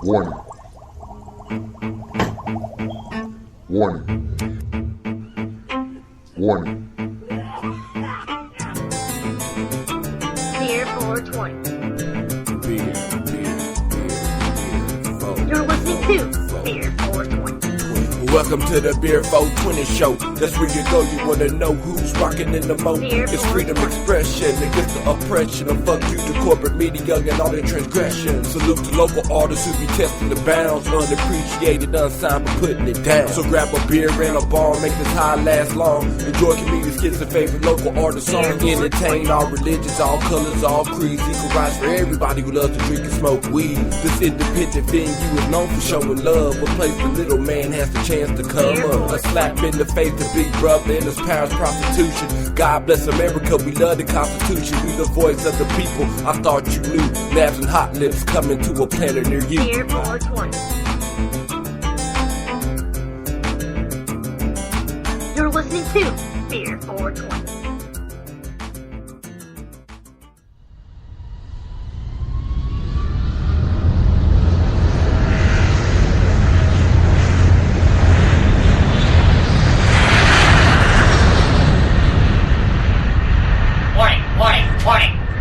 Warning. Warning. Warning. BEER420. You're listening to BEER420. Welcome to the BEER420 show. That's where you go, you wanna know who's rocking in the mo. It's freedom expression against the oppression of fuck you to corporate media and all their transgressions. Salute to local artists who be testing the bounds, unappreciated, unsigned, but putting it down. So grab a beer and a bar, make this high last long. Enjoy comedians, skits, and favorite local artist songs. Entertain all religions, all colors, all creeds. Equal rights for everybody who loves to drink and smoke weed. This independent venue is known for showing love, a place the little man has the chance to come up. A slap in the face to Big Brother and his parents' prostitution. God bless America, we love the Constitution. We the voice of the people, I thought you knew. Labs and hot lips coming to a planet near you. BEER420. You're listening to BEER420.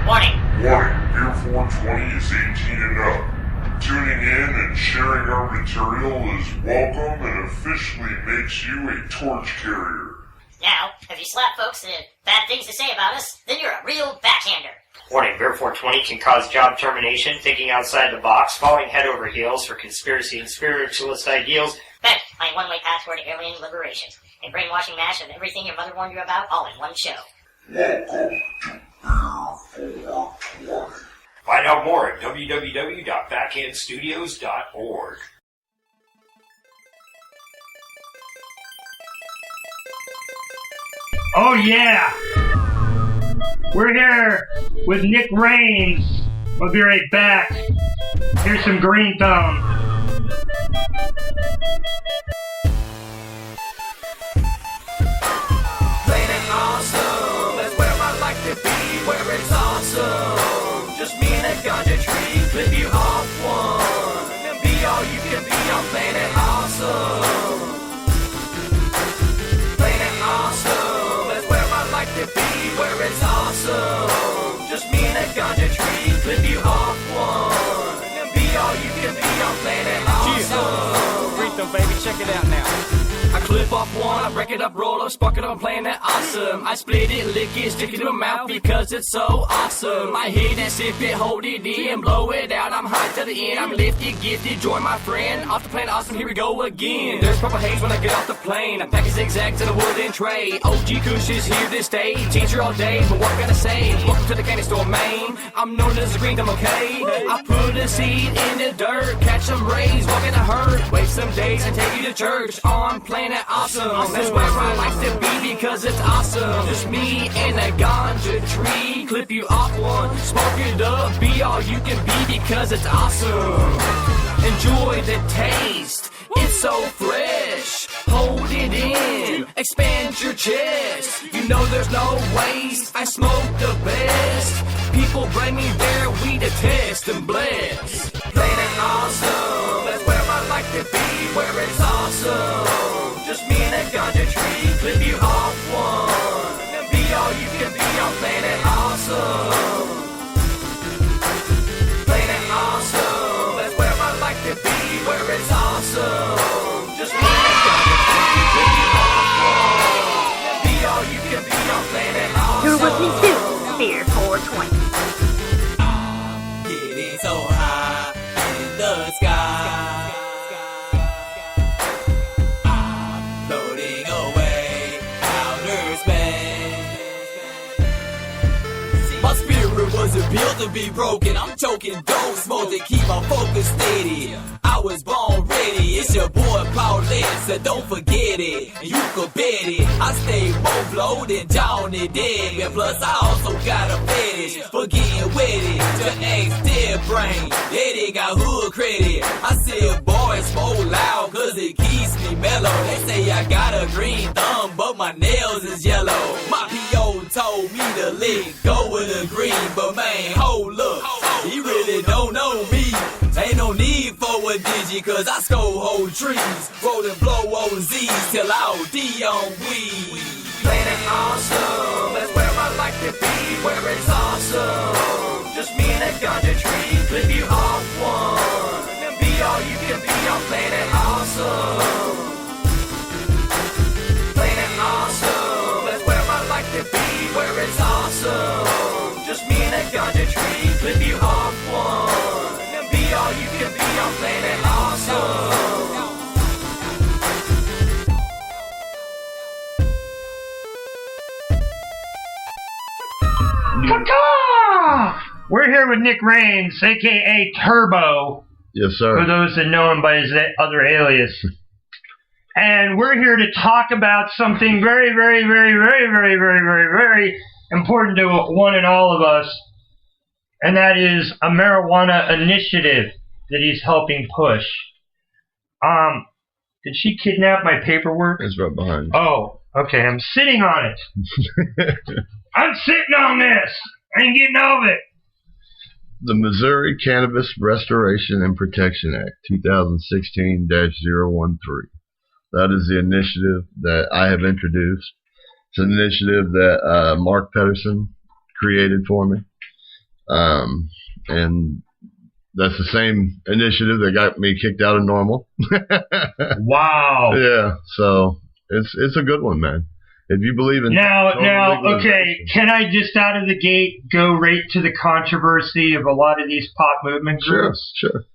Warning, BEER420 is 18 and up. Tuning in and sharing our material is welcome and officially makes you a torch carrier. Now, if you slap folks that have bad things to say about us, then you're a real backhander. Warning, BEER420 can cause job termination, thinking outside the box, falling head over heels for conspiracy and spiritualist ideals. Bent, my one-way path toward alien liberation. A brainwashing mash of everything your mother warned you about, all in one show. Find out more at www.backhandstudios.org. Oh yeah! We're here with Nick Raines. We'll be right back. Here's some Green Thumb. Planet awesome, that's where I like to be, where it's awesome. Just me and a ganja tree, clip you off one. And be all you can be on Planet Awesome. Planet Awesome, that's where I like to be, where it's awesome. Just me and a ganja tree, clip you off one. And be all you can be on Planet Awesome. Green Thumb, baby, check it out now. I clip off one, I break it up, roll up, spark it up, playing that awesome. I split it, lick it, stick it in my mouth because it's so awesome. I hit and sip it, hold it in, blow it out. I'm high to the end, I'm lifted, gifted, join my friend. Off the plane, awesome, here we go again. There's purple haze when I get off the plane. I'm packing zigzags in a wooden tray. OG Kush is here to stay. Teacher all day, but what can I say? Welcome to the candy store, Maine. I'm known as a Green Thumb, okay? I put a seed in the dirt, catch some rays, walk in a herd. Wait some days and take you to church on Planet Awesome. That's where I like to be because it's awesome. Just me and a ganja tree. Clip you off one, spark it up, be all you can be because it's awesome. Enjoy the taste, it's so fresh. Hold it in, expand your chest. You know there's no waste, I smoke the best. People bring me their weed to test and bless. Planet Awesome, that's where I like to be, where it's awesome. Just me and a ganja tree, clip you off one. And be all you can be on Planet Awesome. Planet Awesome, that's where I like to be, where it's awesome. Just me and a ganja tree, clip you off one. And be all you can be on Planet Awesome. You're listening to BEER420. Getting so high, built to be broken. I'm choking dope smoke to keep my focus steady. I was born ready. It's your boy Paulette, so don't forget it. And you could bet it. I stay more blow than Johnny Dead. And plus I also got a fetish for getting wetty. To ex dead brain, yeah, they got hood credit. I said boys smoke loud cause it keeps me mellow. They say I got a green thumb, but my nails is yellow. My P.O. told me to let go of the green, but man, hold up, he really don't know me. Ain't no need for a digi, cause I score whole trees. Roll and blow on Z's till I OD on weed. Planet awesome, that's where I like to be, where it's awesome. Just me and a ganja tree, flip you off one. And be all you can be on Planet Awesome. Planet Awesome, that's where I like to be, where it's awesome. Just me and a ganja tree, flip you off one. And be all you can be on Planet Awesome. Caw-caw! We're here with Nick Rains, aka Turbo, Yes, sir. for those that know him by his other alias. And we're here to talk about something very, very, very, very, very, very, very, very important to one and all of us, and that is a marijuana initiative that he's helping push. Did she kidnap my paperwork? It's right behind you. Oh, okay, I'm sitting on it. I'm sitting on this. I ain't getting off it. The Missouri Cannabis Restoration and Protection Act, 2016-013. That is the initiative that I have introduced. It's an initiative that Mark Pedersen created for me. And that's the same initiative that got me kicked out of Normal. Wow. Yeah, so it's a good one, man. If you believe in Now, legalization. okay, can I just out of the gate go right to the controversy of a lot of these pop movement groups? Sure.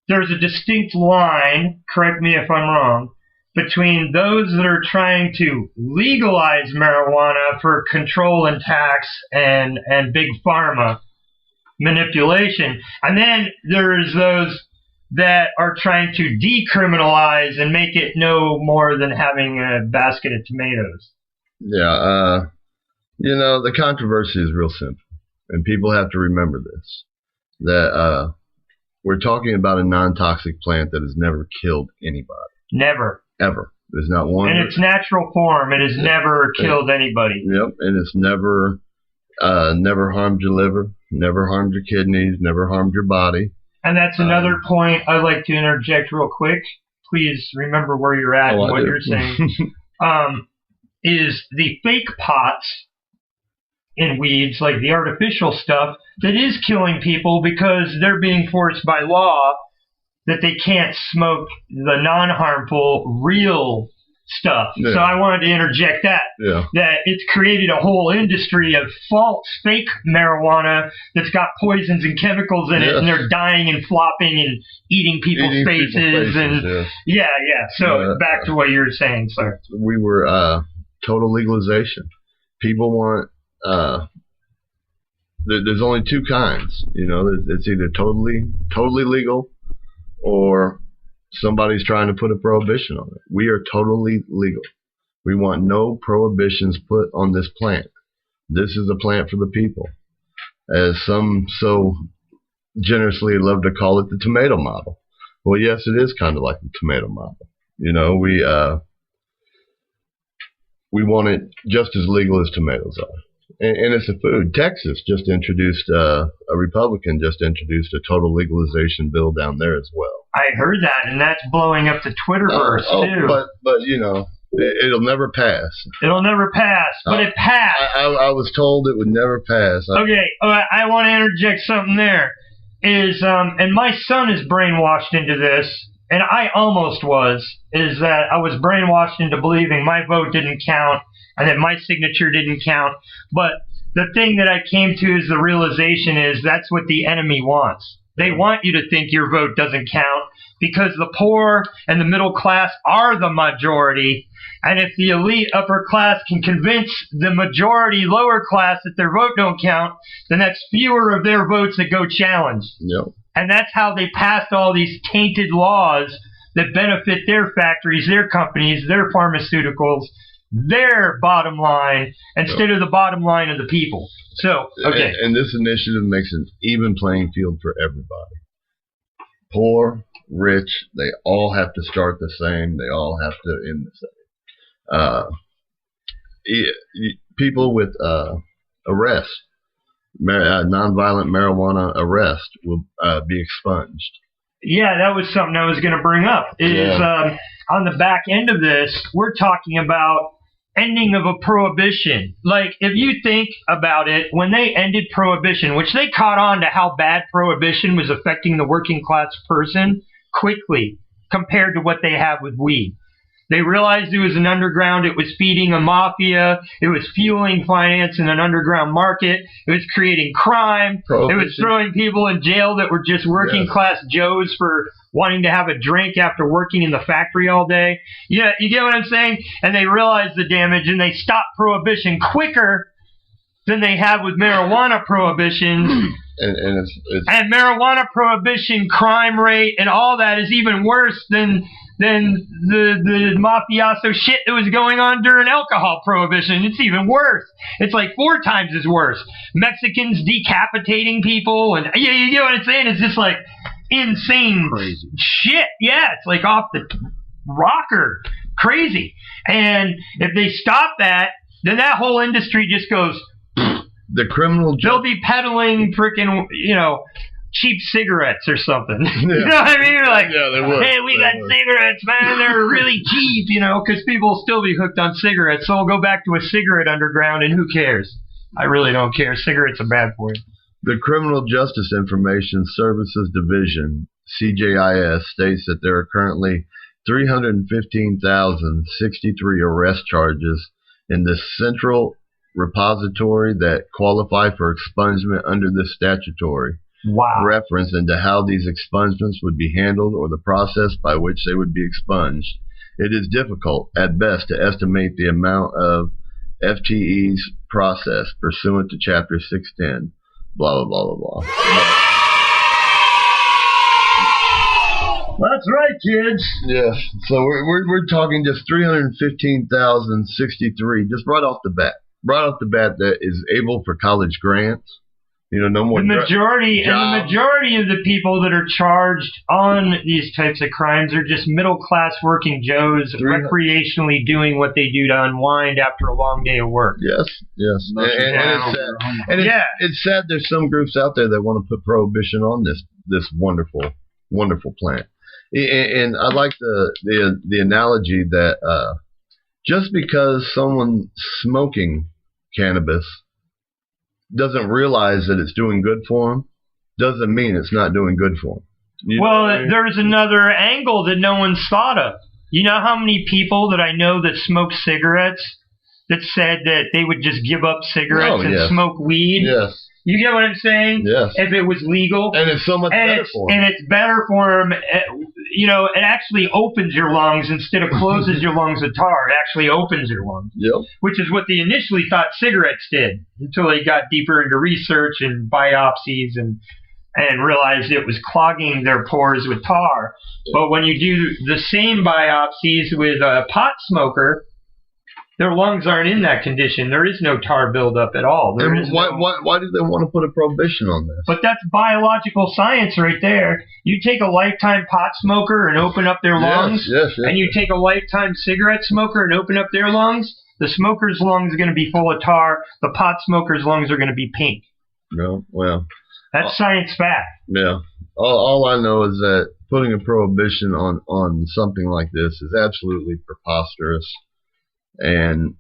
There's a distinct line, correct me if I'm wrong, between those that are trying to legalize marijuana for control and tax and big pharma manipulation, and then there's those that are trying to decriminalize and make it no more than having a basket of tomatoes. Yeah, the controversy is real simple, and people have to remember this, that we're talking about a non-toxic plant that has never killed anybody. Never. Ever. There's not one. In its natural form, it has never killed anybody. Yep, and it's never harmed your liver, never harmed your kidneys, never harmed your body. And that's another point I'd like to interject real quick. Please remember where you're at and what you're saying. Is the fake pots in weeds, like the artificial stuff, that is killing people because they're being forced by law that they can't smoke the non-harmful real stuff. Yeah. So I wanted to interject that. Yeah. That it's created a whole industry of false, fake marijuana that's got poisons and chemicals in it, and they're dying and flopping and eating people's faces. And yeah. So back to what you were saying, sir. We were total legalization. People want. There's only two kinds. It's either totally legal, or somebody's trying to put a prohibition on it. We are totally legal. We want no prohibitions put on this plant. This is a plant for the people. As some so generously love to call it, the tomato model. Well, yes, it is kind of like the tomato model. We want it just as legal as tomatoes are. And it's a food. Texas just introduced, a Republican just introduced a total legalization bill down there as well. I heard that, and that's blowing up the Twitterverse, too. But it'll never pass. It'll never pass, but it passed. I was told it would never pass. Okay, I want to interject something there. And my son is brainwashed into this, and I almost was, is that I was brainwashed into believing my vote didn't count, and that my signature didn't count. But the thing that I came to is the realization is that's what the enemy wants. They want you to think your vote doesn't count because the poor and the middle class are the majority. And if the elite upper class can convince the majority lower class that their vote don't count, then that's fewer of their votes that go challenged. Yep. And that's how they passed all these tainted laws that benefit their factories, their companies, their pharmaceuticals, their bottom line, instead of the bottom line of the people. So, okay. And this initiative makes an even playing field for everybody. Poor, rich, they all have to start the same. They all have to end the same. People with arrest, nonviolent marijuana arrest will be expunged. Yeah, that was something I was going to bring up. On the back end of this, we're talking about ending of a prohibition. Like, if you think about it, when they ended prohibition, which they caught on to how bad prohibition was affecting the working class person quickly compared to what they have with weed. They realized it was an underground. It was feeding a mafia. It was fueling finance in an underground market. It was creating crime. It was throwing people in jail that were just working class Joes for wanting to have a drink after working in the factory all day. Yeah, you get what I'm saying? And they realized the damage, and they stopped prohibition quicker than they have with marijuana prohibition. And marijuana prohibition crime rate and all that is even worse than the mafioso shit that was going on during alcohol prohibition. It's even worse. It's like 4 times as worse. Mexicans decapitating people, and you get what I'm saying? It's just like insane crazy shit. Yeah, it's like off the rocker. Crazy. And if they stop that, then that whole industry just goes. The criminal. They'll be peddling freaking, cheap cigarettes or something. You know what I mean? Like, they would. Hey, we got cigarettes, man. They're really cheap, because people will still be hooked on cigarettes. So we'll go back to a cigarette underground, and who cares? I really don't care. Cigarettes are bad for you. The Criminal Justice Information Services Division, CJIS, states that there are currently 315,063 arrest charges in the central repository that qualify for expungement under this statutory reference into how these expungements would be handled or the process by which they would be expunged. It is difficult, at best, to estimate the amount of FTEs processed pursuant to Chapter 610, blah, blah, blah, blah, blah. That's right, kids. Yes. So we're talking just 315,063 just right off the bat. Right off the bat, that is able for college grants. No more. The majority of the people that are charged on these types of crimes are just middle class working Joes recreationally doing what they do to unwind after a long day of work. Yes. And it's sad. And it's sad. There's some groups out there that want to put prohibition on this wonderful, wonderful plant. And I like the analogy that just because someone smoking cannabis doesn't realize that it's doing good for them doesn't mean it's not doing good for them. There's another angle that no one's thought of. You know how many people that I know that smoke cigarettes that said that they would just give up cigarettes and smoke weed? Yes. You get what I'm saying? Yes. If it was legal. And it's so much better for them. And it's better for them. It actually opens your lungs instead of closes your lungs with tar. It actually opens your lungs. Yep. Which is what they initially thought cigarettes did until they got deeper into research and biopsies and realized it was clogging their pores with tar. But when you do the same biopsies with a pot smoker, their lungs aren't in that condition. There is no tar buildup at all. Why do they want to put a prohibition on this? But that's biological science right there. You take a lifetime pot smoker and open up their lungs, and you take a lifetime cigarette smoker and open up their lungs, the smoker's lungs are going to be full of tar. The pot smoker's lungs are going to be pink. No, well. That's science fact. Yeah. All I know is that putting a prohibition on something like this is absolutely preposterous. And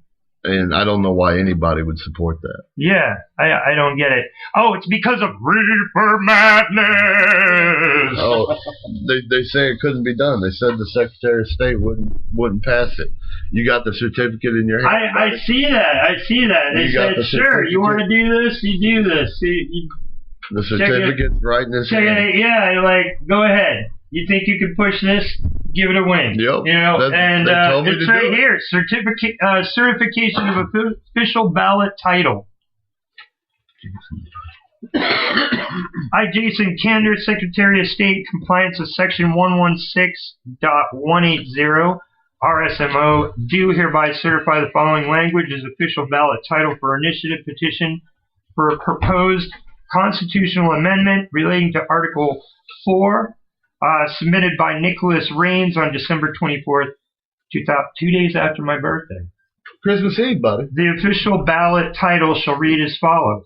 I don't know why anybody would support that. Yeah, I don't get it. Oh, it's because of reefer madness. Oh, they say it couldn't be done. They said the Secretary of State wouldn't pass it. You got the certificate in your hand. I see that. They said, sure, you want to do this, you do this. The certificate's right in his hand. Yeah, like, go ahead. You think you can push this? Give it a win. Yep. You know, They told me it's to right do it. here. Certification of official ballot title. I, Jason Kander, Secretary of State, compliance with Section 116.180 RSMO, do hereby certify the following language as official ballot title for initiative petition for a proposed constitutional amendment relating to Article 4, submitted by Nicholas Raines on December 24th, 2 days after my birthday. Christmas Eve, buddy. The official ballot title shall read as follows.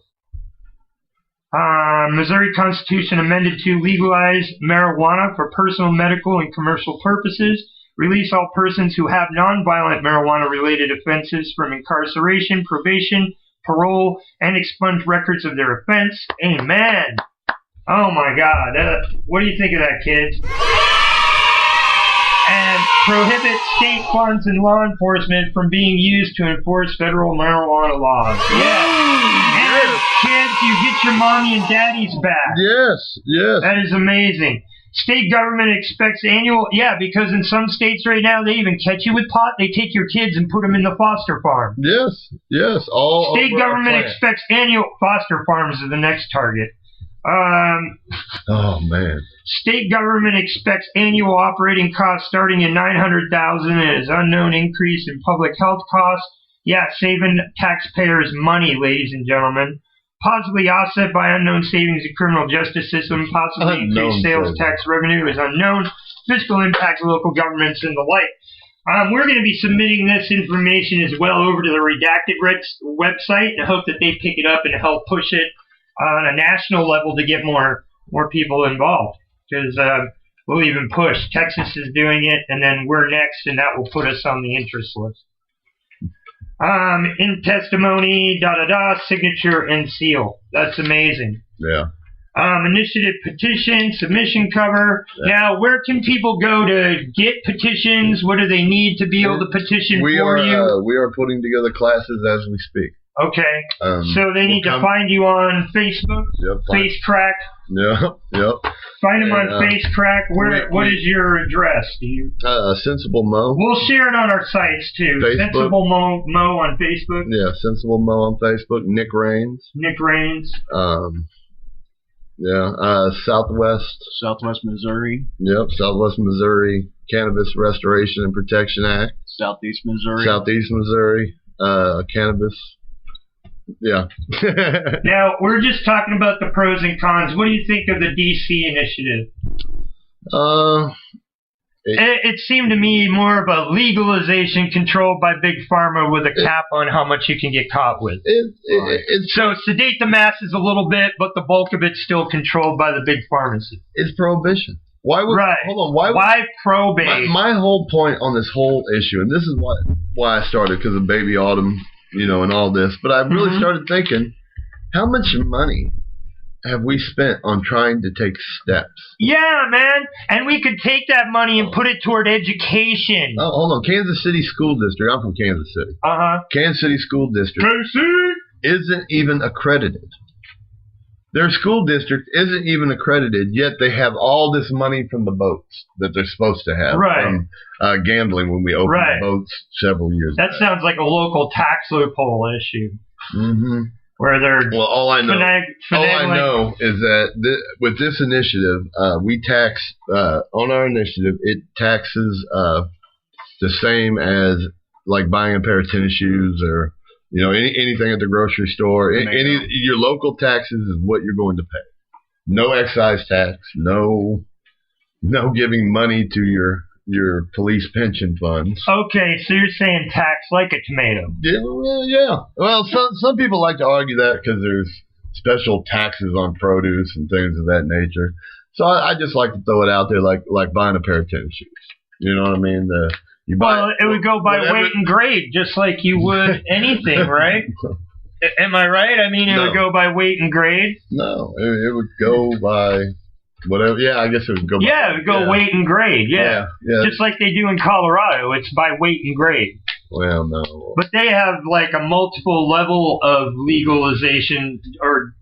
Missouri Constitution amended to legalize marijuana for personal, medical, and commercial purposes, release all persons who have nonviolent marijuana-related offenses from incarceration, probation, parole, and expunge records of their offense. Amen. Oh my God. What do you think of that, kids? And prohibit state funds and law enforcement from being used to enforce federal marijuana laws. Yeah. And kids, you get your mommy and daddies back. Yes. That is amazing. State government expects annual, because in some states right now, they even catch you with pot. They take your kids and put them in the foster farm. Yes. All State over government our planet. expects annual, foster farms are the next target. Oh, man. State government expects annual operating costs starting at $900,000 and is unknown increase in public health costs. Yeah, saving taxpayers money, ladies and gentlemen. Possibly offset by unknown savings in criminal justice system. Possibly increased sales tax revenue is unknown. Fiscal impact of local governments and the like. We're going to be submitting this information as well over to the Redacted website and hope that they pick it up and help push it on a national level to get more people involved. Because we'll even push. Texas is doing it, and then we're next, and that will put us on the interest list. In testimony, signature and seal. That's amazing. Yeah. Initiative petition, submission cover. Yeah. Now, where can people go to get petitions? What do they need to be able to petition for you? We are putting together classes as we speak. Okay. So they need to find you on Facebook, FaceCrack. Yep. Find them on FaceCrack. What is your address? Sensible Mo. We'll share it on our sites too. Facebook. Sensible Mo on Facebook. Yeah, Sensible Mo on Facebook. Nick Raines. Southwest Missouri. Yep, Southwest Missouri Cannabis Restoration and Protection Act. Southeast Missouri. Cannabis. Yeah. Now, we're just talking about the pros and cons. What do you think of the D.C. initiative? It seemed to me more of a legalization controlled by Big Pharma with a cap on how much you can get caught with. So sedate the masses a little bit, but the bulk of it's still controlled by the big pharmacy. It's prohibition. Hold on. Why probate? My whole point on this whole issue, and this is why I started, because of Baby Autumn, and all this, but I really started thinking, how much money have we spent on trying to take steps? Yeah, man. And we could take that money and put it toward education. Oh, hold on. Kansas City School District. I'm from Kansas City. Kansas City School District isn't even accredited. Their school district isn't even accredited, yet they have all this money from the boats that they're supposed to have from gambling when we opened the boats several years ago. That sounds like a local tax loophole issue. Where they're all I know is that with this initiative, we tax on our initiative. It taxes the same as like buying a pair of tennis shoes or anything at the grocery store. Your local taxes is what you're going to pay. No excise tax. No giving money to your police pension funds. Okay, so you're saying tax like a tomato. Yeah. Well, some people like to argue that because there's special taxes on produce and things of that nature. So I just like to throw it out there like buying a pair of tennis shoes. You know what I mean? It would go by weight and grade, just like you would anything, right? Am I right? I mean, it would go by weight and grade? No, it would go by... whatever, I guess it would go. Yeah, it would go weight and grade. Yeah, just like they do in Colorado. It's by weight and grade. Well, no. But they have like a multiple level of legalization or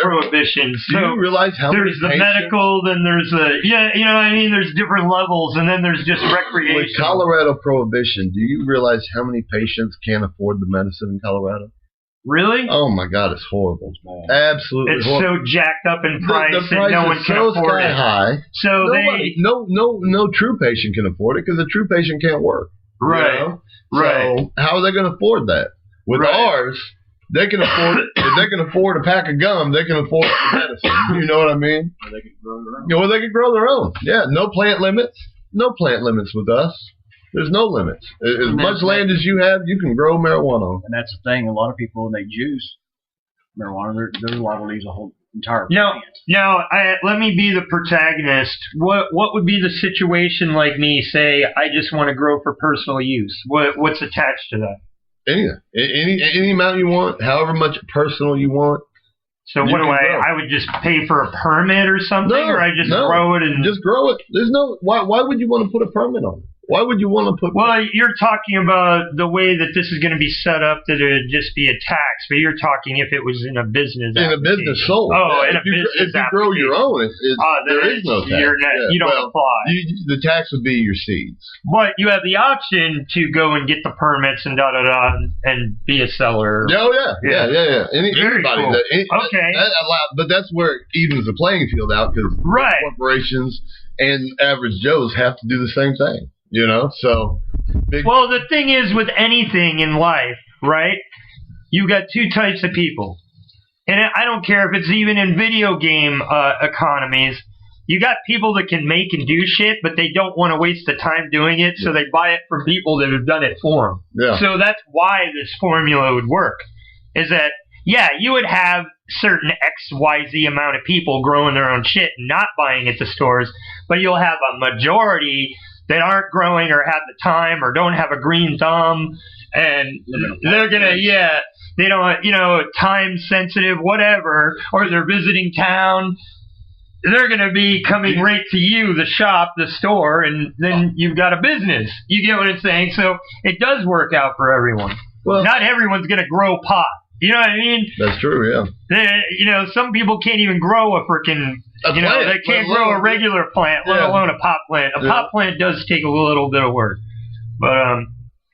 prohibition. Do you realize how many there's the medical, then there's the you know what I mean. There's different levels, and then there's just recreation. With Colorado prohibition, do you realize how many patients can't afford the medicine in Colorado? Really? Oh my God, it's horrible. Absolutely, it's horrible. so jacked up in price, the that no one can afford it. High. So no true patient can afford it because a true patient can't work. Right. You know? Right. So how are they going to afford that? With ours, they can afford it. If they can afford a pack of gum, they can afford the medicine. You know what I mean? Or they could grow their own. Or they can grow their own. Yeah, no plant limits. No plant limits with us. There's no limits. As much land as you have, you can grow marijuana on. And that's the thing. A lot of people, when they juice marijuana, they're liable to use a whole entire plant. Now, let me be the protagonist. What would be the situation like me, say, I just want to grow for personal use? What's attached to that? Anything. Any amount you want, however much personal you want. So what do I would just pay for a permit or something, or I just grow it and just grow it? There's no why would you want to put a permit on it? Why would you want to put? Well, you're talking about the way that this is going to be set up that it would just be a tax, but you're talking if it was in a business. In a business sold. Oh, in a business. If you grow your own, there is no tax. You don't apply. The tax would be your seeds. But you have the option to go and get the permits and and be a seller. Oh yeah. Anybody cool. Okay. But that's where it evens the playing field out because corporations and average Joes have to do the same thing. You know, so. Well, the thing is with anything in life, right? You got two types of people. And I don't care if it's even in video game economies. You got people that can make and do shit, but they don't want to waste the time doing it, so they buy it from people that have done it for them. Yeah. So that's why this formula would work. Is that, you would have certain XYZ amount of people growing their own shit and not buying at the stores, but you'll have a majority that aren't growing or have the time or don't have a green thumb, and they're gonna, they don't, time sensitive, whatever, or they're visiting town, they're gonna be coming right to you, the shop, the store, and then you've got a business. You get what I'm saying? So it does work out for everyone. Well, not everyone's gonna grow pot. You know what I mean? That's true, yeah. Some people can't even grow a freaking, they can't grow a regular plant, let alone a pot plant. A pot plant does take a little bit of work. But, I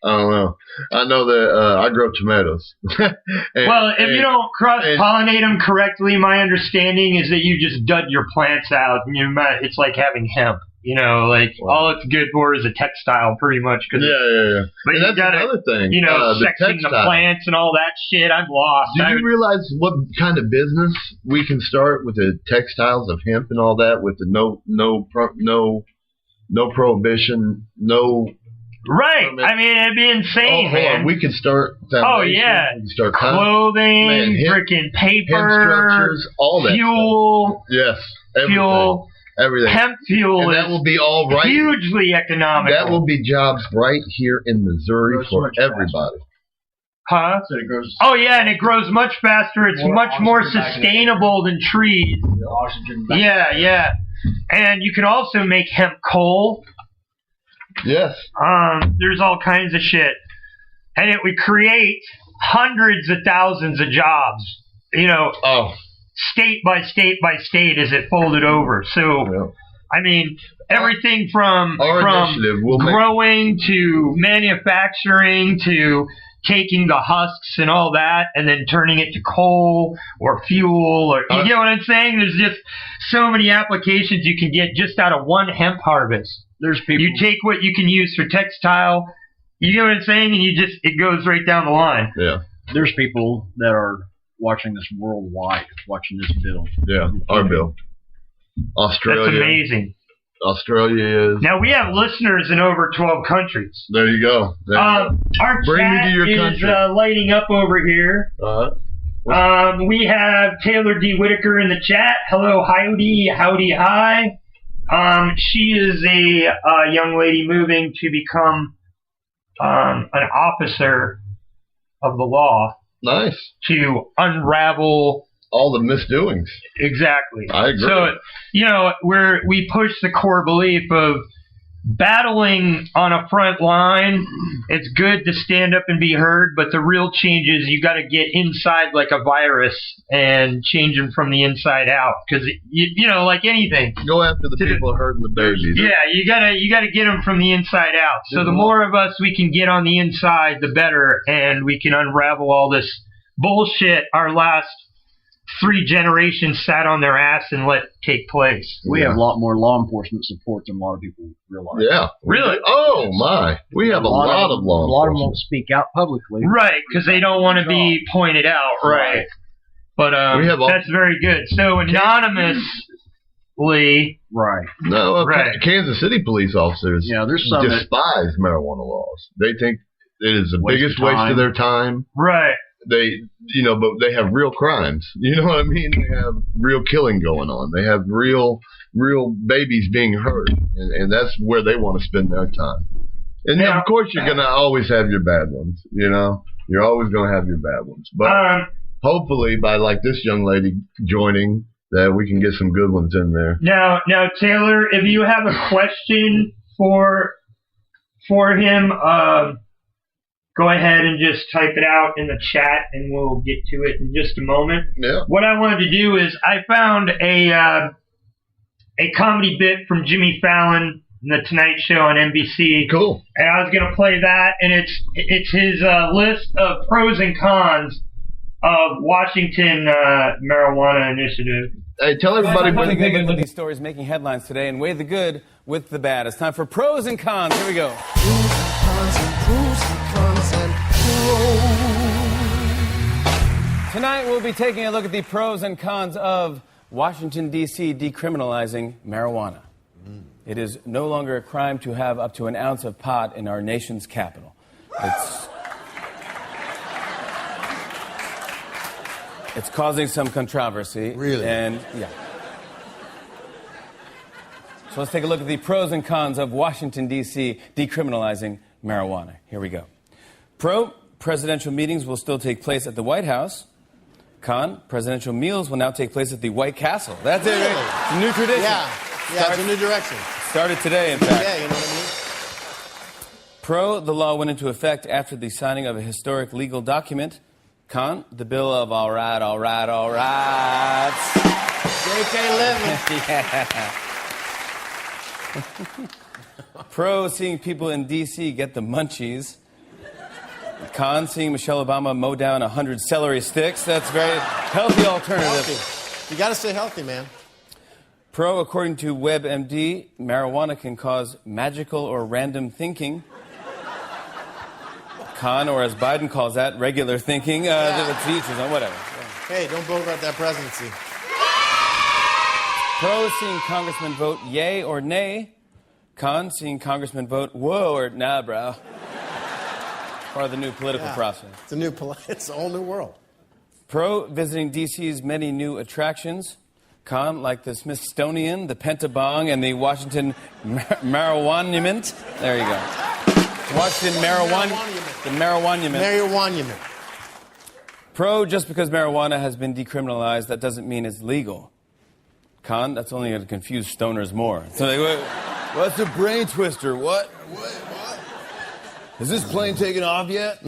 don't know. I know that I grow tomatoes. If you don't cross-pollinate them correctly, my understanding is that you just dud your plants out, and it's like having hemp. All it's good for is a textile, pretty much. But and that's another thing. Sexing the plants and all that shit. I'm lost. Do you realize what kind of business we can start with the textiles of hemp and all that, with the no prohibition, no. Right. Permit. I mean, it'd be insane, man. We could start. We can start clothing, freaking paper, structures, all that. Fuel. Yes. Everything. Fuel. Everything. Hemp fuel and that will be all right. Hugely economical. That will be jobs right here in Missouri for everybody. Huh? So it grows. Oh yeah, and it grows much faster. It's much more sustainable than trees. Oxygen. Yeah. And you can also make hemp coal. Yes. There's all kinds of shit, and it would create hundreds of thousands of jobs. State by state by state as it folded over. So, I mean, everything from growing to manufacturing to taking the husks and all that and then turning it to coal or fuel. Or you get what I'm saying? There's just so many applications you can get just out of one hemp harvest. There's people. You take what you can use for textile, you get what I'm saying, and it goes right down the line. Yeah. There's people that are watching this worldwide, watching this bill. Yeah, our bill. Australia. That's amazing. Australia is. Now, we have listeners in over 12 countries. There you go. Our Bring chat me to your is country. lighting up over here. We have Taylor D. Whitaker in the chat. Hello, howdy, hi. She is a young lady moving to become an officer of the law. Nice. To unravel all the misdoings. Exactly. I agree. So, we push the core belief of battling on a front line, it's good to stand up and be heard, but the real change is you got to get inside like a virus and change them from the inside out. Because you know, like anything, Go after the people hurting the babies. yeah, you gotta get them from the inside out. So the more of us we can get on the inside, the better, and we can unravel all this bullshit our last 3 generations sat on their ass and let take place. We have a lot more law enforcement support than a lot of people realize. Yeah. Really? Oh, my. We have a lot of law A lot of them enforcement. won't speak out publicly. Right, because they don't want to be pointed out. Right. But We have all- that's very good. So anonymously, Right. No, Right. Kansas City police officers Yeah, there's some that- despise marijuana laws. They think it is the Waste biggest of waste time. of their time. right. But they have real crimes. You know what I mean? They have real killing going on. They have real babies being hurt, and that's where they want to spend their time. And then, of course, you're gonna always have your bad ones. You know, you're always gonna have your bad ones. But hopefully, by like this young lady joining, that we can get some good ones in there. Now, Taylor, if you have a question for him, go ahead and just type it out in the chat, and we'll get to it in just a moment. Yeah. What I wanted to do is I found a comedy bit from Jimmy Fallon, The Tonight Show on NBC. Cool. And I was gonna play that, and it's his list of pros and cons of Washington Marijuana Initiative. Hey, tell everybody Let's take a look at these stories making headlines today and weigh the good with the bad. It's time for pros and cons. Here we go. Tonight we'll be taking a look at the pros and cons of Washington, D.C. decriminalizing marijuana. It is no longer a crime to have up to an ounce of pot in our nation's capital. It's causing some controversy. Really? And, yeah. So let's take a look at the pros and cons of Washington, D.C. decriminalizing marijuana. Here we go. Pro, presidential meetings will still take place at the White House. Con, presidential meals will now take place at the White Castle. That's it, right? It's a new tradition. Yeah, it's a new direction. Started today, in fact. Yeah, you know what I mean? Pro, the law went into effect after the signing of a historic legal document. Con, the bill of all right. JK living. Yeah. Pro, seeing people in D.C. get the munchies. Con, seeing Michelle Obama mow down 100 celery sticks. That's a very healthy alternative. Healthy. You got to stay healthy, man. Pro, according to WebMD, marijuana can cause magical or random thinking. Con, or as Biden calls that, regular thinking. It's each his own, whatever. Hey, don't blow about that presidency. Pro, seeing congressmen vote yay or nay. Con, seeing congressmen vote whoa or nah, bro. Part of the new political process. It's a whole new world. Pro, visiting D.C.'s many new attractions. Con, like the Smithsonian, the Pentabong, and the Washington Marijuana. There you go. Washington Marijuana. The Marijuana. Pro, just because marijuana has been decriminalized, that doesn't mean it's legal. Con, that's only going to confuse stoners more. So what's a brain twister? What? Is this plane taking off yet?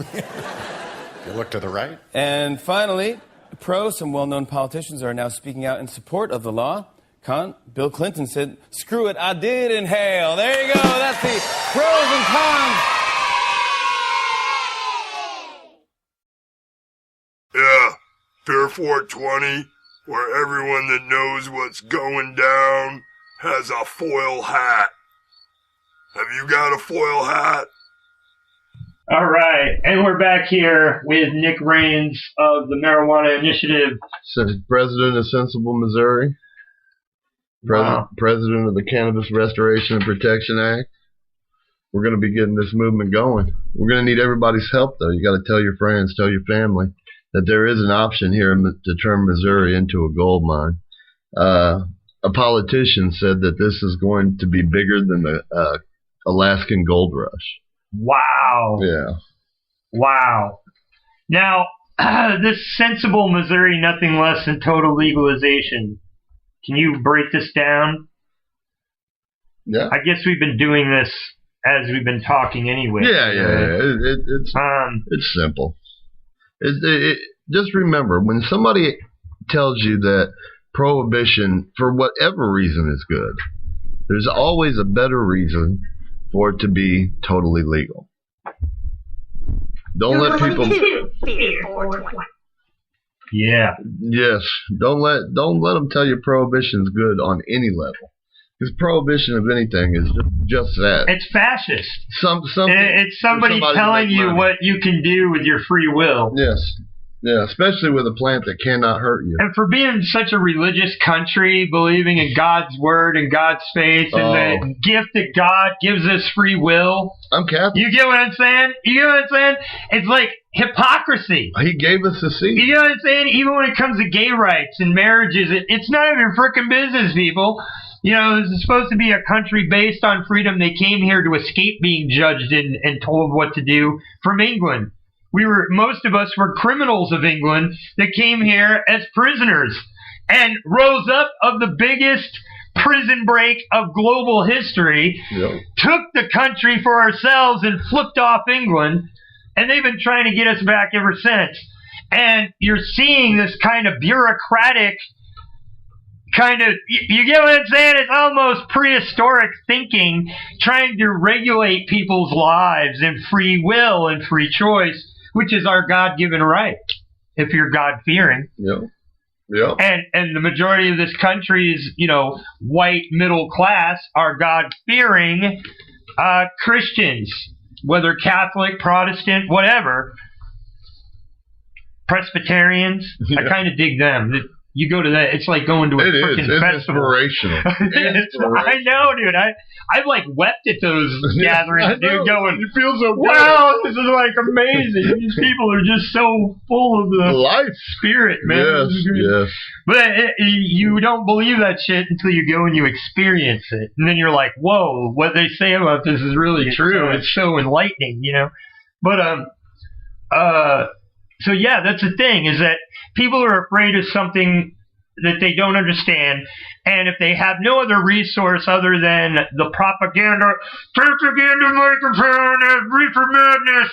You look to the right. And finally, pro, some well-known politicians are now speaking out in support of the law. Con, Bill Clinton said, screw it, I did inhale. There you go. That's the pros and cons. Yeah, BEER420, where everyone that knows what's going down has a foil hat. Have you got a foil hat? All right, and we're back here with Nick Raines of the Marijuana Initiative. President of Sensible Missouri. President of the Cannabis Restoration and Protection Act. We're going to be getting this movement going. We're going to need everybody's help, though. You got to tell your friends, tell your family that there is an option here to turn Missouri into a gold mine. A politician said that this is going to be bigger than the Alaskan gold rush. Wow. Yeah. Wow. Now, this sensible Missouri, nothing less than total legalization. Can you break this down? Yeah. I guess we've been doing this as we've been talking anyway. Yeah. It's simple. Just remember, when somebody tells you that prohibition, for whatever reason, is good, there's always a better reason for it to be totally legal. Don't let people. BEER420. Yeah. Yes. Don't let them tell you prohibition's good on any level. Because prohibition of anything is just that. It's fascist. It's somebody somebody telling to make you money. what you can do with your free will. Yes. Yeah, especially with a plant that cannot hurt you. And for being such a religious country, believing in God's word and God's faith and the gift that God gives us free will. I'm Catholic. You get what I'm saying? It's like hypocrisy. He gave us a seat. You know what I'm saying? Even when it comes to gay rights and marriages, it's none of your frickin' business, people. You know, this is supposed to be a country based on freedom. They came here to escape being judged and told what to do from England. Most of us were criminals of England that came here as prisoners and rose up of the biggest prison break of global history, took the country for ourselves and flipped off England, and they've been trying to get us back ever since. And you're seeing this kind of bureaucratic you get what I'm saying? It's almost prehistoric thinking, trying to regulate people's lives and free will and free choice, which is our God-given right, if you're God-fearing. Yeah. And the majority of this country's, white middle class are God-fearing Christians, whether Catholic, Protestant, whatever. Presbyterians, I kind of dig them. You go to that, it's like going to a freaking festival. Inspirational. I know, dude. I've like wept at those gatherings, dude, going, you feel so good. Wow, this is like amazing. These people are just so full of the life spirit, man. Yes. But you don't believe that shit until you go and you experience it. And then you're like, whoa, what they say about this is really true. It's so enlightening, But, so yeah, that's the thing, is that people are afraid of something that they don't understand, and if they have no other resource other than the propaganda microphone of reefer madness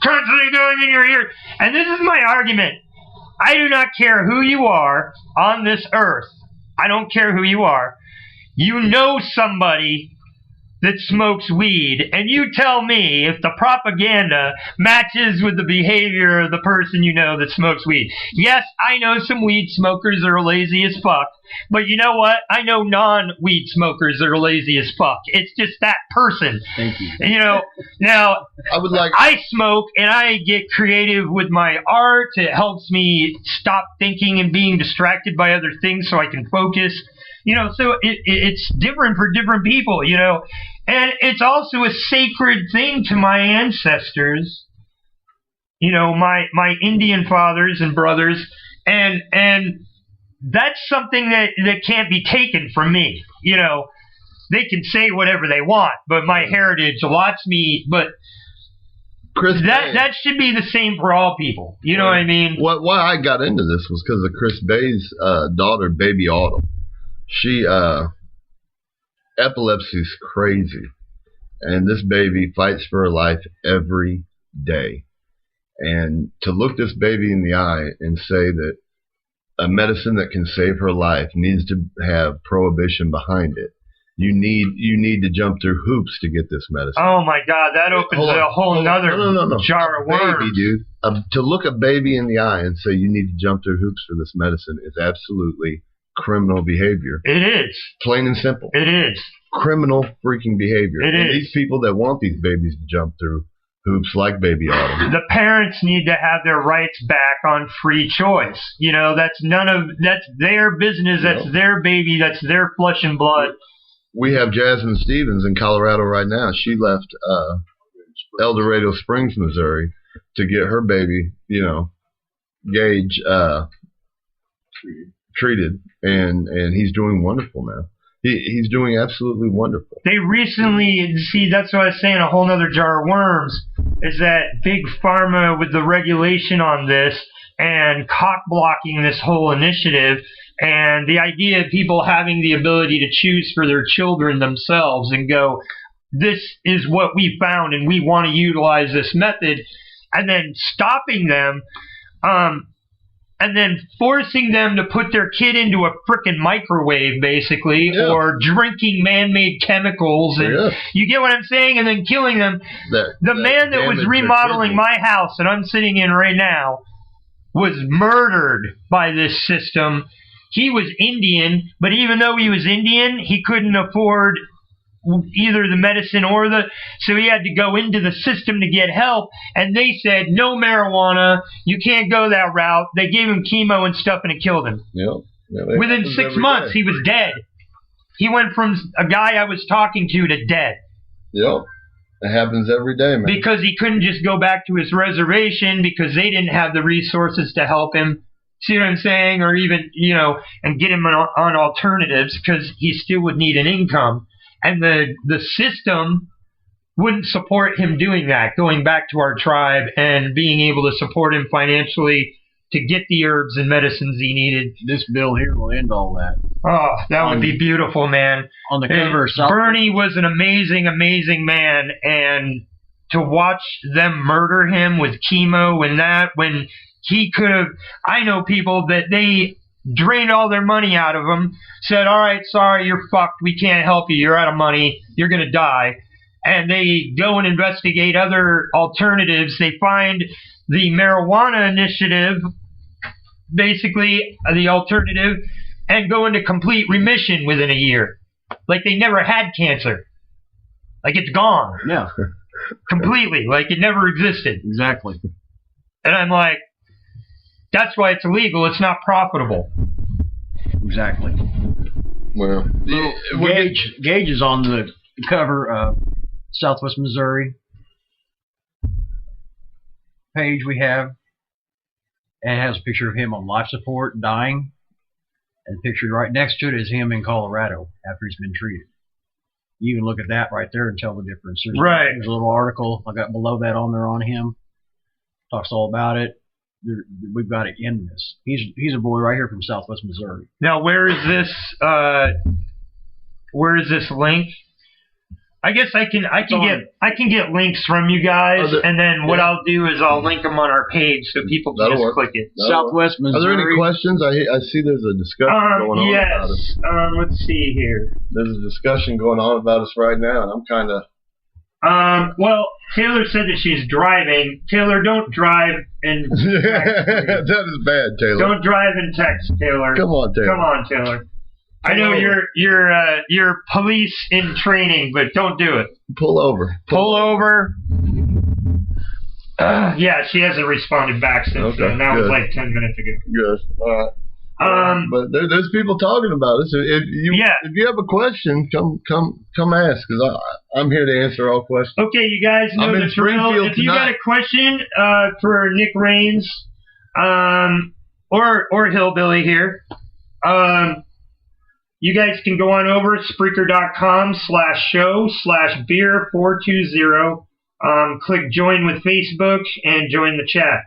constantly going in your ear. And this is my argument. I do not care who you are on this earth. I don't care who you are. You know somebody that smokes weed, and you tell me if the propaganda matches with the behavior of the person you know that smokes weed. Yes, I know some weed smokers that are lazy as fuck, but you know what? I know non-weed smokers that are lazy as fuck. It's just that person. Thank you. Now, I smoke, and I get creative with my art. It helps me stop thinking and being distracted by other things so I can focus. So it's different for different people, and it's also a sacred thing to my ancestors, my Indian fathers and brothers, and that's something that can't be taken from me. They can say whatever they want, but my heritage allots me, but Chris that should be the same for all people. You know what I mean? Why I got into this was because of Chris Bay's daughter, Baby Autumn. She, epilepsy's crazy, and this baby fights for her life every day. And to look this baby in the eye and say that a medicine that can save her life needs to have prohibition behind it. You need to jump through hoops to get this medicine. Oh my God, that opens a whole nother jar of worms. Baby, dude. To look a baby in the eye and say you need to jump through hoops for this medicine is absolutely criminal behavior. It is. Plain and simple. It is. Criminal freaking behavior. It is. These people that want these babies to jump through hoops like Baby Autumn. The parents need to have their rights back on free choice. That's their business. That's their baby. That's their flesh and blood. We have Jasmine Stevens in Colorado right now. She left El Dorado Springs, Missouri to get her baby, Gage, treated, and he's doing wonderful now. He's doing absolutely wonderful. They recently, that's what I was saying, a whole nother jar of worms, is that big pharma with the regulation on this and cock blocking this whole initiative And the idea of people having the ability to choose for their children themselves and go, this is what we found and we want to utilize this method, and then stopping them, and then forcing them to put their kid into a frickin' microwave, basically, or drinking man-made chemicals, and you get what I'm saying, and then killing them. The man that was remodeling my house that I'm sitting in right now was murdered by this system. He was Indian, but even though he was Indian, he couldn't afford either the medicine or so he had to go into the system to get help, and they said, no marijuana, you can't go that route. They gave him chemo and stuff, and it killed him. Within 6 months, he was dead. He went from a guy I was talking to dead. Yep. It happens every day, man. Because he couldn't just go back to his reservation because they didn't have the resources to help him. See what I'm saying? Or even, and get him on alternatives, because he still would need an income. And the system wouldn't support him doing that, going back to our tribe and being able to support him financially to get the herbs and medicines he needed. This bill here will end all that. Oh, that would be beautiful, man. On the cover, Bernie was an amazing, amazing man, and to watch them murder him with chemo and that, when he could have... I know people that they drained all their money out of him, said, all right, sorry, you're fucked, we can't help you, you're out of money, you're going to die. And they go and investigate other alternatives. They find the Marijuana Initiative, basically the alternative, and go into complete remission within a year. Like they never had cancer. Like it's gone. Yeah. Completely. Like it never existed. Exactly. And I'm like, that's why it's illegal. It's not profitable. Exactly. Well, Gage is on the cover of Southwest Missouri page we have, and it has a picture of him on life support, dying, and pictured right next to it is him in Colorado after he's been treated. You can look at that right there and tell the difference. There's a little article I got below that on there on him. Talks all about it. We've got to end this. He's a boy right here from Southwest Missouri. Now, where is this link? I guess I can get links from you guys, and then what I'll do is I'll link them on our page so people can just click it. Southwest Missouri. Are there any questions? I see there's a discussion going on about us. Let's see here. There's a discussion going on about us right now, and I'm kind of... well, Taylor said that she's driving. Taylor, don't drive and text. That is bad, Taylor. Don't drive and text, Taylor. Come on, Taylor. Come on, Taylor. I know you're police in training, but don't do it. Pull over. Pull over. Yeah, she hasn't responded back since then. That was like 10 minutes ago. Good. But there's people talking about us. If you have a question, come ask, because I'm here to answer all questions. Okay, you guys know the drill. If you got a question for Nick Raines or Hillbilly here, you guys can go on over Spreaker.com/show/BEER420. Click join with Facebook and join the chat.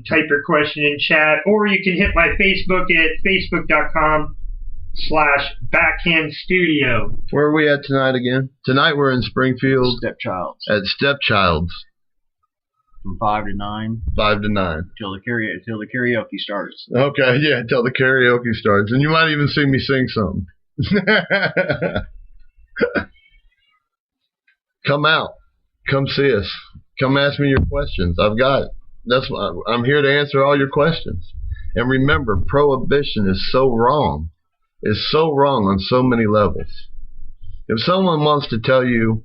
Type your question in chat, or you can hit my Facebook at facebook.com/backhandstudio. Where are we at tonight again? Tonight we're in Springfield. Stepchilds. At Stepchilds. From 5 to 9. 5 to 9. Till the karaoke starts. Okay, yeah, till the karaoke starts. And you might even see me sing something. Come out. Come see us. Come ask me your questions. I've got it. I'm here to answer all your questions. And remember, prohibition is so wrong. It's so wrong on so many levels. If someone wants to tell you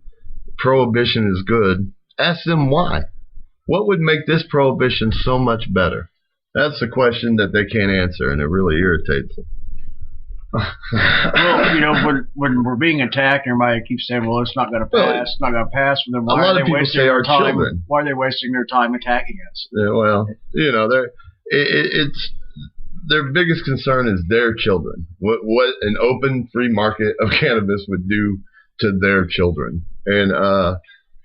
prohibition is good, ask them why. What would make this prohibition so much better? That's the question that they can't answer, and it really irritates them. Well, when we're being attacked, everybody keeps saying, well, it's not going to pass. It's not going to pass. Then why are they wasting their time? Why are they wasting their time attacking us? Yeah, well, their biggest concern is their children. What an open, free market of cannabis would do to their children. And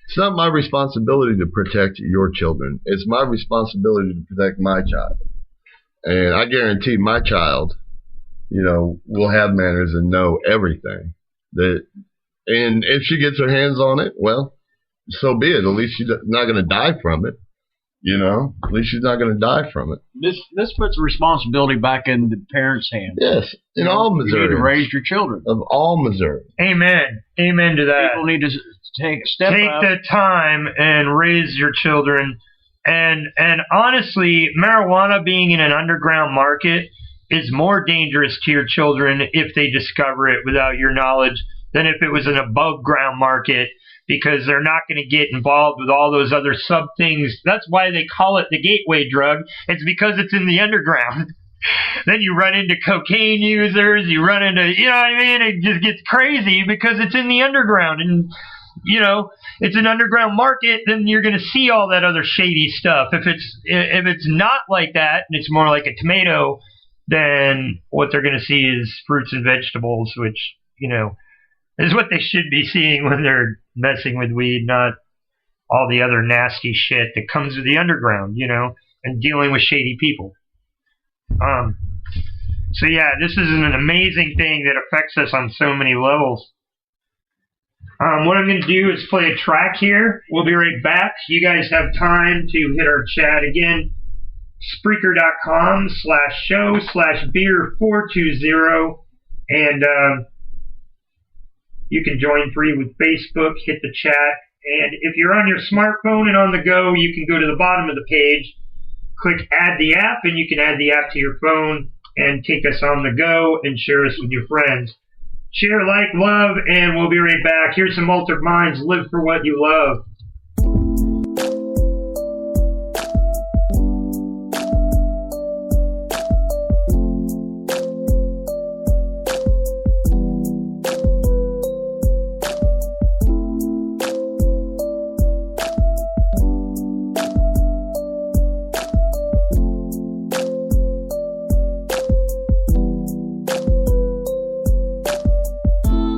it's not my responsibility to protect your children. It's my responsibility to protect my child. And I guarantee my child will have manners and know everything. And if she gets her hands on it, well, so be it. At least she's not going to die from it. At least she's not going to die from it. This puts responsibility back in the parents' hands. Yes, in all Missouri. You need to raise your children. Of all Missouri. Amen. Amen to that. People need to take the time and raise your children. And honestly, marijuana being in an underground market is more dangerous to your children if they discover it without your knowledge than if it was an above ground market, because they're not going to get involved with all those other sub things. That's why they call it the gateway drug. It's because it's in the underground. Then you run into cocaine users, you run into, it just gets crazy because it's in the underground. And, it's an underground market, then you're going to see all that other shady stuff. If it's not like that, and it's more like a tomato, then what they're going to see is fruits and vegetables, which, is what they should be seeing when they're messing with weed, not all the other nasty shit that comes with the underground, and dealing with shady people. So yeah, this is an amazing thing that affects us on so many levels. What I'm going to do is play a track here. We'll be right back. You guys have time to hit our chat again. Spreaker.com/show/BEER420. And you can join free with Facebook. Hit the chat. And if you're on your smartphone and on the go, you can go to the bottom of the page, click Add the App, and you can add the app to your phone and take us on the go and share us with your friends. Share, like, love, and we'll be right back. Here's some Altered Minds. Live for what you love.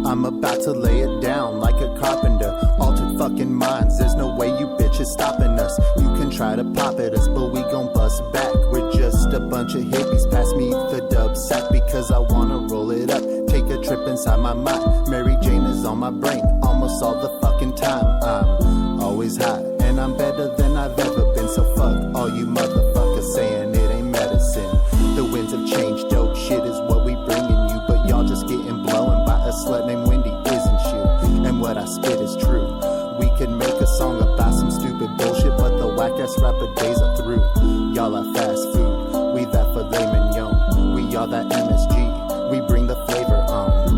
I'm about to lay it down like a carpenter. Altered fucking minds, there's no way you bitches stopping us. You can try to pop at us, but we gon' bust back. We're just a bunch of hippies, pass me the dub sack, because I wanna roll it up, take a trip inside my mind. Mary Jane is on my brain, almost all the fucking time. I'm always high, and I'm better than I've ever been. So fuck all you motherfuckers saying it ain't medicine. The winds have changed, dope shit is what we bringing you, but y'all just getting blown by a slut named Wendy, isn't you? And what I spit is true. We could make a song about some stupid bullshit, but the whack-ass rapper days are through. Y'all are fast food, we that filet mignon. We are that MSG, we bring the flavor on.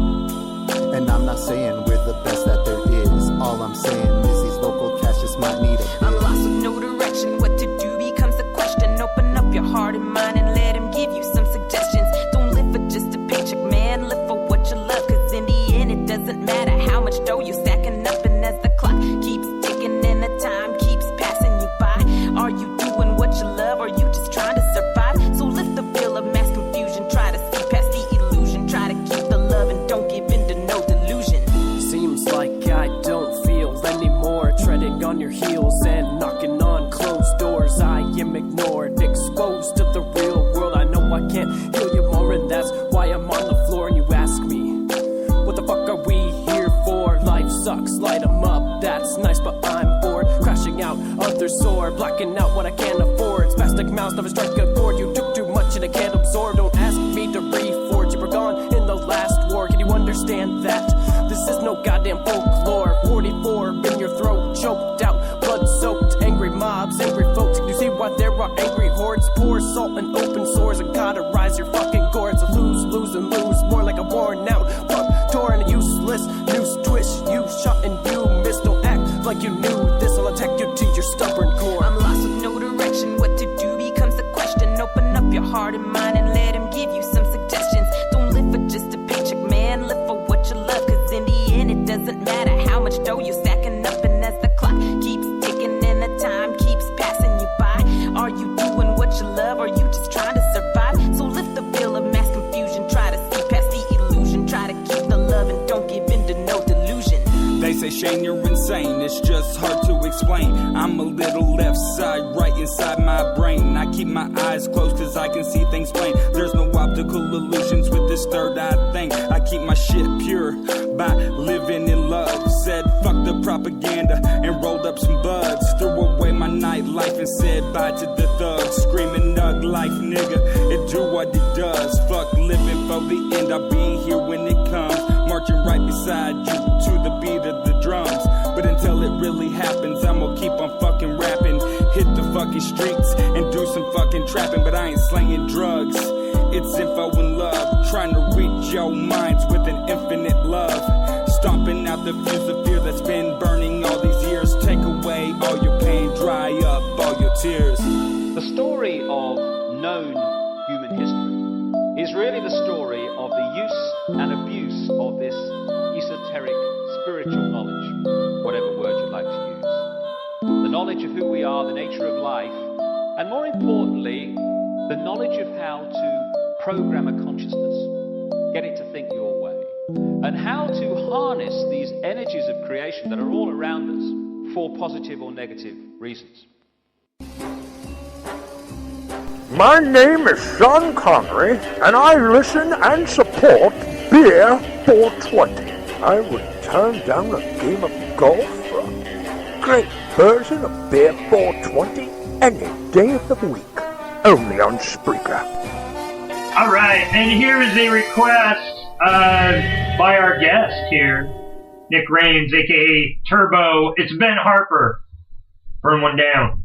And I'm not saying we're the best that there is. All I'm saying is these local cats just might need a bit. I'm lost with no direction, what to do becomes a question. Open up your heart and mind and let him give you some suggestions. Don't live for just a paycheck, man, live for what you love. Cause in the end it doesn't matter how much dough you stacking up. And as the clock keeps ticking and the time keeps passing you by, are you doing what you love or you just trying to survive? So lift the veil of mass confusion, try to see past the illusion. Try to keep the love and don't give in to no delusion. Seems like I don't feel anymore, treading on your heels and knocking on closed doors. I am ignored, exposed to the real world. I know I can't heal you more, and that's why I'm on the floor. And you ask me, what the fuck are we here for? Life sucks, light 'em up, that's nice, but I'm bored. Crashing out, others soar, blacking out what I can't afford. Spastic mouths never strike a chord. You took too much and I can't absorb. Don't ask me to reforge, you were gone in the last war. Can you understand that? This is no goddamn folklore. 44 in your throat, choked out, blood soaked. Angry mobs, angry folks. Can you see why there are angry hordes? Pour salt and open sores and cauterize your fucking gourds. Lose, lose, and lose. More like a worn out pump, torn and useless. Noose twist, you shot and you missed. Don't act like you knew this. I'll attack you to your stubborn core. I'm lost with no direction, what to do becomes a question. Open up your heart and mind and let him give you some suggestions. Don't live for just a paycheck, man, live for what you love. Cause in the end it doesn't matter how much dough you stacking up. And as the clock keeps ticking and the time keeps passing you by, are you doing what you love or you just trying to survive? So lift the veil of mass confusion, try to see past the illusion. Try to keep the love and don't give in to no delusion. They They say, Shane, you're insane, it's just hard to explain. I'm a little left side, right inside my brain. I keep my eyes closed cause I can see things plain. There's no optical illusions with this third eye thing. I keep my shit pure by living in love. Said fuck the propaganda and rolled up some buds. Threw away my nightlife and said bye to the thugs. Screaming nug life, nigga, it do what it does. Fuck living for the end, I'll be here when it comes. Marching right beside you to the beat of the drums. But until it really happens, I'm gonna keep on fucking rapping. Hit the fucking streets and do some fucking trapping. But I ain't slanging drugs, it's info and love. Trying to reach your minds with an infinite love. Stomping out the fuse of fear that's been burning all these years. Take away all your pain, dry up all your tears. The story of known human history is really the story of the use and abuse of this esoteric spiritual knowledge, whatever word you'd like to use. The knowledge of who we are, the nature of life, and more importantly, the knowledge of how to program a consciousness, get it to think your way, and how to harness these energies of creation that are all around us for positive or negative reasons. My name is Sean Connery, and I listen and support BEER420. I would turn down a game of golf for a great version of BEER420 any day of the week. Only on Spreaker. Alright, and here is a request by our guest here, Nick Raines, aka Turbo. It's Ben Harper. Burn one down.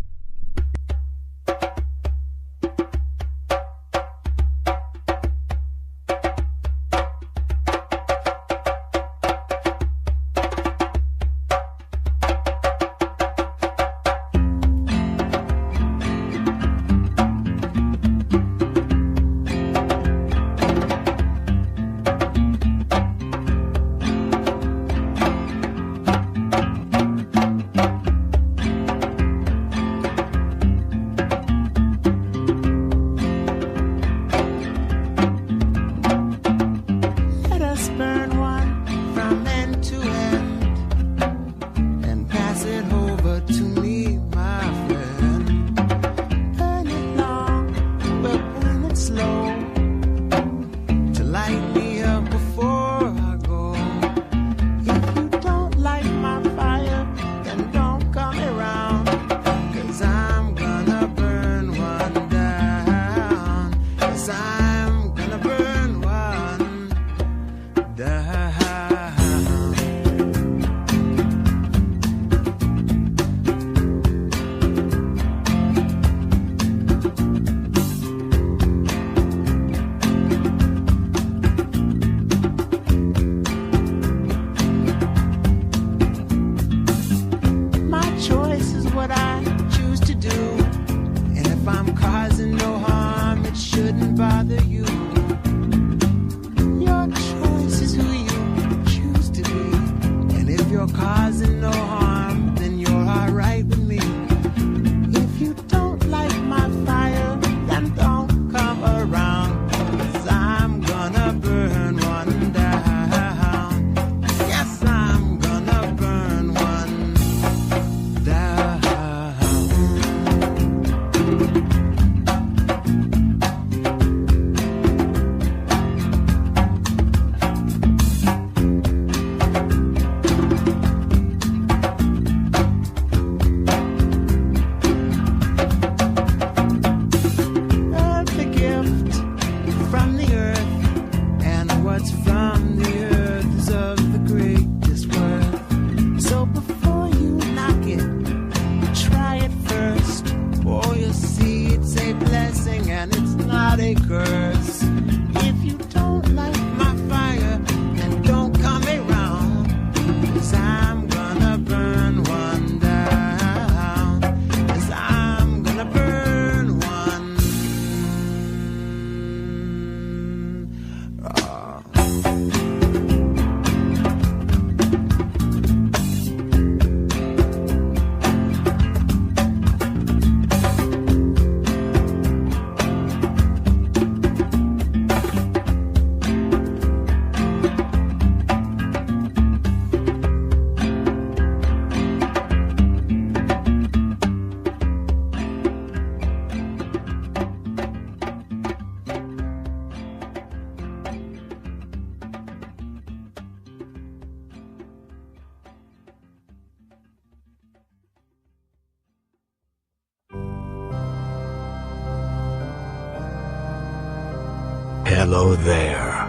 Hello there.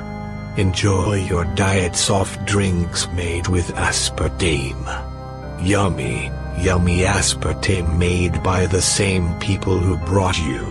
Enjoy your diet soft drinks made with aspartame. Yummy, yummy aspartame made by the same people who brought you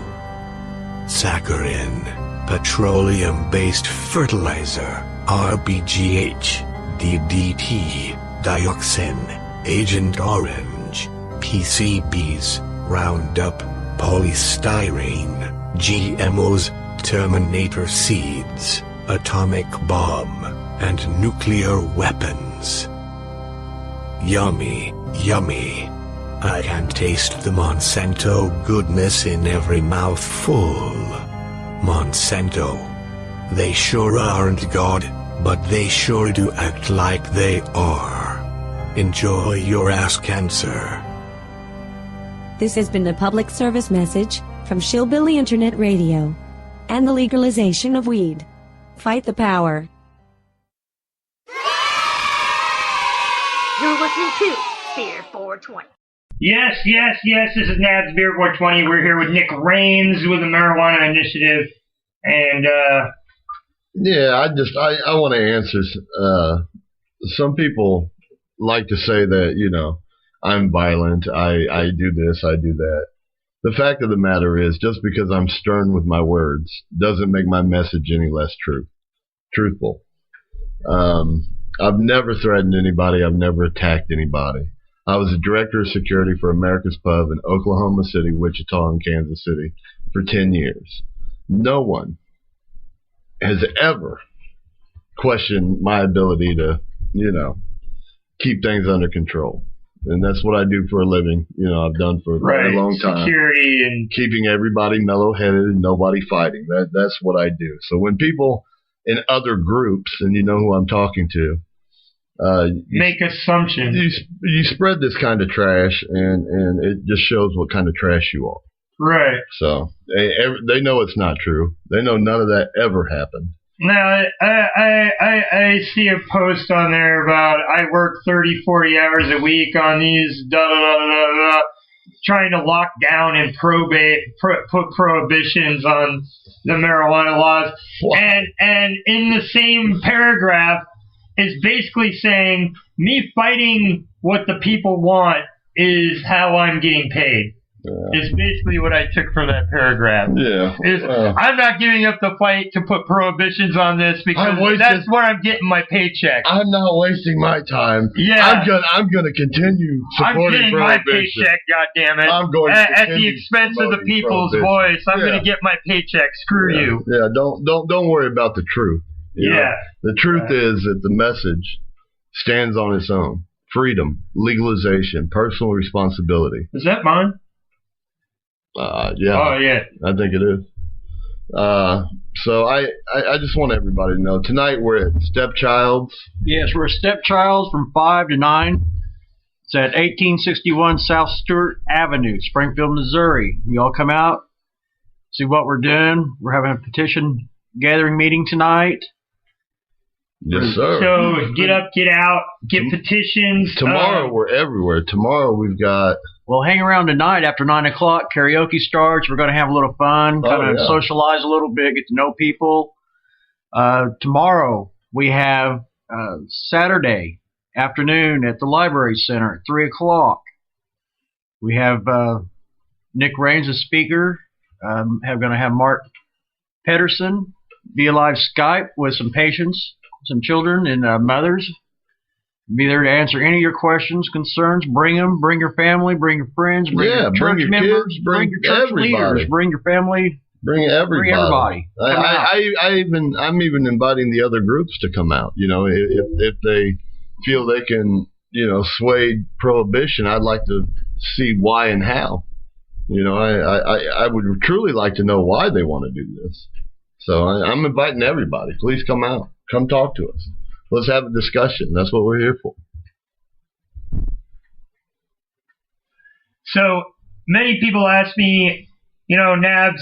saccharin, petroleum-based fertilizer, RBGH, DDT, dioxin, Agent Orange, PCBs, Roundup, polystyrene, GMOs, Terminator seeds, atomic bomb, and nuclear weapons. Yummy, yummy. I can taste the Monsanto goodness in every mouthful. Monsanto. They sure aren't God, but they sure do act like they are. Enjoy your ass cancer. This has been a public service message from Shillbilly Internet Radio and the legalization of weed. Fight the power. You're listening to BEER420. Yes, this is Nabs BEER420. We're here with Nick Rains with the Marijuana Initiative. And, yeah, I want to answer. Some people like to say that, you know, I'm violent, I do this, I do that. The fact of the matter is, just because I'm stern with my words doesn't make my message any less truthful. I've never threatened anybody. I've never attacked anybody. I was a director of security for America's Pub in Oklahoma City, Wichita, and Kansas City for 10 years. No one has ever questioned my ability to, you know, keep things under control. And that's what I do for a living. You know, I've done for a very long time. Security and keeping everybody mellow-headed and nobody fighting. That's what I do. So when people in other groups, and you know who I'm talking to, make assumptions. You spread this kind of trash, and it just shows what kind of trash you are. Right. So they know it's not true. They know none of that ever happened. Now, I see a post on there about I work 30, 40 hours a week on these trying to lock down and put prohibitions on the marijuana laws. Wow. And in the same paragraph is basically saying me fighting what the people want is how I'm getting paid. Yeah. Is basically what I took from that paragraph. Yeah. I'm not giving up the fight to put prohibitions on this because that's where I'm getting my paycheck. I'm not wasting my time. Yeah. I'm gonna continue supporting prohibition. I'm getting my paycheck, goddammit. I'm going to at the expense of the people's voice. I'm gonna get my paycheck. Screw you. Yeah. Don't worry about the truth. You know? The truth is that the message stands on its own. Freedom, legalization, personal responsibility. Is that mine? Yeah. Oh, yeah. I think it is. So I just want everybody to know, tonight we're at Stepchild's. Yes, we're at Stepchild's from 5 to 9. It's at 1861 South Stewart Avenue, Springfield, Missouri. You all come out, see what we're doing. We're having a petition gathering meeting tonight. Yes, sir. So get up, get out, get petitions. Tomorrow we're everywhere. Tomorrow we've got... Well, hang around tonight after 9 o'clock. Karaoke starts. We're going to have a little fun, kind of socialize a little bit, get to know people. Tomorrow we have Saturday afternoon at the Library Center at 3 o'clock. We have Nick Rains as speaker. Going to have Mark Pedersen be live Skype with some patients, some children and mothers. Be there to answer any of your questions, concerns. Bring them. Bring your family. Bring your friends. Bring your church members. Kids, bring your church leaders. Bring your family. Bring everybody. I'm even inviting the other groups to come out. You know, if they feel they can, you know, sway prohibition, I'd like to see why and how. You know, I would truly like to know why they want to do this. So I'm inviting everybody. Please come out. Come talk to us. Let's have a discussion. That's what we're here for. So many people ask me, you know, Nabs,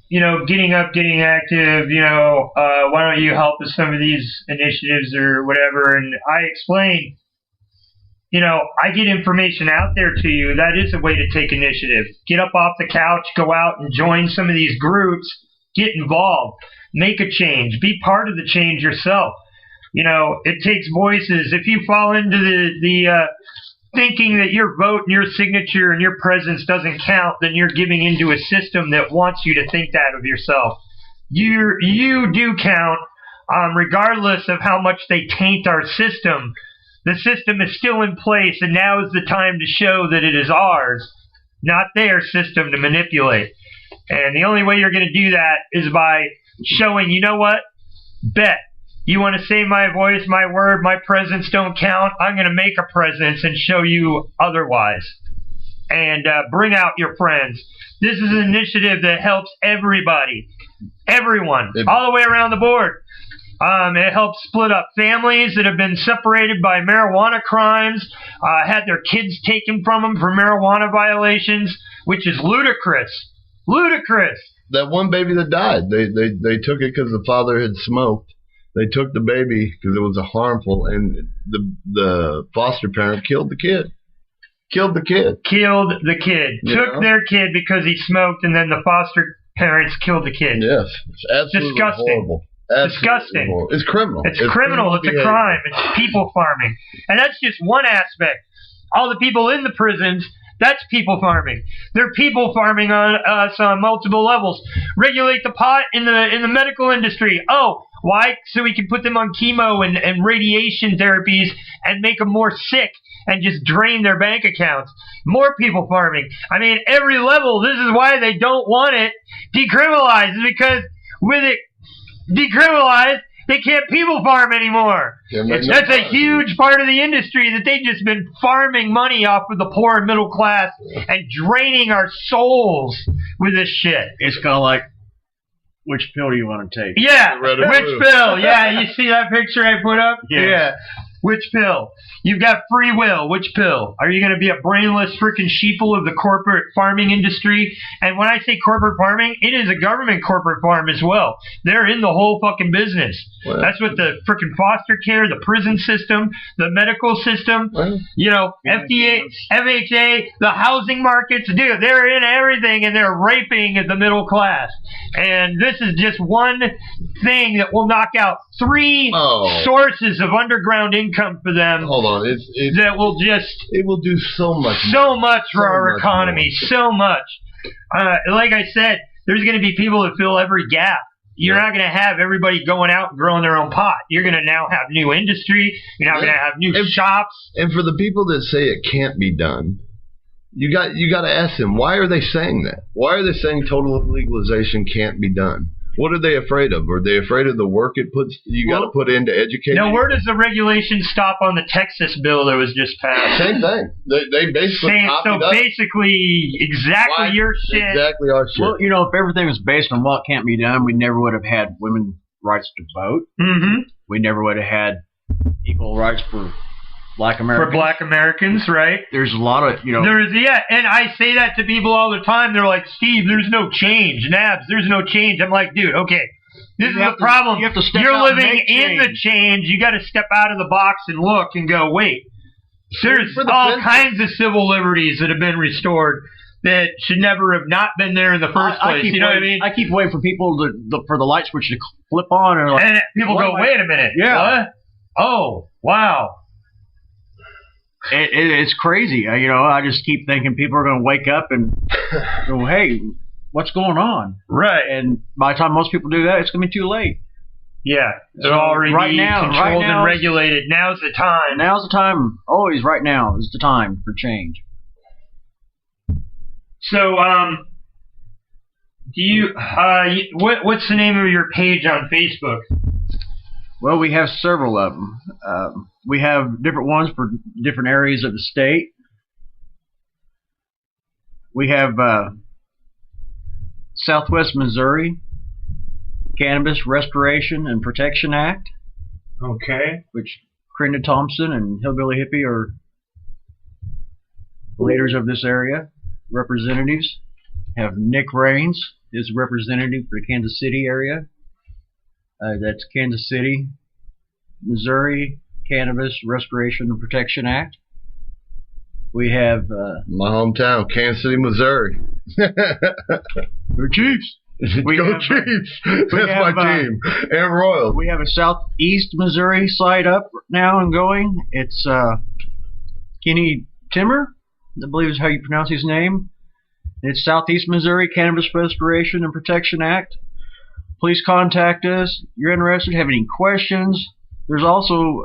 you know, getting up, getting active, you know, why don't you help with some of these initiatives or whatever? And I explain, you know, I get information out there to you. That is a way to take initiative. Get up off the couch, go out and join some of these groups, get involved. make a change. Be part of the change yourself. You know, it takes voices. If you fall into the thinking that your vote and your signature and your presence doesn't count, then you're giving into a system that wants you to think that of yourself. You do count, regardless of how much they taint our system. The system is still in place, and now is the time to show that it is ours, not their system to manipulate. And the only way you're going to do that is by showing, you know what? Bet. You want to say my voice, my word, my presence don't count? I'm going to make a presence and show you otherwise. And bring out your friends. This is an initiative that helps everybody. Everyone. All the way around the board. It helps split up families that have been separated by marijuana crimes, had their kids taken from them for marijuana violations, which is ludicrous. Ludicrous. That one baby that died, they took it because the father had smoked. They took the baby because it was harmful, and the foster parent killed the kid. Killed the kid. Took their kid because he smoked, and then the foster parents killed the kid. Yes. It's absolutely disgusting. Horrible. Disgusting. Horrible. It's criminal. It's criminal. It's a crime. It's people farming. And that's just one aspect. All the people in the prisons, that's people farming. They're people farming on us on multiple levels. Regulate the pot in the medical industry. Oh, why? So we can put them on chemo and radiation therapies and make them more sick and just drain their bank accounts. More people farming. I mean, every level. This is why they don't want it decriminalized. Is because with it decriminalized, they can't people farm anymore. That's a huge part of the industry that they've just been farming money off of the poor and middle class and draining our souls with this shit. It's kind of like, which pill do you want to take? Yeah, which pill? Yeah, you see that picture I put up? Yes. Yeah. Which pill? You've got free will. Which pill? Are you going to be a brainless freaking sheeple of the corporate farming industry? And when I say corporate farming, it is a government corporate farm as well. They're in the whole fucking business. Well, that's what the freaking foster care, the prison system, the medical system, FDA, FHA, the housing markets, dude, they're in everything, and they're raping the middle class. And this is just one thing that will knock out three sources of underground income for them. Hold on. That will it will do so much for our economy, so much. Like I said, there's going to be people that fill every gap. You're not going to have everybody going out and growing their own pot. You're going to now have new industry. You're now going to have new shops. And for the people that say it can't be done, you got to ask them, why are they saying that? Why are they saying total legalization can't be done? What are they afraid of? Are they afraid of the work you got to put into educating? Now, where does the regulation stop on the Texas bill that was just passed? Same thing. They basically copied us. Basically, exactly your shit. Exactly our shit. Well, if everything was based on what can't be done, we never would have had women's rights to vote. Mm-hmm. We never would have had equal rights for Black Americans. For Black Americans, right? There's a lot of, and I say that to people all the time. They're like, Steve, there's no change. Nabs, there's no change. I'm like, dude, okay. This is the problem. You have to step You're out living in the change. You got to step out of the box and look and go, wait. There's all kinds of civil liberties that have been restored that should never have not been there in the first place. You know what I mean? I keep waiting for people for the light switch to flip on. And people go, wait a minute. Yeah. What? Oh, wow. It's crazy. I just keep thinking people are going to wake up and go, hey, what's going on? Right. And by the time most people do that, it's going to be too late. Yeah. They're already controlled and regulated. Now's the time. Now's the time. Always right now is the time for change. So, do you, what's the name of your page on Facebook? Well, we have several of them. We have different ones for different areas of the state. We have Southwest Missouri Cannabis Restoration and Protection Act. Okay. Which Krenda Thompson and Hillbilly Hippie are leaders of this area, representatives. Have Nick Raines is representative for the Kansas City area. That's Kansas City, Missouri Cannabis Restoration and Protection Act. We have my hometown, Kansas City, Missouri. We're Chiefs. Go Chiefs! That's my team. And Royals. We have a Southeast Missouri site up now and going. It's Kenny Timmer, I believe is how you pronounce his name. It's Southeast Missouri Cannabis Restoration and Protection Act. Please contact us. You're interested, have any questions. There's also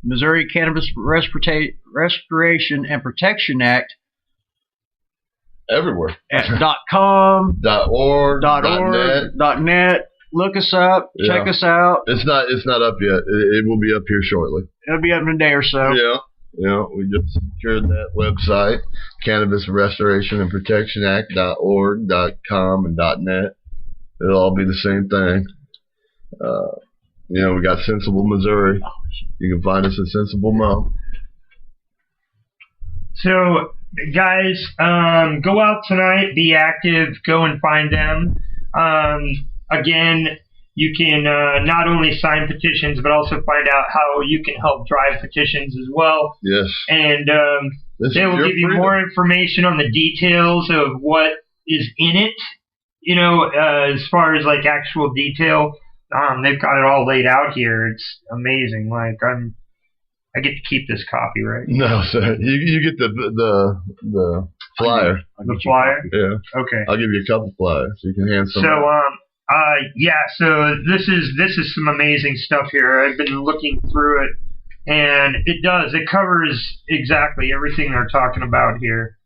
Missouri Cannabis Restoration and Protection Act. Everywhere. At .com, .org, .net. Look us up. Yeah. Check us out. It's not up yet. It will be up here shortly. It'll be up in a day or so. Yeah. We just secured that website, Cannabis Restoration and Protection Act .org, .com, and .net. It'll all be the same thing. We got Sensible Missouri. You can find us at Sensible Mo. So, guys, go out tonight, be active, go and find them. Again, you can not only sign petitions, but also find out how you can help drive petitions as well. Yes. And they will give you more information on the details of what is in it. As far as like actual detail, they've got it all laid out here. It's amazing. Like I get to keep this copy, right? No, sir. You get the flyer. The flyer? Yeah. Okay. I'll give you a couple flyers so you can hand some. So so this is some amazing stuff here. I've been looking through it, and it covers exactly everything they're talking about here.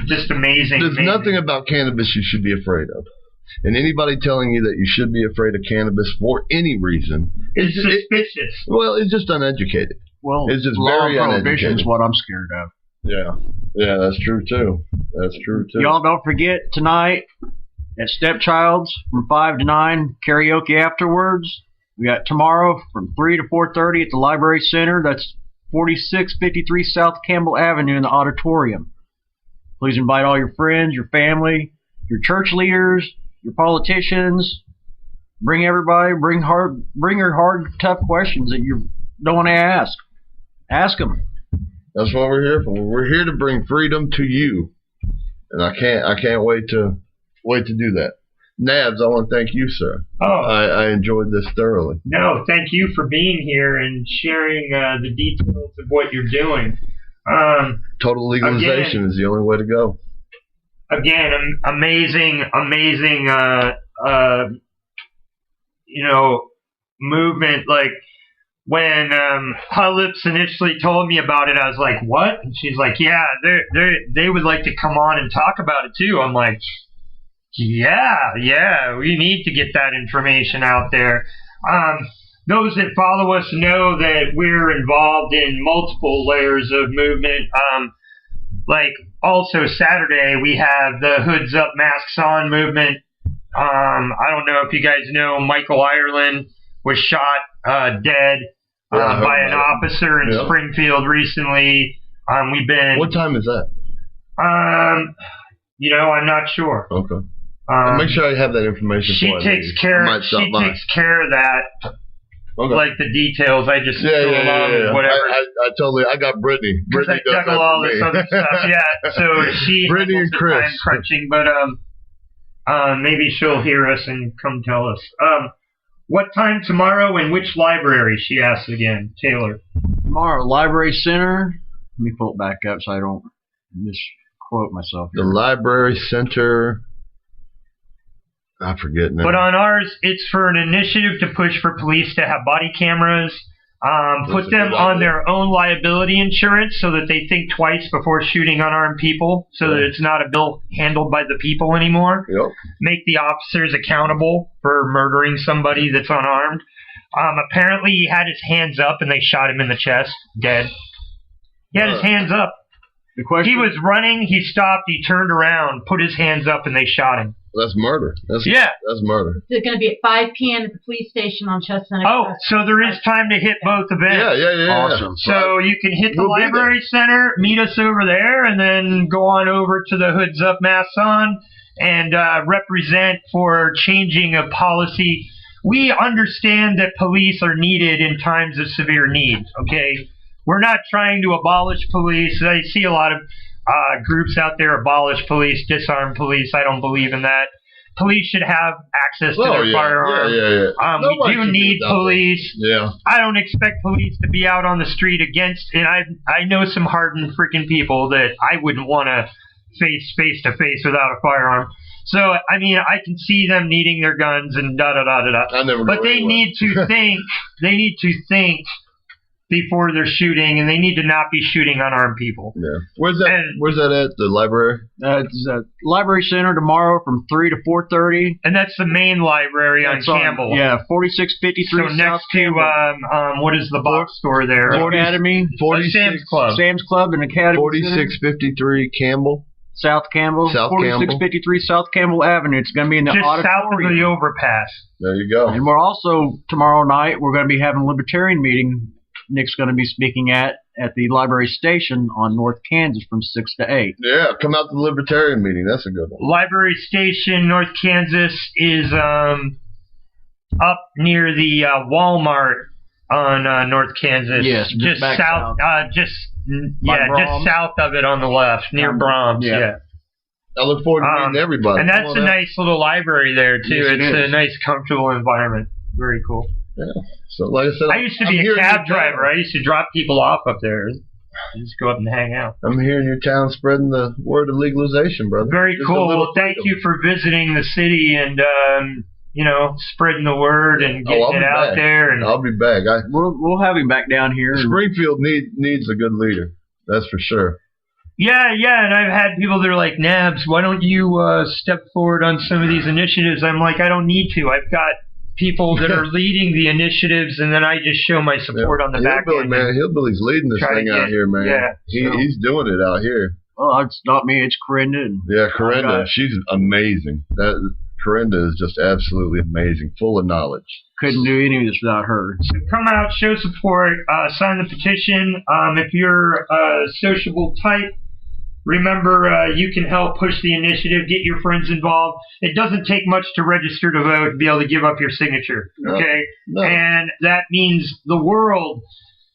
Just amazing. There's nothing about cannabis you should be afraid of. And anybody telling you that you should be afraid of cannabis for any reason is suspicious. It's just uneducated. Well, it's just law very prohibition uneducated. is what I'm scared of. Yeah, that's true too. Y'all don't forget tonight at Stepchild's from 5 to 9, karaoke afterwards. We got tomorrow from 3 to 4:30 at the Library Center. That's 4653 South Campbell Avenue in the auditorium. Please invite all your friends, your family, your church leaders, your politicians. Bring everybody. Bring your hard, tough questions that you don't want to ask. Ask them. That's what we're here for. We're here to bring freedom to you, and I can't wait to do that. Nabs, I want to thank you, sir. I enjoyed this thoroughly. No, thank you for being here and sharing the details of what you're doing. Total legalization is the only way to go. Again, amazing, movement. Like when Hulips initially told me about it, I was like, "What?" And she's like, "Yeah, they would like to come on and talk about it too." I'm like, "Yeah, we need to get that information out there." Those that follow us know that we're involved in multiple layers of movement. Like also Saturday, we have the Hoods Up, Masks On movement. I don't know if you guys know, Michael Ireland was shot dead by an officer in Springfield recently. We've been. What time is that? I'm not sure. Okay. Make sure I have that information. She takes care of that. Okay. Like the details, I just go along whatever. I got Brittany. Brittany I juggle all this other stuff. Yeah, so she Brittany and Chris time crunching, but maybe she'll hear us and come tell us. What time tomorrow and which library? She asks again, Taylor. Tomorrow, Library Center. Let me pull it back up so I don't misquote myself. The Library Center. I forget now. But on ours, it's for an initiative to push for police to have body cameras, put them on their own liability insurance so that they think twice before shooting unarmed people, so that it's not a bill handled by the people anymore. Yep. Make the officers accountable for murdering somebody that's unarmed. Apparently, he had his hands up and they shot him in the chest, dead. He had his hands up. He was running, he stopped, he turned around, put his hands up, and they shot him. That's murder. That's murder. It's going to be at 5 p.m. at the police station on Chestnut. Oh, so there is time to hit both events. Yeah. Awesome. So you can hit the Library Center, meet us over there, and then go on over to the Hoods Up, Masks On, and represent for changing a policy. We understand that police are needed in times of severe need, okay? We're not trying to abolish police. I see a lot of groups out there, abolish police, disarm police. I don't believe in that. Police should have access to their firearms. We do need police. Yeah. I don't expect police to be out on the street against, and I know some hardened freaking people that I wouldn't want to face to face without a firearm. So, I mean, I can see them needing their guns and da-da-da-da-da. But they need to think. They need to think before they're shooting, and they need to not be shooting unarmed people. Yeah. Where's that at? The library? It's Library Center tomorrow from 3 to 4:30. And that's the main library on Campbell. 4653 So South next to, Campbell. what is the box store there? Academy. Sam's Club. Sam's Club and Academy. 4653 Campbell. South Campbell. 4653 South Campbell Avenue. It's going to be in the just auditorium. south of the overpass. There you go. And we're also, tomorrow night, we're going to be having a libertarian meeting. Nick's going to be speaking at the library station on North Kansas from 6 to 8. Yeah, come out to the libertarian meeting. That's a good one. Library station, North Kansas, is up near the Walmart on North Kansas. Yes, just south. Just south of it on the left, near Brahms. Yeah. I look forward to meeting everybody. And that's a nice little library there too. Yes, it's a nice, comfortable environment. Very cool. Yeah. So, like I said, I used to be a cab driver. I used to drop people off up there. Just go up and hang out. I'm here in your town spreading the word of legalization, brother. Very cool. Well, thank you for visiting the city and, spreading the word and getting it out there. And I'll be back. We'll have him back down here. Springfield needs a good leader. That's for sure. Yeah, and I've had people that are like, Nabs, why don't you step forward on some of these initiatives? I'm like, I don't need to. I've got people that are leading the initiatives, and then I just show my support on the back end. Hillbilly's leading this thing out here, man. Yeah, he's doing it out here. Oh, it's not me. It's Corinda. Yeah, Corinda. She's amazing. Corinda is just absolutely amazing, full of knowledge. Couldn't do any of this without her. So come out, show support, sign the petition. If you're a sociable type, remember, you can help push the initiative, get your friends involved. It doesn't take much to register to vote to be able to give up your signature, okay? No. And that means the world.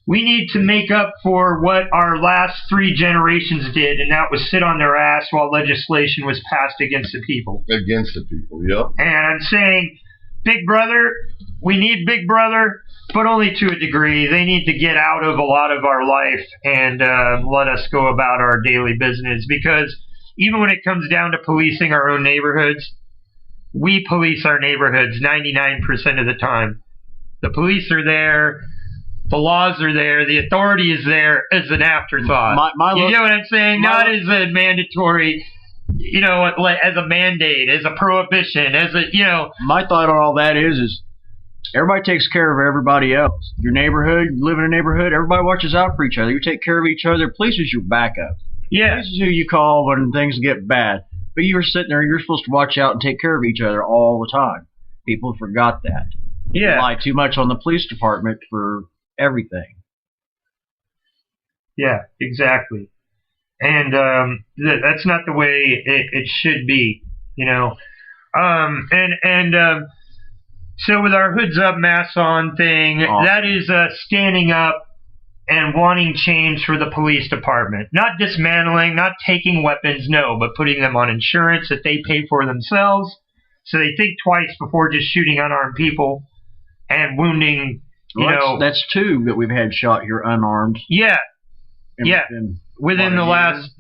We need to make up for what our last 3 generations did, and that was sit on their ass while legislation was passed against the people. Against the people, yep. And I'm saying, Big Brother, we need Big Brother, but only to a degree. They need to get out of a lot of our life and let us go about our daily business, because even when it comes down to policing our own neighborhoods, we police our neighborhoods 99% of the time. The police are there. The laws are there. The authority is there as an afterthought. You know what I'm saying? Not as a mandatory, as a mandate, as a prohibition, My thought on all that is everybody takes care of everybody else. Your neighborhood, you live in a neighborhood, everybody watches out for each other. You take care of each other. Police is your backup. Yeah. Police is who you call when things get bad. But you're sitting there, you're supposed to watch out and take care of each other all the time. People forgot that. Yeah. They rely too much on the police department for everything. Yeah, exactly. And that's not the way it should be, So with our hoods up, masks on thing, that is standing up and wanting change for the police department. Not dismantling, not taking weapons, no, but putting them on insurance that they pay for themselves, so they think twice before just shooting unarmed people and wounding. That's 2 that we've had shot here unarmed. Yeah. Within the last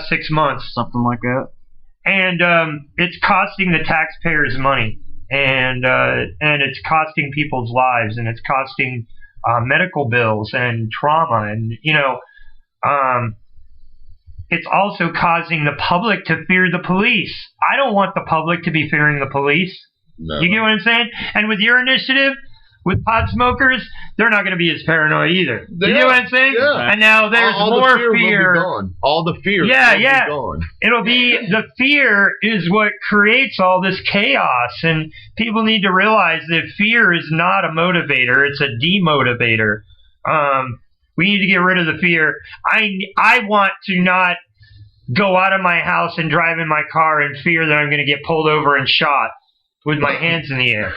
6 months. Something like that. And it's costing the taxpayers money, and it's costing people's lives, and it's costing medical bills and trauma, and it's also causing the public to fear the police. I don't want the public to be fearing the police. No. You get what I'm saying? And with your initiative, with pot smokers, they're not going to be as paranoid either. You know what I'm saying? Yeah. And now there's more fear. All the fear will be gone. It'll be, the fear is what creates all this chaos, and people need to realize that fear is not a motivator, it's a demotivator. We need to get rid of the fear. I want to not go out of my house and drive in my car in fear that I'm going to get pulled over and shot with my hands in the air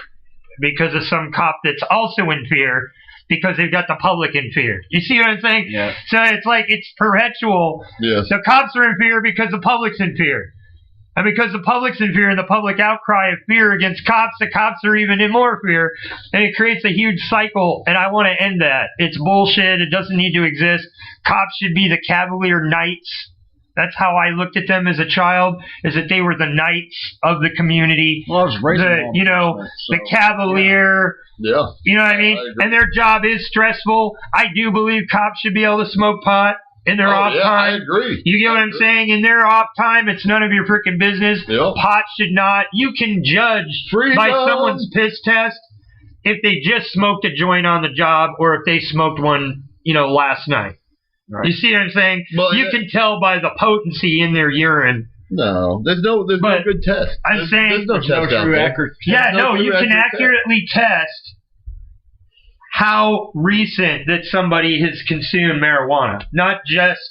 because of some cop that's also in fear because they've got the public in fear. You see what I'm saying? Yeah. So it's like it's perpetual. Yes. The cops are in fear because the public's in fear. And because the public's in fear and the public outcry of fear against cops, the cops are even in more fear. And it creates a huge cycle, and I want to end that. It's bullshit. It doesn't need to exist. Cops should be the Cavalier Knights. That's how I looked at them as a child, is that they were the knights of the community. Well, I was raised the Cavalier. Yeah. You know what I mean? And their job is stressful. I do believe cops should be able to smoke pot in their off time. I agree. You get what I'm saying? In their off time, it's none of your freaking business. Yep. Pot should not. You can judge by someone's piss test if they just smoked a joint on the job or if they smoked one, last night. Right. You see what I'm saying? Well, you can tell by the potency in their urine. No, there's no good test. I'm saying there's no test out there. You can accurately test how recent that somebody has consumed marijuana, not just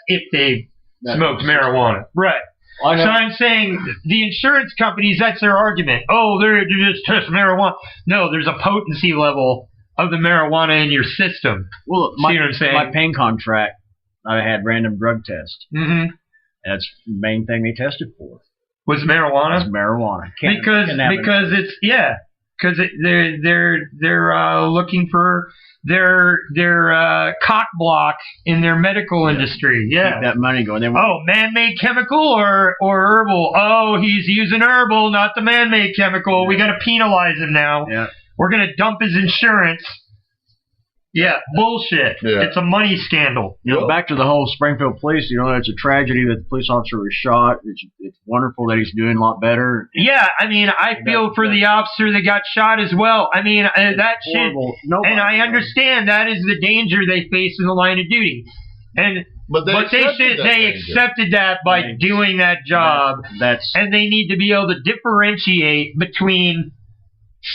if they've smoked marijuana. Right. So I'm saying the insurance companies, that's their argument. Oh, they're just test marijuana. No, there's a potency level of the marijuana in your system. Well, see what I'm saying? My pain contract, I had random drug tests. Mm-hmm. That's the main thing they tested for. Was marijuana? It was marijuana. Because it's because they're looking for their cock block in their medical industry. Yeah, keep that money going. Man-made chemical or herbal. Oh, he's using herbal, not the man-made chemical. Yeah. We got to penalize him now. Yeah, we're gonna dump his insurance. Yeah, bullshit. Yeah. It's a money scandal. Back to the whole Springfield police, it's a tragedy that the police officer was shot. It's wonderful that he's doing a lot better. Yeah, I mean, I feel for the officer that got shot as well. I mean, that shit, and I understand that is the danger they face in the line of duty. But they accepted that by doing that job. And they need to be able to differentiate between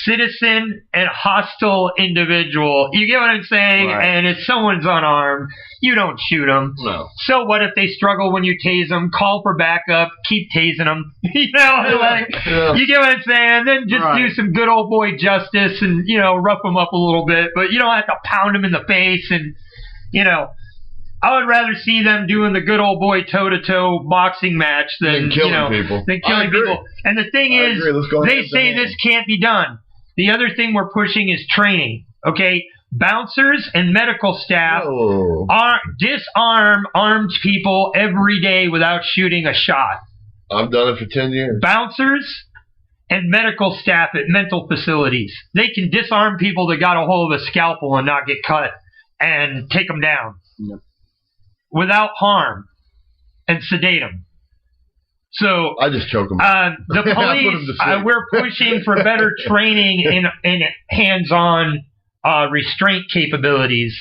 citizen and hostile individual. You get what I'm saying? Right. And if someone's unarmed, you don't shoot them. No. So what if they struggle when you tase them? Call for backup. Keep tasing them. You get what I'm saying? Then just do some good old boy justice and, rough them up a little bit. But you don't have to pound them in the face and, I would rather see them doing the good old boy toe-to-toe boxing match than killing people. And the thing is, they say this can't be done. The other thing we're pushing is training. Okay, bouncers and medical staff disarm armed people every day without shooting a shot. I've done it for 10 years. Bouncers and medical staff at mental facilities, they can disarm people that got a hold of a scalpel and not get cut and take them down. Yep. Without harm and sedate them. So I just choke them. The police, we're pushing for better training in hands-on restraint capabilities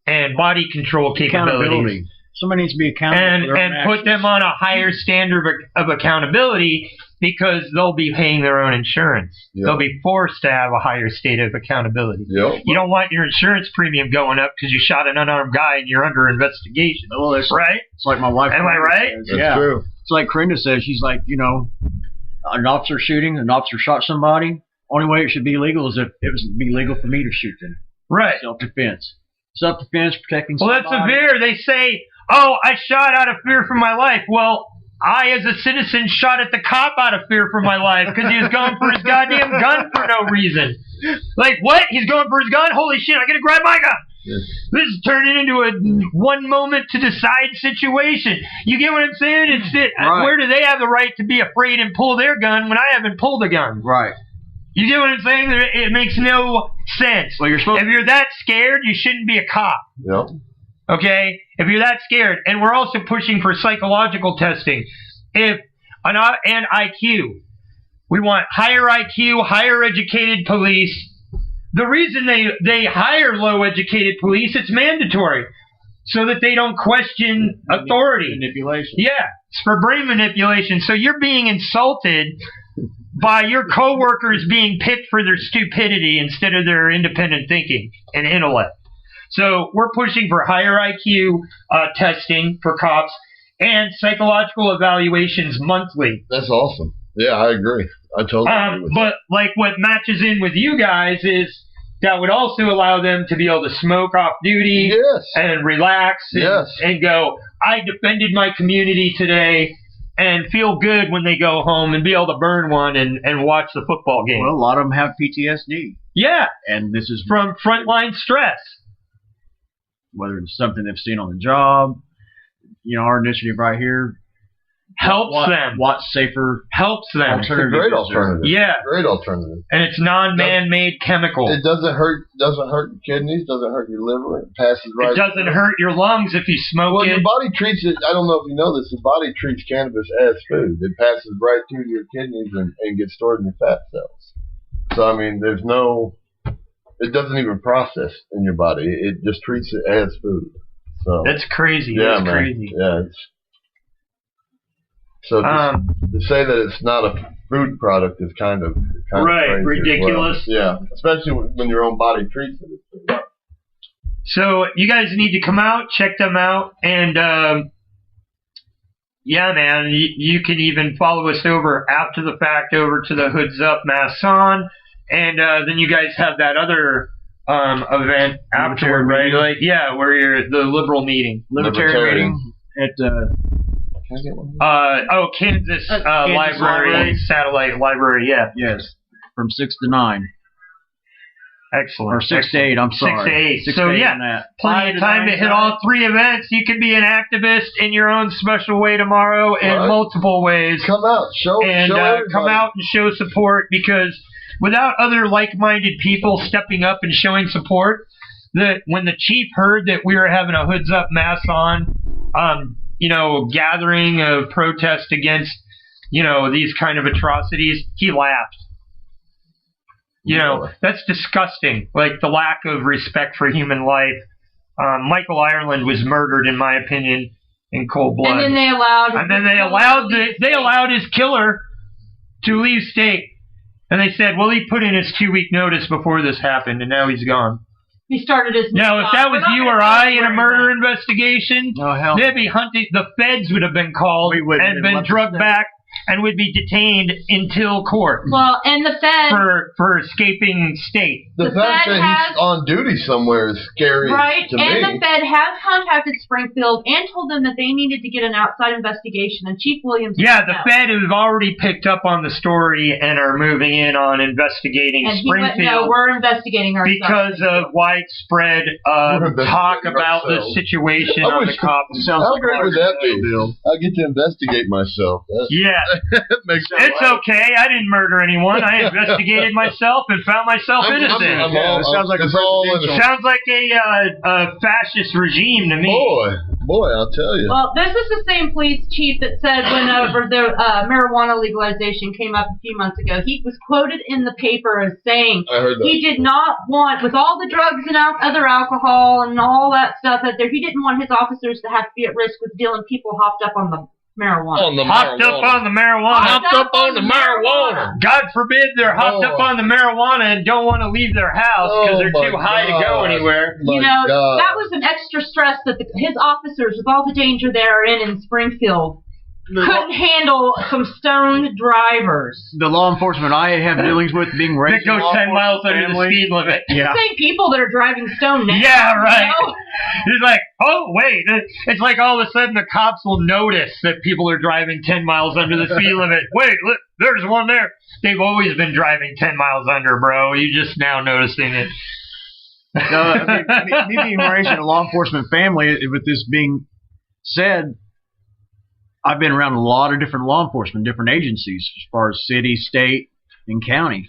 and body control capabilities. Somebody needs to be accountable and put them on a higher standard of accountability because they'll be paying their own insurance. Yep. They'll be forced to have a higher state of accountability. Yep. You don't want your insurance premium going up because you shot an unarmed guy and you're under investigation. Well, right? It's like my wife. Am I right? That's true. It's like Corinda says. She's like, an officer shooting, an officer shot somebody. Only way it should be legal is if it was be legal for me to shoot them. Right. Self-defense. Self-defense, protecting somebody. Well, that's severe. They say, I shot out of fear for my life. Well, I, as a citizen, shot at the cop out of fear for my life because he was going for his goddamn gun for no reason. Like, what? He's going for his gun? Holy shit, I gotta grab my gun. Yes. This is turning into a one moment to decide situation. You get what I'm saying? Right. Where do they have the right to be afraid and pull their gun when I haven't pulled a gun? Right. You get what I'm saying? It makes no sense. Well, if you're that scared, you shouldn't be a cop. Yep. Okay? If you're that scared. And we're also pushing for psychological testing. And IQ. We want higher IQ, higher educated police. The reason they hire low educated police, it's mandatory. So that they don't question authority. Manipulation. Yeah. It's for brain manipulation. So you're being insulted by your coworkers being picked for their stupidity instead of their independent thinking and intellect. So we're pushing for higher IQ testing for cops and psychological evaluations monthly. That's awesome. Yeah, I agree. I totally agree with But like what matches in with you guys is that would also allow them to be able to smoke off duty and relax and go, I defended my community today, and feel good when they go home and be able to burn one and watch the football game. Well, a lot of them have PTSD. Yeah. And this is from frontline stress. Whether it's something they've seen on the job, our initiative right here helps them. What's safer? Helps them. It's a great alternative. Yeah. Great alternative. And it's non-man-made chemical. It doesn't hurt your kidneys, doesn't hurt your liver. It passes right. It doesn't hurt your lungs if you smoke well, it. Your body treats it. I don't know if you know this. The body treats cannabis as food. It passes right through your kidneys and gets stored in your fat cells. So I mean, there's no. It doesn't even process in your body. It just treats it as food. So that's crazy. Yeah, that's crazy. Yeah. So to say that it's not a food product is kind of right, crazy ridiculous. Well. Yeah, especially when your own body treats it. So you guys need to come out, check them out, and yeah, man, you can even follow us over after the fact over to the Hoods Up Masks On, and then you guys have that other event afterward, right? Like, yeah, where you're the liberal meeting, libertarian meeting at. Kansas Library, Satellite Library, yeah. Yes, from 6 to 9. Excellent. Or 6 to 8, I'm sorry. 6 to 8. So, yeah, plenty of time to hit all 3 events. You can be an activist in your own special way tomorrow in multiple ways. Come out, show come out and show support, because without other like-minded people stepping up and showing support, when the chief heard that we were having a Hoods Up Mass On, gathering of protest against, these kind of atrocities, he laughed. That's disgusting. Like, the lack of respect for human life. Michael Ireland was murdered, in my opinion, in cold blood. And then they allowed. They allowed his killer to leave state, and they said, well, he put in his 2-week notice before this happened, and now he's gone. He started his. Now, if that was you or I in a murder investigation, they'd be hunting. The feds would have been called and been drugged back and would be detained until court. Well, and the Fed for escaping state. The fact that he's on duty somewhere is scary, right? To and me. The Fed has contacted Springfield and told them that they needed to get an outside investigation. And Chief Williams. Yeah, the Fed have already picked up on the story and are moving in on investigating Springfield. No, we're investigating ourselves because of widespread talk about the situation on the cops. How great would that be? I get to investigate myself. Yeah. It's okay. I didn't murder anyone. I investigated myself and found myself innocent. Sounds like a fascist regime to me. Boy, I'll tell you. Well, this is the same police chief that said whenever the marijuana legalization came up a few months ago, he was quoted in the paper as saying he did not want, with all the drugs and other alcohol and all that stuff out there, he didn't want his officers to have to be at risk with dealing people hopped up on the marijuana. Hopped up on the marijuana. Hopped up on the marijuana. God forbid they're hopped up on the marijuana and don't want to leave their house because they're too high to go anywhere. That was an extra stress that his officers, with all the danger they are in Springfield, couldn't handle some stoned drivers. The law enforcement I have dealings with being raised that goes 10 miles under the speed limit. Yeah. The same people that are driving stoned now. Yeah, right. It's like, oh, wait. It's like all of a sudden the cops will notice that people are driving 10 miles under the speed limit. Wait, look, there's one there. They've always been driving 10 miles under, bro. You're just now noticing it. No, me being raised in a law enforcement family, with this being said, I've been around a lot of different law enforcement, different agencies, as far as city, state, and county.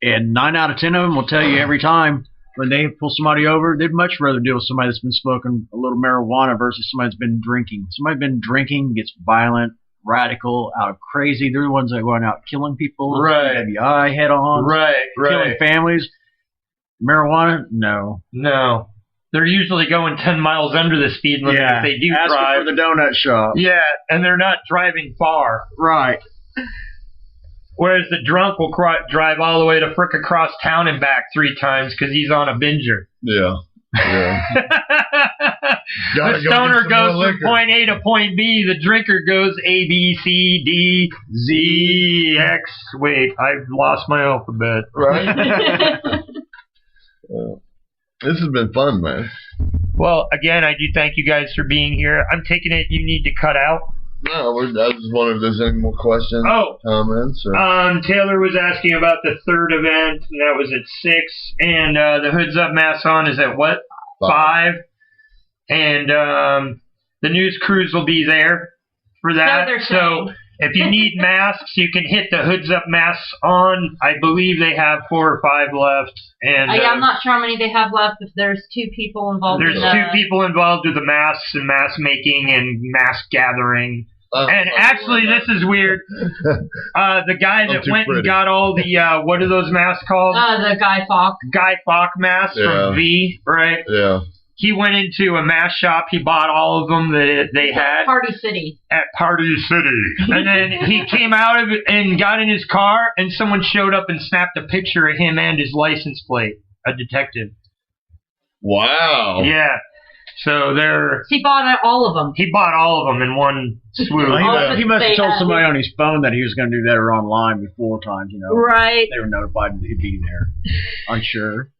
And 9 out of 10 of them will tell you every time when they pull somebody over, they'd much rather deal with somebody that's been smoking a little marijuana versus somebody that's been drinking. Somebody that's been drinking gets violent, radical, out of crazy. They're the ones that are going out killing people, FBI head on, killing families. Marijuana, no. They're usually going 10 miles under the speed limit if they do drive. For the donut shop. Yeah, and they're not driving far. Right. Whereas the drunk will drive all the way to frick across town and back 3 times because he's on a binger. Yeah. The stoner goes from point A to point B. The drinker goes A, B, C, D, Z, X. Wait, I've lost my alphabet. Right. This has been fun, man. Well, again, I do thank you guys for being here. I'm taking it you need to cut out. No, I just wondered if there's any more questions, comments. Or... Taylor was asking about the third event, and that was at 6. And the Hoods Up Mass On is at what? 5. And the news crews will be there for that. So if you need masks, you can hit the Hoods Up Masks On. I believe they have 4 or 5 left. And I'm not sure how many they have left. If there's 2 people involved. There's 2 people involved with the masks and mask making and mask gathering. And actually, this is weird. The guy that went and got all the what are those masks called? The Guy Fawkes masks from V, right? Yeah. He went into a mask shop. He bought all of them that they had. Party City. At Party City. And then he came out of it and got in his car, and someone showed up and snapped a picture of him and his license plate. A detective. Wow. Yeah. So they're... He bought all of them. He bought all of them in one swoop. Well, he must have told somebody on his phone that he was going to do that or online before times, you know. Right. They were notified that he'd be there. I'm sure.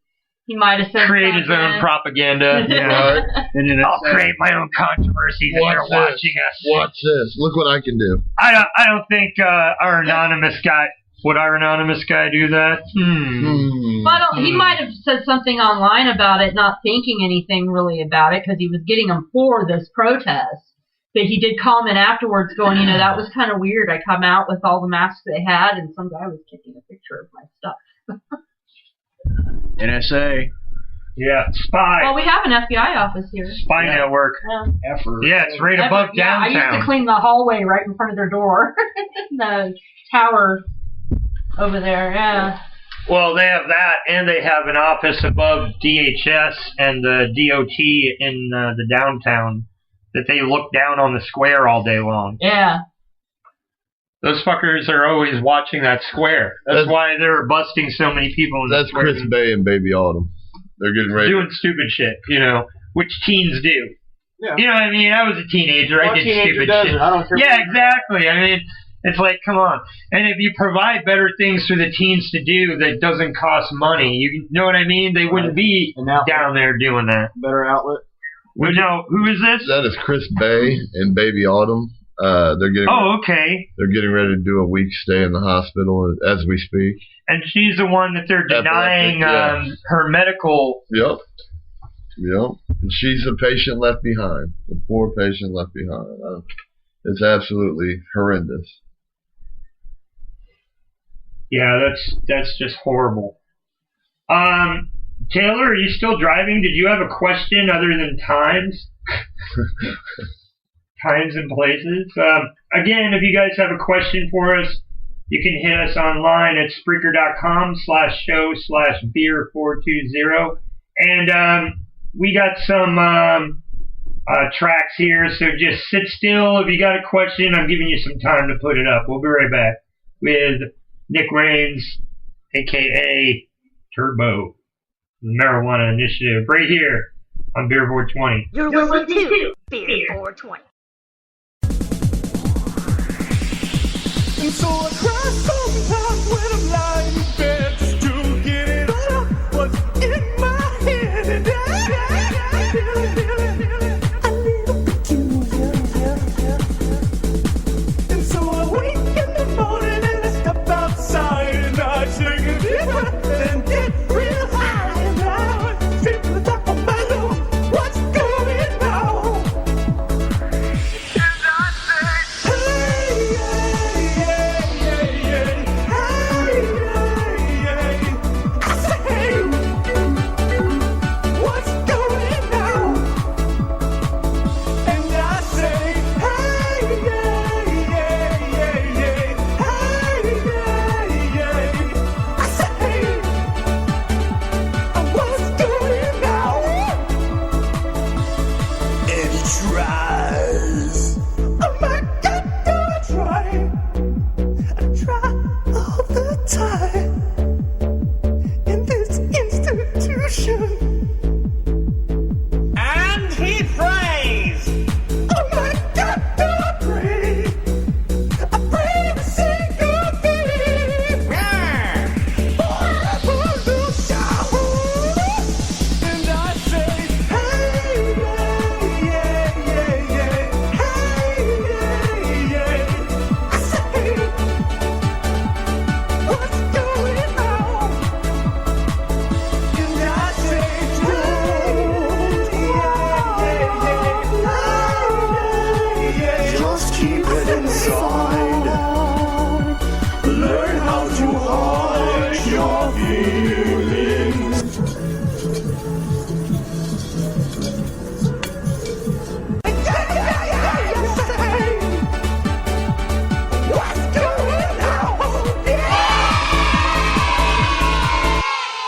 He might have said create his own propaganda. Yeah. And then I'll create my own controversy that they're watching us. Watch this. Look what I can do. I don't think our anonymous guy... Would our anonymous guy do that? But he might have said something online about it, not thinking anything really about it, because he was getting them for this protest. But he did comment afterwards going, that was kind of weird. I come out with all the masks they had, and some guy was taking a picture of my stuff. NSA. Yeah, spy. Well, we have an FBI office here. Spy network. Effort. Yeah, it's right above downtown. I used to clean the hallway right in front of their door. The tower over there, yeah. Well, they have that, and they have an office above DHS and the DOT in the downtown that they look down on the square all day long. Yeah. Those fuckers are always watching that square. That's why they're busting so many people in the square. That's Chris Bay and Baby Autumn. They're getting ready. Doing stupid shit, which teens do. Yeah. You know what I mean? I was a teenager. I did stupid shit. I don't care. Yeah, exactly. I mean, it's like, come on. And if you provide better things for the teens to do that doesn't cost money, you know what I mean? They wouldn't be down there doing that. Better outlet. Well, no, who is this? That is Chris Bay and Baby Autumn. They're getting. Okay. They're getting ready to do a week stay in the hospital as we speak. And she's the one that they're denying her medical. Yep. And she's a patient left behind. The poor patient left behind. It's absolutely horrendous. Yeah, that's just horrible. Taylor, are you still driving? Did you have a question other than times? Times and places. Again, if you guys have a question for us, you can hit us online at Spreaker.com/show/BEER420. And we got some tracks here, so just sit still. If you got a question, I'm giving you some time to put it up. We'll be right back with Nick Rains, a.k.a. Turbo, the Marijuana Initiative, right here on BEER420. You're listening to BEER420. And so I cry sometimes when I'm lying in bed just to get it all out what's in my head. And I feel it a little peculiar. And so I wake in the morning and I step outside and I take a deep breath and get real high. And I straight to the top of my lungs, what's going on? And I say, hey, yeah.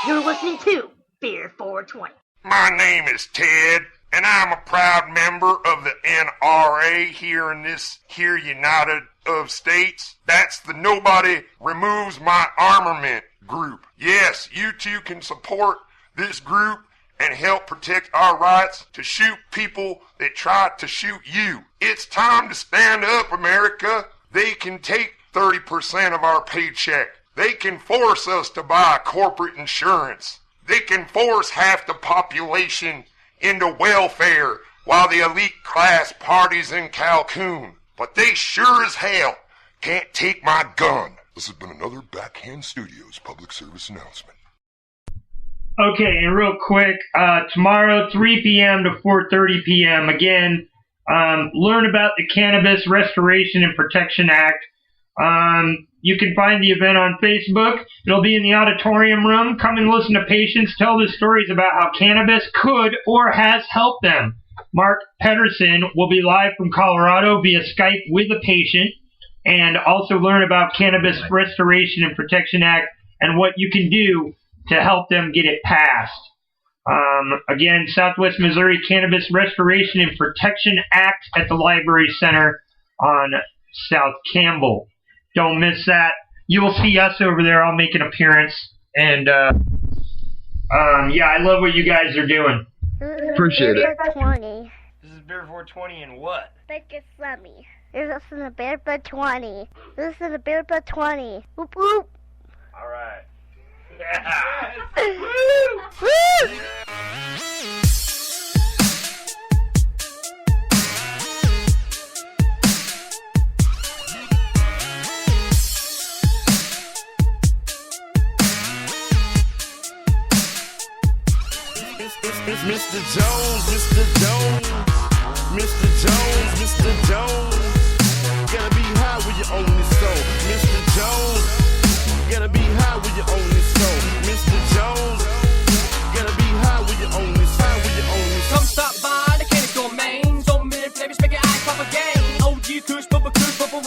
You're listening to BEER420. My name is Ted, and I'm a proud member of the NRA here in this here United of States. That's the Nobody Removes My Armament group. Yes, you too can support this group and help protect our rights to shoot people that try to shoot you. It's time to stand up, America. They can take 30% of our paycheck. They can force us to buy corporate insurance. They can force half the population into welfare while the elite class parties in Cancun. But they sure as hell can't take my gun. This has been another Backhand Studios public service announcement. Okay, and real quick, tomorrow 3 p.m. to 4:30 p.m. Again, learn about the Cannabis Restoration and Protection Act. You can find the event on Facebook. It'll be in the auditorium room. Come and listen to patients tell their stories about how cannabis could or has helped them. Mark Pedersen will be live from Colorado via Skype with a patient, and also learn about Cannabis Restoration and Protection Act and what you can do to help them get it passed. Again, Southwest Missouri Cannabis Restoration and Protection Act at the Library Center on South Campbell. Don't miss that. You will see us over there. I'll make an appearance. And, yeah, I love what you guys are doing. Appreciate it. BEER420. This is BEER420 and what? Think it's funny. You're listening to BEER420. Listen to BEER420. Whoop whoop. All right. Woo! Mr. Jones, Mr. Jones, Mr. Jones, Mr. Jones. Gotta be high when you own this soul. Mr. Jones, gotta be high when you own this soul. Mr. Jones, gotta be high when you own this, high when you own this. Come stop by the candy store, main. So many flavors, make your eyes pop again. OG Kush, Bubba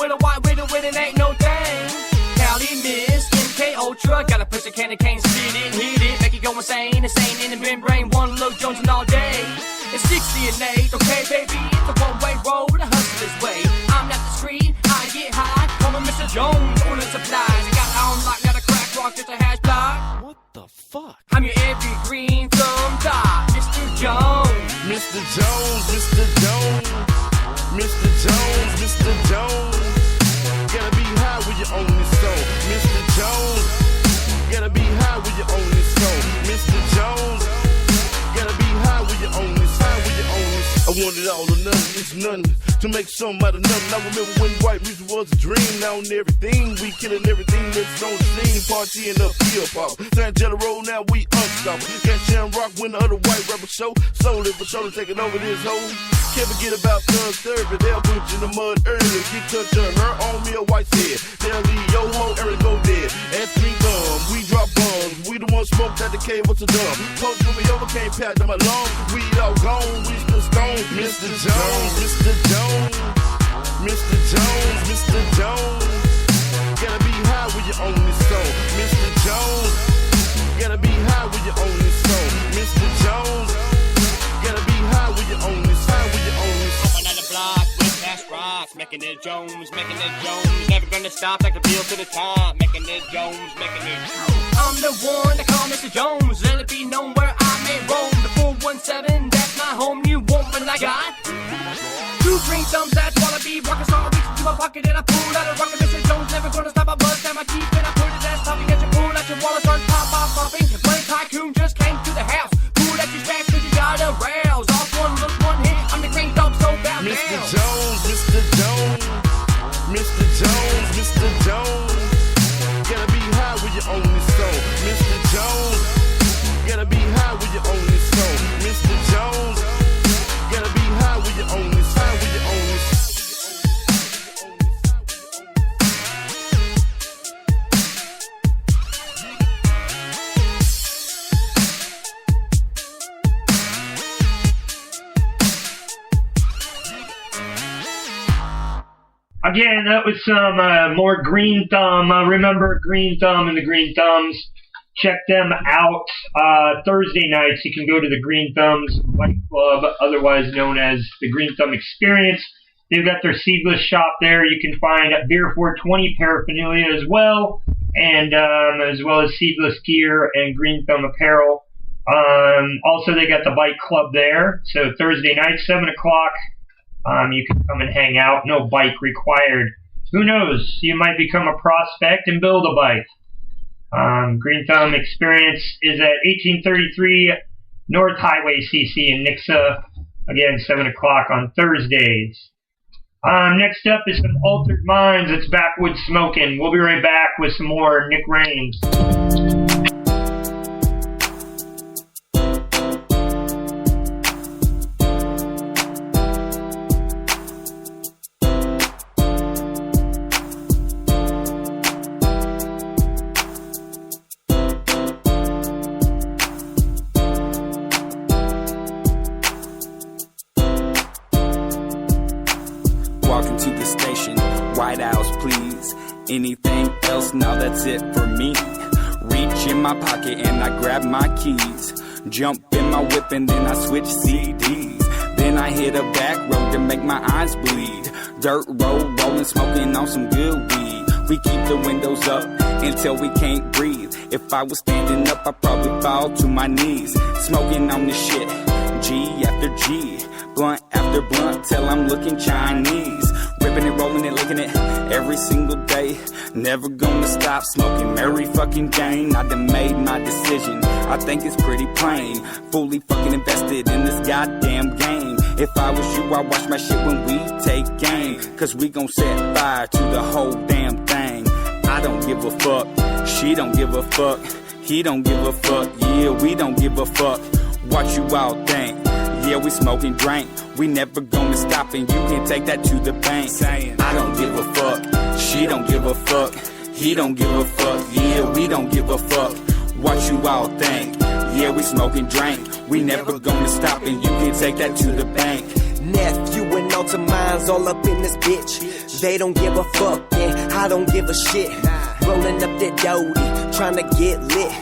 with a white widow with it ain't no thing. Cali Miss, MK Ultra, gotta push the candy cane, spit it, hit it, make it go insane in the membrane, one low Jones and all day. It's 60 and 8, okay baby, it's a one-way road, I hustle this way. I'm not discreet, I get high, call me Mr. Jones, on the supplies. I got on lock, not a crack rock, just a hash block. What the fuck? I'm your evergreen thumb top, Mr. Jones. Mr. Jones, Mr. Jones, Mr. Jones, Mr. Jones. Gotta be high when you own this soul. Mr. Jones, gotta be high when you own this soul. Mr. Jones, gotta be high when you own this, high when you own this. I want it all or nothing, it's nothing to make something out of nothing. I remember when white music was a dream. Now on everything, we killing everything that's on the scene. Partying up hip-hop. San Jello, now we unstoppable. Got Sharon Rock, winner of the white rapper show. Soul for shoulder taking over this hole. Can't forget about Thug Thurber. They'll put you in the mud early. Get touch her on me a white head. They'll leave your whole area go dead. Ask me dumb, we drop bombs. We the ones smoked at the cave, what's a dumb? Post when we over, can't pat them along. We all gone, we still stone. Mr. Jones, Mr. Jones, Mr. Jones, Mr. Jones. Gotta be high when you own this soul. Mr. Jones, gotta be high when you own this soul. Mr. Jones, gotta be high when you own this, high when you own this. Up another block with cash rocks, making it Jones, making it Jones. Never gonna stop like the bill to the top, making it Jones, making it Jones. I'm the one they call Mr. Jones. Let it be known where I may roam. The 417, that's my home. You want what I got? 2 green thumbs, that's what I be. Rocket star reach into my pocket and I pull out a rocket. Mr. Jones never gonna stop. I buzz down my teeth and I put it as topping. Get your pull out your wallet, start popping. Money tycoon just came to the house. Pull at your stacks 'cause you got a rails. Off one look, one hit. I'm the green thumb so bad. Mr. Jones, Mr. Jones, Mr. Jones, Mr. Jones. Gotta be high when you own this soul. Mr. Jones, gotta be high when you own this soul. Mr. Jones, gotta be high when you own this, high when you own this. Again, that was some more Green Thumb. Remember Green Thumb and the Green Thumbs. Check them out. Thursday nights, you can go to the Green Thumbs Bike Club, otherwise known as the Green Thumb Experience. They've got their seedless shop there. You can find BEER420 paraphernalia as well, and as well as seedless gear and Green Thumb apparel. Also, they got the bike club there. So Thursday night, 7 o'clock. You can come and hang out. No bike required. Who knows? You might become a prospect and build a bike. Green Thumb Experience is at 1833 North Highway CC in Nixa. Again, 7 o'clock on Thursdays. Next up is some Altered Minds. It's Backwoods Smoking. We'll be right back with some more Nick Raines. Anything else? Now that's it for me. Reach in my pocket and I grab my keys. Jump in my whip and then I switch CDs. Then I hit a back road to make my eyes bleed. Dirt road, rolling, smoking on some good weed. We keep the windows up until we can't breathe. If I was standing up, I'd probably fall to my knees. Smoking on this shit, G after G. Blunt after blunt till I'm looking Chinese. Ripping it, rolling it, licking it every single day. Never gonna stop smoking Mary fucking Jane. I done made my decision, I think it's pretty plain. Fully fucking invested in this goddamn game. If I was you, I'd watch my shit when we take game. Cause we gon' set fire to the whole damn thing. I don't give a fuck, she don't give a fuck, he don't give a fuck, yeah, we don't give a fuck. What you all think? Yeah, we smoking drink. We never gonna stop and you can take that to the bank. Saying, I don't give a fuck, she don't give a fuck, he don't give a fuck, yeah, we don't give a fuck. What you all think? Yeah, we smoking drink. We never gonna stop and you can take that to the bank. Nephew and Alta Minds all up in this bitch. They don't give a fuck and I don't give a shit. Rolling up that doty, trying to get lit.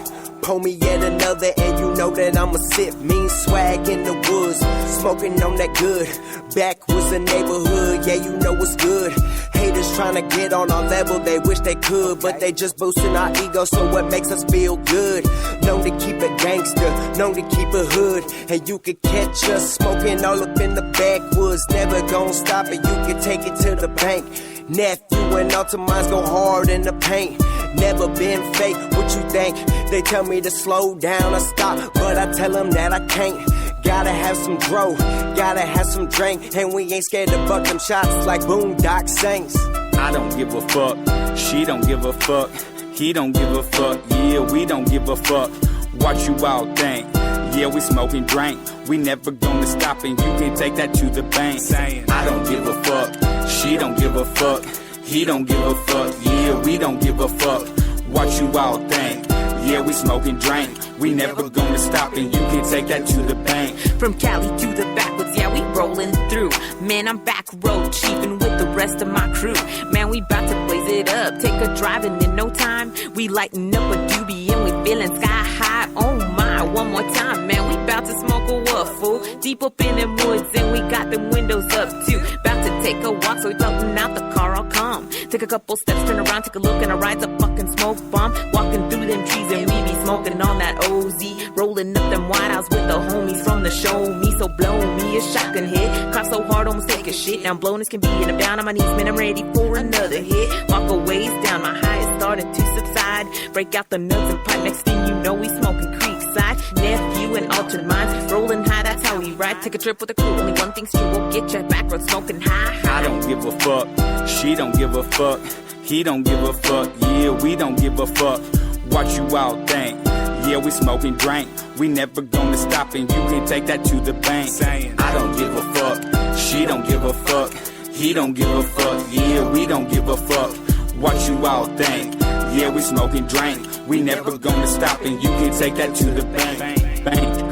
Pull me yet another and you know that I'ma sip. Mean swag in the woods, smoking on that good. Backwards the neighborhood, yeah you know what's good. Haters trying to get on our level, they wish they could. But they just boosting our ego, so what makes us feel good. Known to keep it gangster, known to keep it hood. And you can catch us smoking all up in the backwoods. Never gon' stop it, you can take it to the bank. Nephew and Alta Minds go hard in the paint. Never been fake, what you think? They tell me to slow down or stop, but I tell them that I can't. Gotta have some dro, gotta have some drink. And we ain't scared to buck them shots like Boondock Saints. I don't give a fuck, she don't give a fuck, he don't give a fuck, yeah, we don't give a fuck. What you all think? Yeah, we smoking drink. We never gonna stop and you can take that to the bank. Saying, I don't give a fuck, she don't give a fuck, he don't give a fuck, yeah, we don't give a fuck. What you all think? Yeah, we smoking drink. We never gonna stop and you can take that to the bank. From Cali to the backwoods, yeah, we rolling through. Man, I'm back road chiefin' with the rest of my crew. Man, we bout to blaze it up, take a drive and in no time we lightin' up a doobie and we feelin' sky high. Oh my, one more time, man, we bout to smoke a what, fool? Deep up in them woods and we got them windows up too. Bout to take a walk, so we floating out the car all calm. Take a couple steps, turn around, take a look, and I ride the fucking smoke bomb. Walking through them trees and we be smoking on that OZ. Rolling up them white house with the homies from the show me. So blow me a shotgun hit. Cough so hard, almost take a shit. Now I'm blown as can be and I'm down on my knees, man, I'm ready for another hit. Walk a ways down, my high is starting to subside. Break out the nuts and pipe, next thing you know we smoking Creekside. Nephew and Altered Minds, rolling high, that's how we ride. Take a trip with the crew, only one thing's true, we'll get you back road smoking high. I don't give a fuck, she don't give a fuck, he don't give a fuck, yeah, we don't give a fuck. What you all think? Yeah, we smoking drink. We never gonna stop and you can take that to the bank. Saying, I don't give a fuck, she don't give a fuck, he don't give a fuck, yeah, we don't give a fuck. What you all think? Yeah, we smoking drink. We never gonna stop and you can take that to the bank. Bank.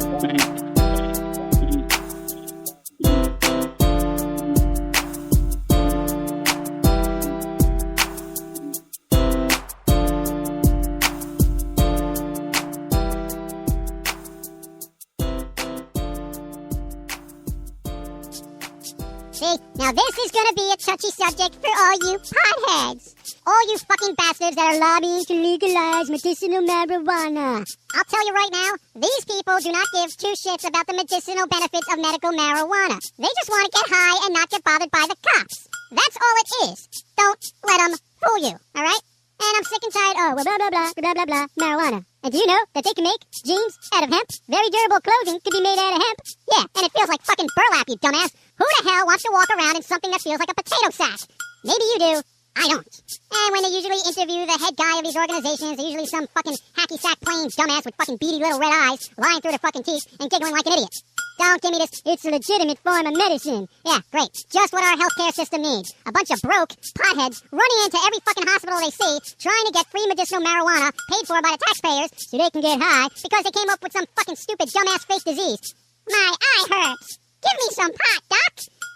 See, now this is gonna be a touchy subject for all you potheads. All you fucking bastards that are lobbying to legalize medicinal marijuana. I'll tell you right now, these people do not give two shits about the medicinal benefits of medical marijuana. They just want to get high and not get bothered by the cops. That's all it is. Don't let them fool you, alright? And I'm sick and tired, blah, blah, blah, blah, blah, blah, marijuana. And do you know that they can make jeans out of hemp? Very durable clothing could be made out of hemp. Yeah, and it feels like fucking burlap, you dumbass. Who the hell wants to walk around in something that feels like a potato sack? Maybe you do. I don't. And when they usually interview the head guy of these organizations, they're usually some fucking hacky sack playing dumbass with fucking beady little red eyes, lying through their fucking teeth and giggling like an idiot. Don't give me this, it's a legitimate form of medicine. Yeah, great. Just what our healthcare system needs. A bunch of broke potheads running into every fucking hospital they see, trying to get free medicinal marijuana paid for by the taxpayers so they can get high because they came up with some fucking stupid dumbass fake disease. My eye hurts. Give me some pot, doc.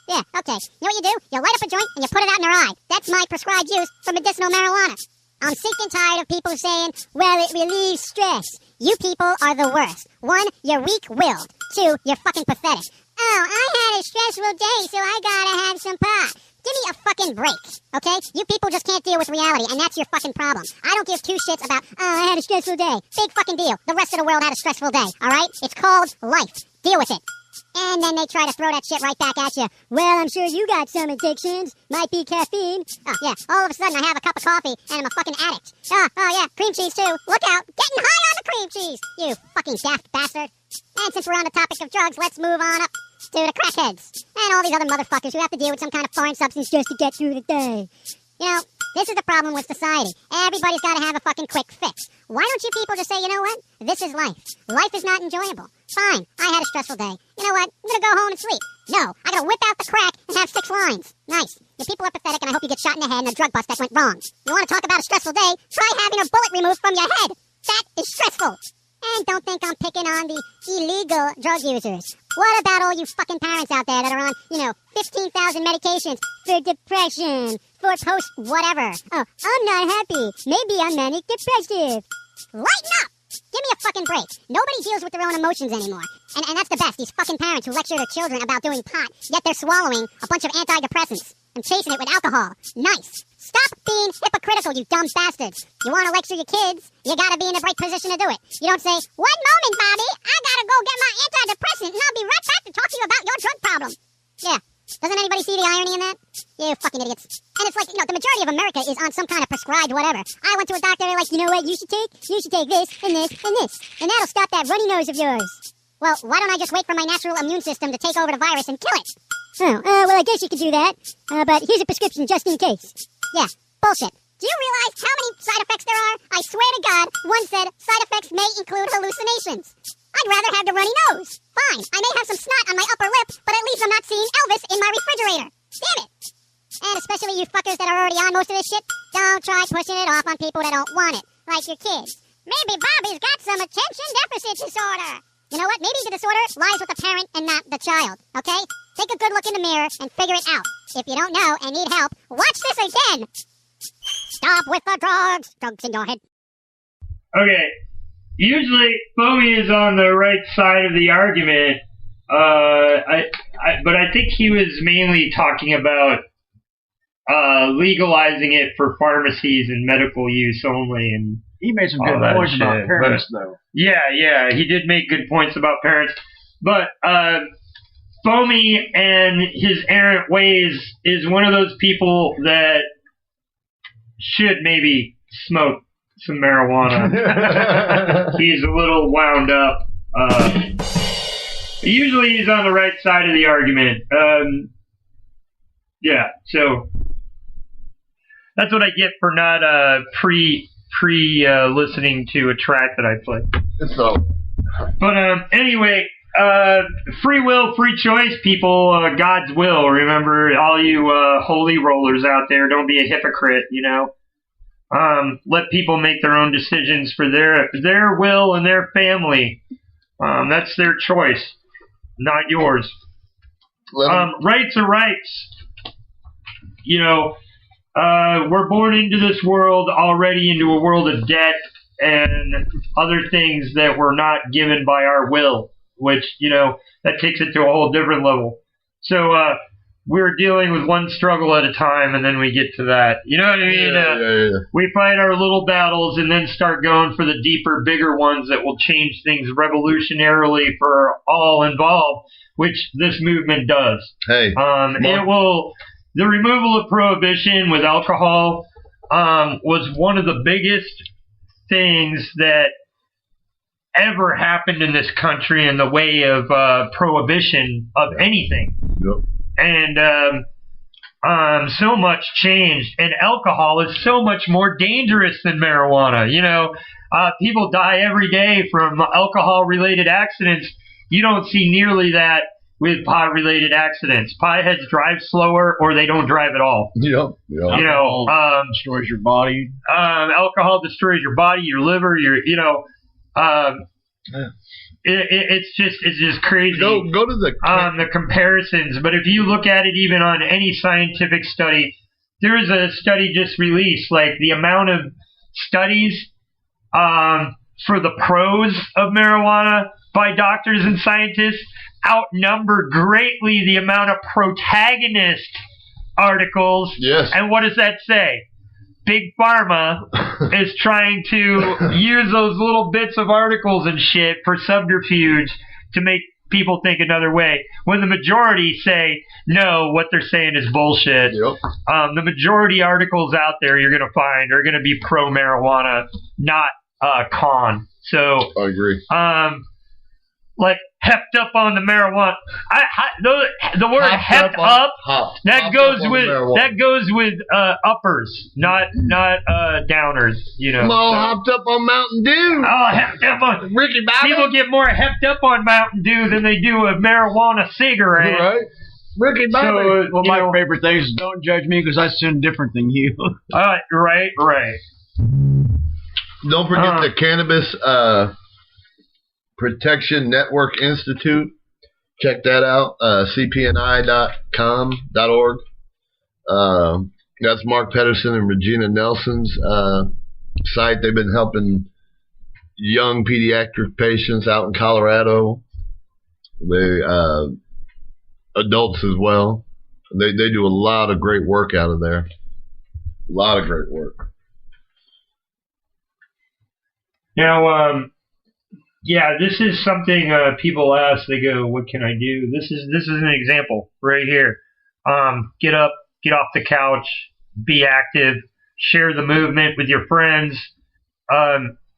Yeah, okay. You know what you do? You light up a joint and you put it out in their eye. That's my prescribed use for medicinal marijuana. I'm sick and tired of people saying, well, it relieves stress. You people are the worst. One, you're weak-willed. Two, you're fucking pathetic. Oh, I had a stressful day, so I gotta have some pot. Give me a fucking break, okay? You people just can't deal with reality, and that's your fucking problem. I don't give two shits about, I had a stressful day. Big fucking deal. The rest of the world had a stressful day, alright? It's called life. Deal with it. And then they try to throw that shit right back at you. Well, I'm sure you got some addictions. Might be caffeine. Oh, yeah. All of a sudden, I have a cup of coffee, and I'm a fucking addict. Oh, yeah. Cream cheese, too. Look out. Getting high on the cream cheese. You fucking daft bastard. And since we're on the topic of drugs, let's move on up to the crackheads. And all these other motherfuckers who have to deal with some kind of foreign substance just to get through the day. You know, this is the problem with society. Everybody's got to have a fucking quick fix. Why don't you people just say, you know what? This is life. Life is not enjoyable. Fine, I had a stressful day. You know what? I'm gonna go home and sleep. No, I gotta whip out the crack and have 6 lines. Nice. You people are pathetic, and I hope you get shot in the head in a drug bust that went wrong. You want to talk about a stressful day? Try having a bullet removed from your head. That is stressful. And don't think I'm picking on the illegal drug users. What about all you fucking parents out there that are on, 15,000 medications for depression, for post-whatever? Oh, I'm not happy. Maybe I'm manic-depressive. Lighten up! Give me a fucking break. Nobody deals with their own emotions anymore. And that's the best. These fucking parents who lecture their children about doing pot, yet they're swallowing a bunch of antidepressants and chasing it with alcohol. Nice. Stop being hypocritical, you dumb bastards. You want to lecture your kids, you gotta be in the right position to do it. You don't say, 1 moment, Bobby, I gotta go get my antidepressant and I'll be right back to talk to you about your drug problem. Yeah. Doesn't anybody see the irony in that? You fucking idiots. And it's like, the majority of America is on some kind of prescribed whatever. I went to a doctor, they're like, you know what you should take? You should take this, and this, and this. And that'll stop that runny nose of yours. Well, why don't I just wait for my natural immune system to take over the virus and kill it? Oh, well, I guess you could do that. But here's a prescription just in case. Yeah, bullshit. Do you realize how many side effects there are? I swear to God, one said side effects may include hallucinations. I'd rather have the runny nose. Fine, I may have some snot on my upper lip, but at least I'm not seeing Elvis in my refrigerator. Damn it. And especially you fuckers that are already on most of this shit, don't try pushing it off on people that don't want it, like your kids. Maybe Bobby's got some attention deficit disorder. You know what? Maybe the disorder lies with the parent and not the child, okay? Take a good look in the mirror and figure it out. If you don't know and need help, watch this again. Stop with the drugs. Drugs in your head. Okay. Usually, Bowie is on the right side of the argument, but I think he was mainly talking about legalizing it for pharmacies and medical use only. And he made some good points about parents, though. Yeah, he did make good points about parents. But Foamy and his errant ways is one of those people that should maybe smoke some marijuana. He's a little wound up. Usually he's on the right side of the argument. Yeah, so that's what I get for not listening to a track that I played. So, but anyway, free will, free choice, people. God's will. Remember, all you holy rollers out there, don't be a hypocrite. Let people make their own decisions for their will and their family. That's their choice, not yours. Rights are rights. We're born into this world already into a world of debt and other things that were not given by our will, which, that takes it to a whole different level. So, we're dealing with one struggle at a time, and then we get to that. You know what I mean? We fight our little battles and then start going for the deeper, bigger ones that will change things revolutionarily for all involved, which this movement does. Hey, it will. The removal of prohibition with alcohol was one of the biggest things that ever happened in this country in the way of prohibition of anything. Yep. And so much changed, and alcohol is so much more dangerous than marijuana. You know, people die every day from alcohol-related accidents. You don't see nearly that with pot-related accidents. Potheads drive slower, or they don't drive at all. Yep. You know, destroys your body. Alcohol destroys your body, your liver, it's just crazy. Go to the comparisons. But if you look at it even on any scientific study, there is a study just released, like the amount of studies for the pros of marijuana by doctors and scientists outnumber greatly the amount of protagonist articles. Yes. And what does that say? Big Pharma is trying to use those little bits of articles and shit for subterfuge to make people think another way. When the majority say, no, what they're saying is bullshit. Yep. The majority articles out there you're going to find are going to be pro-marijuana, not con. So I agree. Like heft up on the marijuana. The word heft up that goes with uppers, not downers. You know. I'm all hopped up on Mountain Dew. Oh, heft up on Ricky Bobby. People get more heft up on Mountain Dew than they do a marijuana cigarette. Right. Ricky Bobby. Well, my favorite thing is don't judge me because I sin different than you. Right. Don't forget the Cannabis Protection Network Institute. Check that out. cpni.com.org. That's Mark Pedersen and Regina Nelson's site. They've been helping young pediatric patients out in Colorado. They adults as well. They do a lot of great work out of there. A lot of great work. Now, yeah, this is something people ask. They go, "What can I do?" This is an example right here. Get up, get off the couch, be active, share the movement with your friends.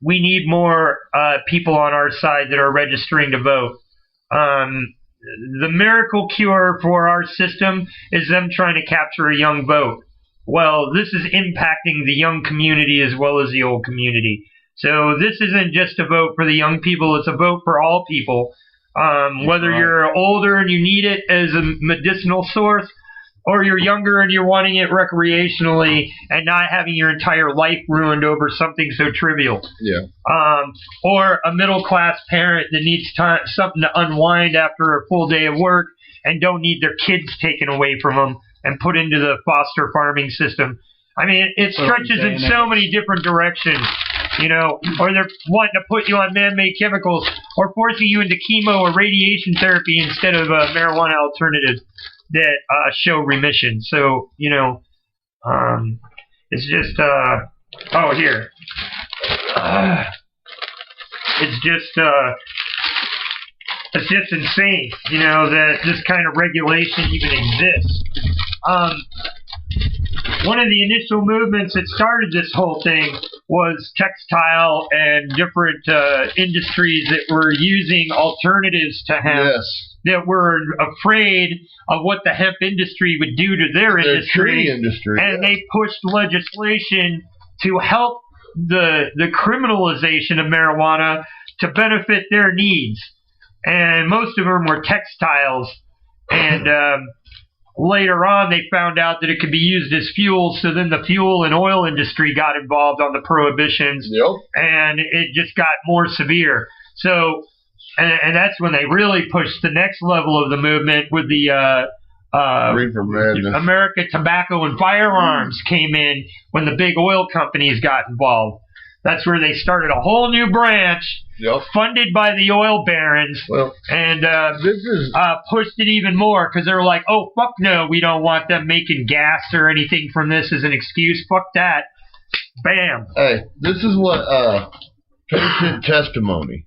We need more people on our side that are registering to vote. The miracle cure for our system is them trying to capture a young vote. Well, this is impacting the young community as well as the old community. So this isn't just a vote for the young people, it's a vote for all people. Whether you're older and you need it as a medicinal source, or you're younger and you're wanting it recreationally and not having your entire life ruined over something so trivial. Yeah. Or a middle-class parent that needs something to unwind after a full day of work and don't need their kids taken away from them and put into the foster farming system. I mean, it stretches in so many different directions, you know, or they're wanting to put you on man-made chemicals or forcing you into chemo or radiation therapy instead of marijuana alternatives that show remission. So, you know, it's just, here. It's just insane, you know, that this kind of regulation even exists. One of the initial movements that started this whole thing was textile and different industries that were using alternatives to hemp. Yes. That were afraid of what the hemp industry would do to their industry. And they pushed legislation to help the criminalization of marijuana to benefit their needs. And most of them were textiles. And later on, they found out that it could be used as fuel, so then the fuel and oil industry got involved on the prohibitions. Yep. And it just got more severe. So... And that's when they really pushed the next level of the movement with the America Tobacco and Firearms came in when the big oil companies got involved. That's where they started a whole new branch, funded by the oil barons, and pushed it even more because they were like, oh, fuck no, we don't want them making gas or anything from this as an excuse. Fuck that. Bam. Hey, this is what patient testimony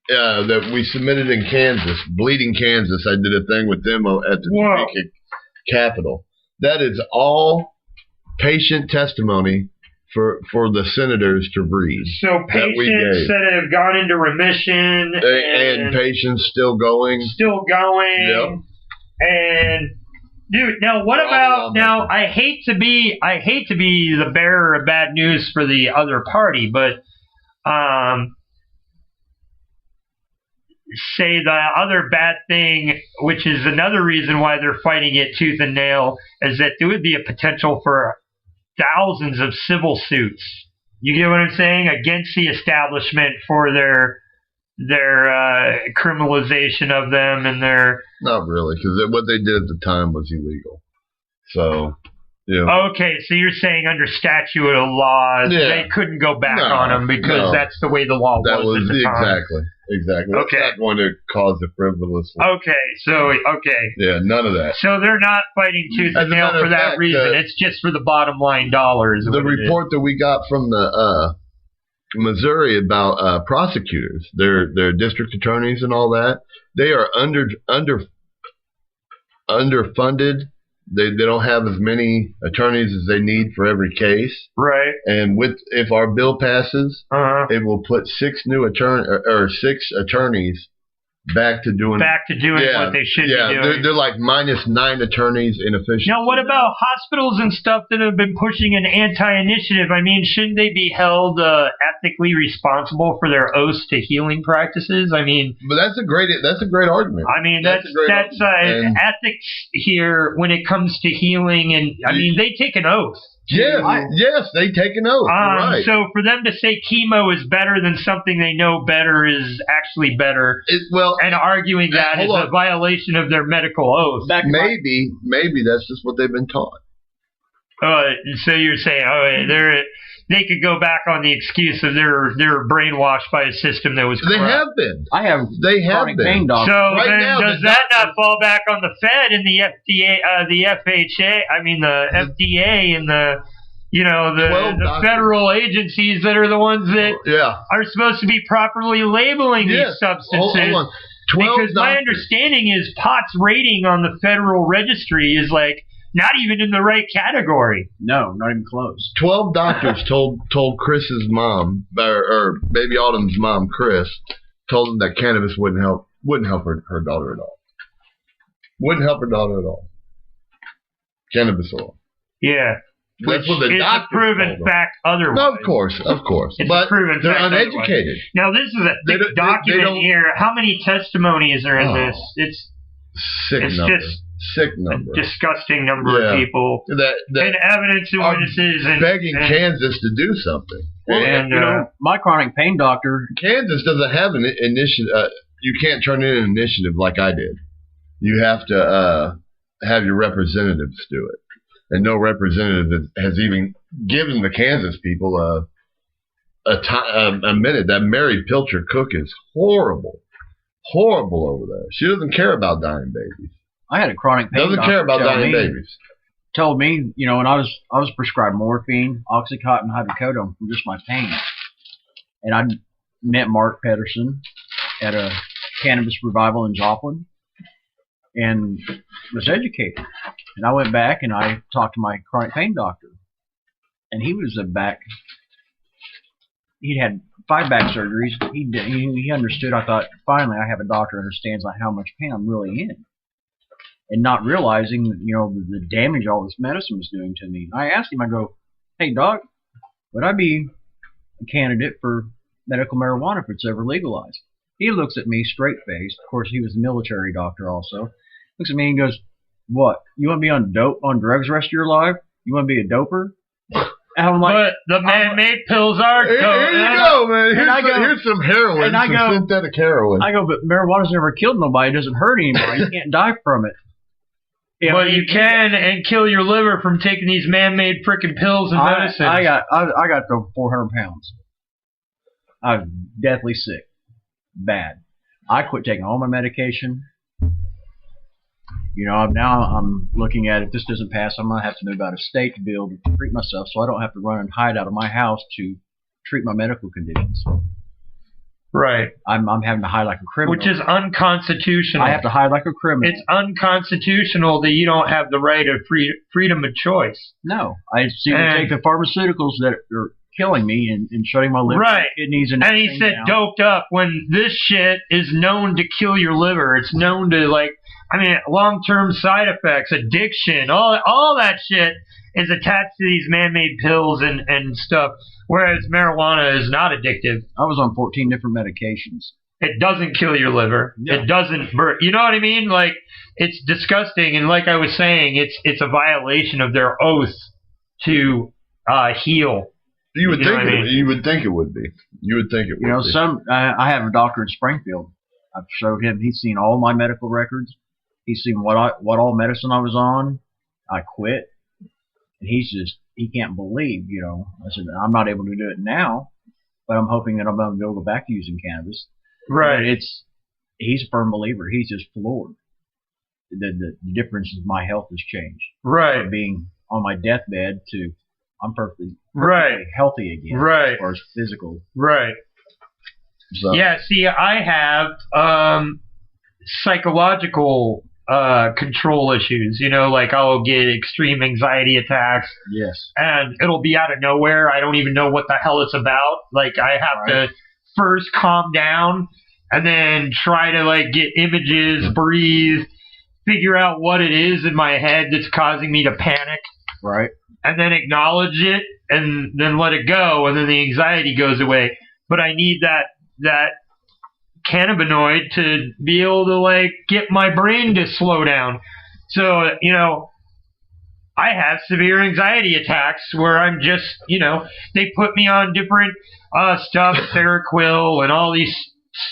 that we submitted in Kansas, Bleeding Kansas. I did a thing with them at the Topeka Capitol. That is all patient testimony for the senators to read. So patients that have gone into remission and patients still going. Yep. And dude, now what about now? I hate to be the bearer of bad news for the other party, but say the other bad thing, which is another reason why they're fighting it tooth and nail, is that there would be a potential for thousands of civil suits. You get what I'm saying? Against the establishment for their criminalization of them and their... Not really, because what they did at the time was illegal. So, yeah. Okay, so you're saying under statute of laws, they couldn't go back on them because that's the way the law was at the time. Exactly. Okay. That's not going to cause a frivolous... Okay. Yeah, none of that. So they're not fighting tooth and nail for that reason. It's just for the bottom line dollars. The report that we got from the Missouri about prosecutors, their district attorneys and all that, they are underfunded. They don't have as many attorneys as they need for every case. Right. And if our bill passes, it will put six attorneys back to doing what they should be doing. They're like minus 9 attorneys in efficiency. Now, what about hospitals and stuff that have been pushing an anti-initiative? I mean, shouldn't they be held ethically responsible for their oaths to healing practices? I mean, but that's a great argument. I mean, that's ethics here when it comes to healing, and I mean, they take an oath. Yes, they take an oath. Right. So for them to say chemo is better than something they know better is actually better, and arguing that is a violation of their medical oath. Maybe that's just what they've been taught. So you're saying, they could go back on the excuse of they're brainwashed by a system that was corrupt. They have been. They have been. So does that not fall back on the Fed and the FDA, the FHA? I mean the FDA and the federal agencies that are the ones that are supposed to be properly labeling these substances. Hold on. Because my understanding is pot's rating on the federal registry is like not even in the right category. No, not even close. 12 doctors told Chris's mom, or Baby Autumn's mom, Chris, told them that cannabis wouldn't help her daughter at all. Wouldn't help her daughter at all. Cannabis oil. Yeah. That's what the doctor a proven fact otherwise. No, of course. It's but they're uneducated. Otherwise. Now, this is a thick document here. How many testimonies are in this? It's sick number. A disgusting number of people. And evidence and witnesses. Begging Kansas to do something. And my chronic pain doctor... Kansas doesn't have an initiative. You can't turn in an initiative like I did. You have to have your representatives do it. And no representative has even given the Kansas people a minute. That Mary Pilcher Cook is horrible over there. She doesn't care about dying babies. I had a chronic pain doesn't care about dying babies. Told me, and I was prescribed morphine, Oxycontin, hydrocodone for just my pain. And I met Mark Pedersen at a cannabis revival in Joplin, and was educated. And I went back and I talked to my chronic pain doctor, and he was he'd had 5 back surgeries. He understood. I thought, finally, I have a doctor who understands how much pain I'm really in, and not realizing, the damage all this medicine was doing to me. I asked him, I go, hey, doc, would I be a candidate for medical marijuana if it's ever legalized? He looks at me straight-faced. Of course, he was a military doctor also. Looks at me and goes, what? You want to be on drugs the rest of your life? You want to be a doper? And I'm like, but the man-made pills are dope. Here you go, man. Here's some heroin, some synthetic heroin. I go, but marijuana's never killed nobody. It doesn't hurt anybody. You can't die from it. Well, you can and kill your liver from taking these man-made frickin' pills and medicines. I got the 400 pounds. I was deathly sick. Bad. I quit taking all my medication. You know, now I'm looking at, if this doesn't pass, I'm going to have to move out of state to be able to treat myself so I don't have to run and hide out of my house to treat my medical conditions. Right. I'm having to hide like a criminal. Which is unconstitutional. I have to hide like a criminal. It's unconstitutional that you don't have the right of freedom of choice. No. I seem to take the pharmaceuticals that are killing me and shutting my liver, kidneys, and he said down. Doped up when this shit is known to kill your liver. It's known to, like, I mean, long-term side effects, addiction, all that shit is attached to these man-made pills and stuff, whereas marijuana is not addictive. I was on 14 different medications. It doesn't kill your liver. No. It doesn't burn. You know what I mean? Like, it's disgusting, and like I was saying, it's a violation of their oath to heal. You would think you would think it would be. You would think it would. You know, be. I have a doctor in Springfield. I've showed him. He's seen all my medical records. He's seen what all medicine I was on. I quit, and he can't believe. You know, I said I'm not able to do it now, but I'm hoping that I'm going to be able to go back to using cannabis. Right. He's a firm believer. He's just floored. The difference is my health has changed. Right. From being on my deathbed to I'm perfectly healthy again. Right. As far as physical. Right. So. Yeah, see, I have psychological control issues. You know, like I'll get extreme anxiety attacks. Yes. And it'll be out of nowhere. I don't even know what the hell it's about. Like, I have to first calm down and then try to, like, get images, breathe, figure out what it is in my head that's causing me to panic. Right. And then acknowledge it and then let it go, and then the anxiety goes away. But I need that cannabinoid to be able to, like, get my brain to slow down. So, you know, I have severe anxiety attacks where I'm just, you know, they put me on different stuff, Seroquel and all these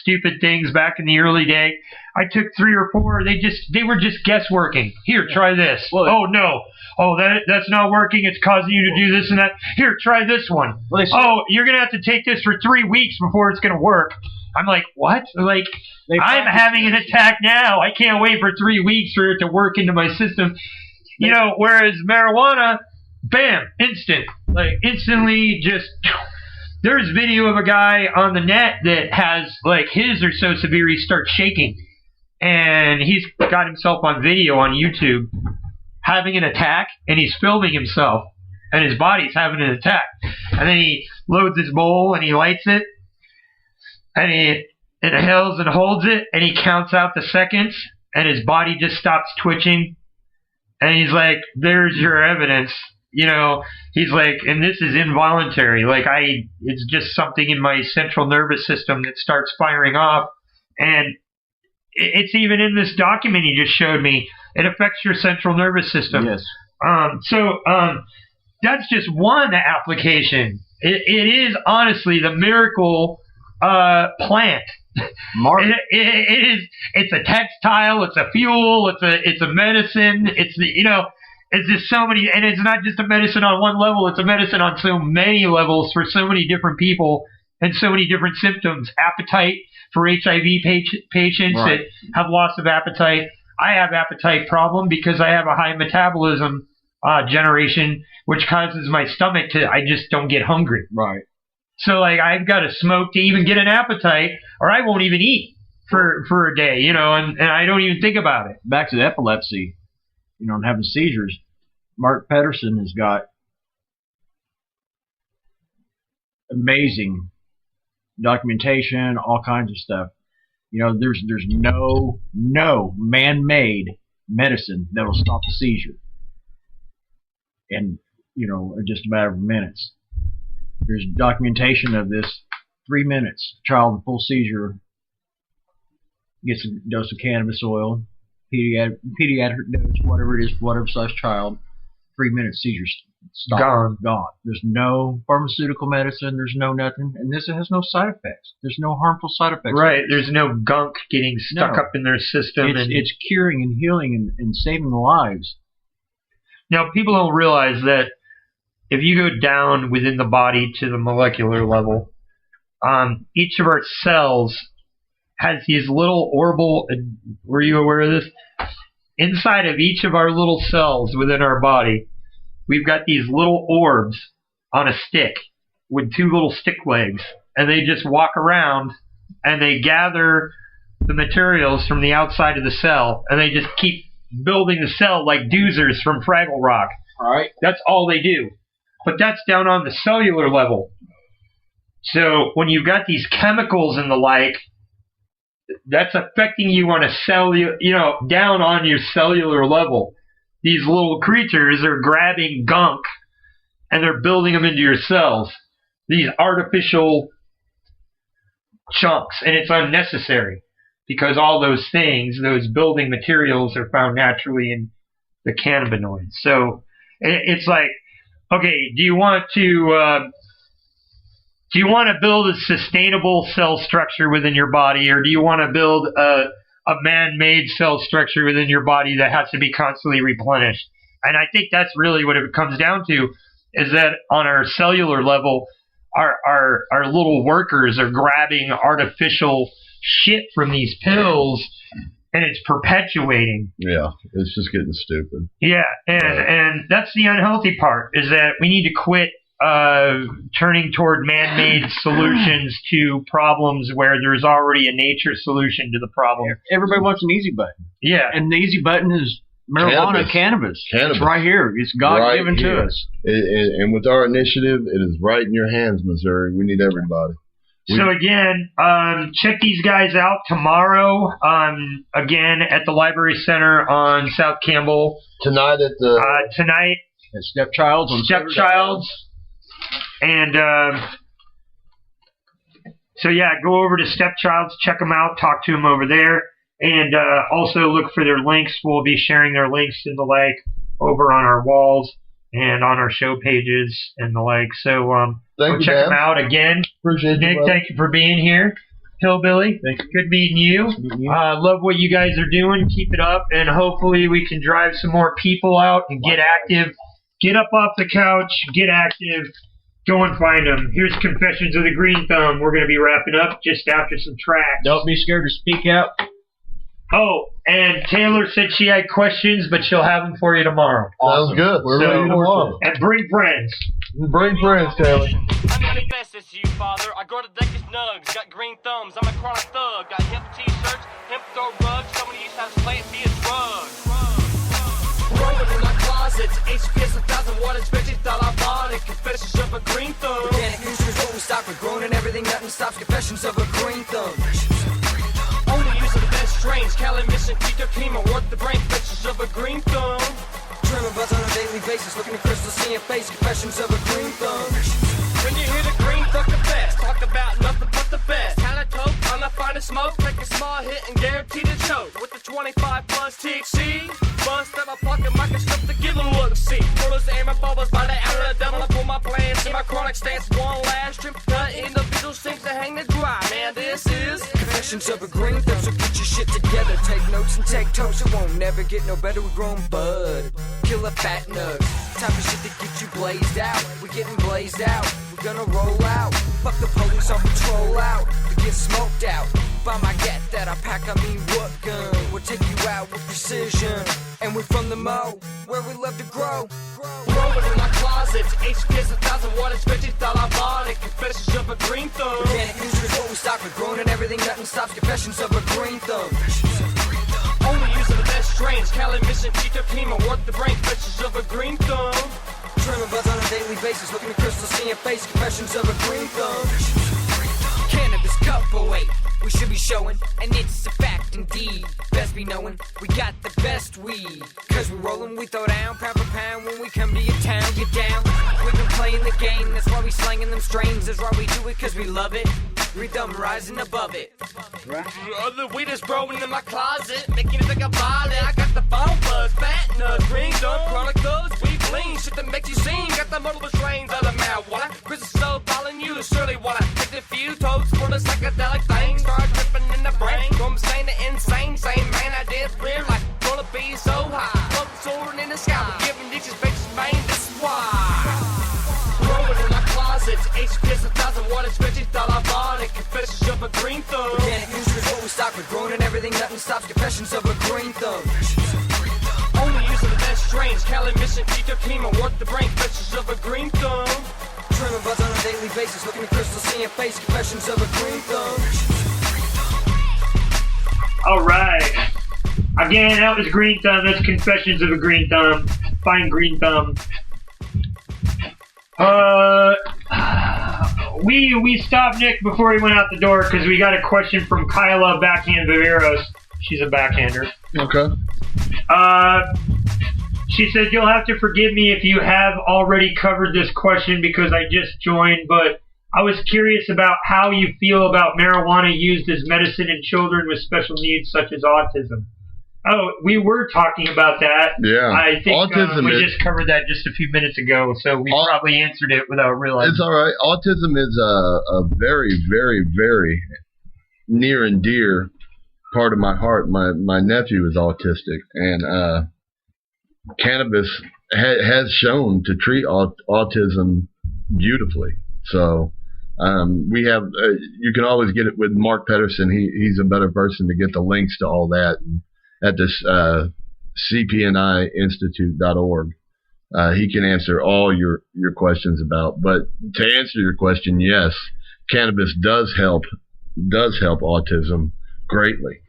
stupid things back in the early day. I took 3 or 4. They were just guessworking. Here, try this. Well, oh no. Oh, that's not working. It's causing you to do this and that. Here, try this one. Well, oh, you're gonna have to take this for 3 weeks before it's gonna work. I'm like, what? Like, I'm having an attack now. I can't wait for 3 weeks for it to work into my system. You know, whereas marijuana, bam, instant. Like, instantly just... There's video of a guy on the net that has, like, his are so severe he starts shaking. And he's got himself on video on YouTube having an attack, and he's filming himself, and his body's having an attack. And then he loads his bowl, and he lights it, and he inhales and holds it, and he counts out the seconds, and his body just stops twitching. And he's like, there's your evidence. You know, he's like, and this is involuntary. Like, it's just something in my central nervous system that starts firing off. And it's even in this document he just showed me. It affects your central nervous system. Yes. So that's just one application. It is honestly the miracle plant. It's a textile. It's a fuel. It's a medicine. It's just so many, and it's not just a medicine on one level. It's a medicine on so many levels for so many different people and so many different symptoms. Appetite for HIV patients that have loss of appetite. I have appetite problem because I have a high metabolism generation, which causes my stomach I just don't get hungry. Right. So, like, I've got to smoke to even get an appetite, or I won't even eat for a day, you know, and I don't even think about it. Back to the epilepsy, you know, and having seizures. Mark Pedersen has got amazing documentation, all kinds of stuff. You know, there's no man-made medicine that'll stop a seizure. And, you know, in just a matter of minutes. There's documentation of this. 3 minutes, child in full seizure gets a dose of cannabis oil, pediatric dose, whatever it is, whatever size child. 3 minutes, seizures stop. Gone. There's no pharmaceutical medicine. There's no nothing. And this has no side effects. There's no harmful side effects. Right. There's no gunk getting stuck up in their system. It's curing and healing and saving lives. Now, people don't realize that if you go down within the body to the molecular level, each of our cells has these little orbital, were you aware of this? Inside of each of our little cells within our body, we've got these little orbs on a stick with two little stick legs, and they just walk around and they gather the materials from the outside of the cell, and they just keep building the cell like doozers from Fraggle Rock. All right. That's all they do. But that's down on the cellular level. So when you've got these chemicals and the like, that's affecting you on a down on your cellular level. These little creatures are grabbing gunk and they're building them into your cells. These artificial chunks, and it's unnecessary because all those things, those building materials, are found naturally in the cannabinoids. So it's like, okay, do you want to build a sustainable cell structure within your body, or do you want to build a man-made cell structure within your body that has to be constantly replenished? And I think that's really what it comes down to, is that on our cellular level, our little workers are grabbing artificial shit from these pills, and it's perpetuating. Yeah, it's just getting stupid. Yeah, and that's the unhealthy part, is that we need to quit turning toward man-made solutions to problems where there's already a nature solution to the problem. Everybody wants an easy button. Yeah. And the easy button is marijuana, cannabis. It's right here. It's God-given to us. And with our initiative, it is right in your hands, Missouri. We need everybody. So again, check these guys out tomorrow, again, at the Library Center on South Campbell. Tonight at Stepchild's. Stepchild's. And so yeah, go over to Stepchild's, check them out, talk to them over there, and also look for their links. We'll be sharing their links and the like over on our walls and on our show pages and the like. So go check them out again. Appreciate Nick, you, thank you for being here. Hillbilly, good meeting you. Love what you guys are doing. Keep it up, and hopefully we can drive some more people out and get active. Get up off the couch, get active. Go and find them. Here's Confessions of the Green Thumb. We're going to be wrapping up just after some tracks. Don't be scared to speak out. Oh, and Taylor said she had questions, but she'll have them for you tomorrow. Sounds good. We're ready tomorrow. And bring friends. Bring friends, Taylor. I manifest this to you, Father. I grow the deck of nugs, got green thumbs. I'm a chronic thug. Got hemp t-shirts, hemp throw rugs. Somebody used to have plant be a drug. Rolling in my closets, HPS 1,000 wattage, bitches thought ironic. Confessions of a green thumb. Organic users won't stop. We're growing and everything, nothing stops. Confessions of a green thumb. Only using the best strains. Cali mission, keep your team and work the brain. Confessions of a green thumb. Dreaming buzz on a daily basis, looking at crystals, seeing face. Confessions of a green thumb. When you hear the green thug confess, talk about nothing but the best. How to cope, I'm not finding smoke, take a small hit and guarantee to choke. With the 25 plus THC, bust out my pocket, microscope to give them a look. See, photos and my bubbles by the hour, the devil, I pull my plans. See my chronic stance, one last trip cut. Individual seems to hang the dry. Man, this is Confessions of a green thumb, so get your shit together. Take notes and take totes, it won't never get no better. We're growing bud, killer fat nugs. Type of shit that get you blazed out. We're getting blazed out. We're gonna roll out. Fuck the police on patrol out. We get smoked out. By my gat that I pack, I mean what gun? We'll take you out with precision. And we're from the Mo, where we love to grow. rolling in my closets. HPS 1,000 wattage, bitches thought ironic. Confessions of a green thumb. Organic users what we stock. We're growing and everything, nothing stops. Confessions of a green thumb. Only using the best strains. Cali mission, keep your team and work the brain. Confessions of a green thumb. Trimming buzz on a daily basis, looking at crystals, seeing face. Confessions of a green thumb. Cannabis couple weight, we should be showing, and it's a fact indeed. Best be knowing, we got the best weed. Cause we rollin', we throw down, pound for pound. When we come to your town, get down. We've been playing the game, that's why we slanging them strains. That's why we do it, cause we love it. Rhythm rising above it. The weed is growing in my closet, making it think about it. I got the bone buzz, fat nuts, green thumb, chronic thugs, we bling. Shit that makes you sing, got the multiple strains of the marijuana. Chris is so calling you, surely wanna take a few toes for the psychedelic thing. Start tripping in the brain, from insane to insane. Same man I did real like gonna be so high. Floating soaring in the sky, we're giving these faces pain, this is why. Rolling in my closets, HPS 1,000 wattage, bitches thought I bought it. of a green thumb. Organic industry is what we stock with, growing and everything, nothing stops confessions of a green thumb. Only using the best strains, Cali, Mission, Chico, Kima, worth the brain, confessions of a green thumb. Trimming buzz on a daily basis, looking at crystal, seeing face, confessions of a green thumb. All right. Again, that was Green Thumb. That's Confessions of a Green Thumb. Find Green Thumb. We stopped Nick before he went out the door because we got a question from Kyla Backhand Viveros. She's a backhander. Okay. She said, you'll have to forgive me if you have already covered this question because I just joined, but I was curious about how you feel about marijuana used as medicine in children with special needs such as autism. Oh, we were talking about that. Yeah. I think we is, just covered that just a few minutes ago, so we probably answered it without realizing. It's all right. Autism is a very, very, very near and dear part of my heart. My nephew is autistic, and cannabis has shown to treat autism beautifully. So we have you can always get it with Mark Pedersen. He's a better person to get the links to all that at this cpniinstitute.org. He can answer all your questions about. But to answer your question, yes, cannabis does help autism greatly.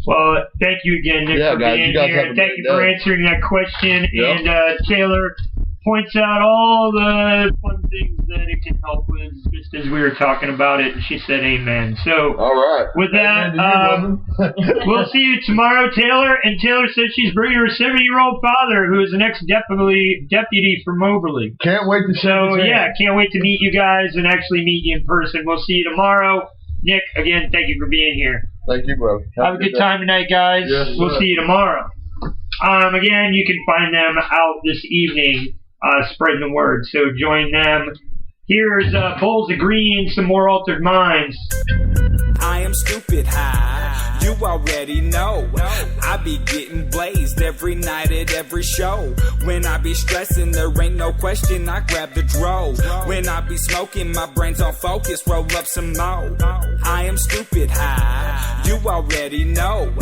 Well, thank you again, Nick, for being here. Thank you for answering that question. Yep. And Taylor points out all the fun things that it can help with, just as we were talking about it, and she said amen. So, all right. With that, we'll see you tomorrow, Taylor. And Taylor said she's bringing her 70-year-old father, who is an ex-deputy from Moberly. Can't wait to see you. Yeah, can't wait to meet you guys and actually meet you in person. We'll see you tomorrow. Nick, again, thank you for being here. Thank you, bro. Have a good time tonight, guys. Yes, we'll see you tomorrow. Again, you can find them out this evening, spreading the word. So join them. Here's Bowls of Green, some more Altered Minds. I am stupid high. You already know. I be getting blazed every night at every show. When I be stressing, there ain't no question, I grab the dro. When I be smoking, my brain's on focus, roll up some more. I am stupid high. You already know.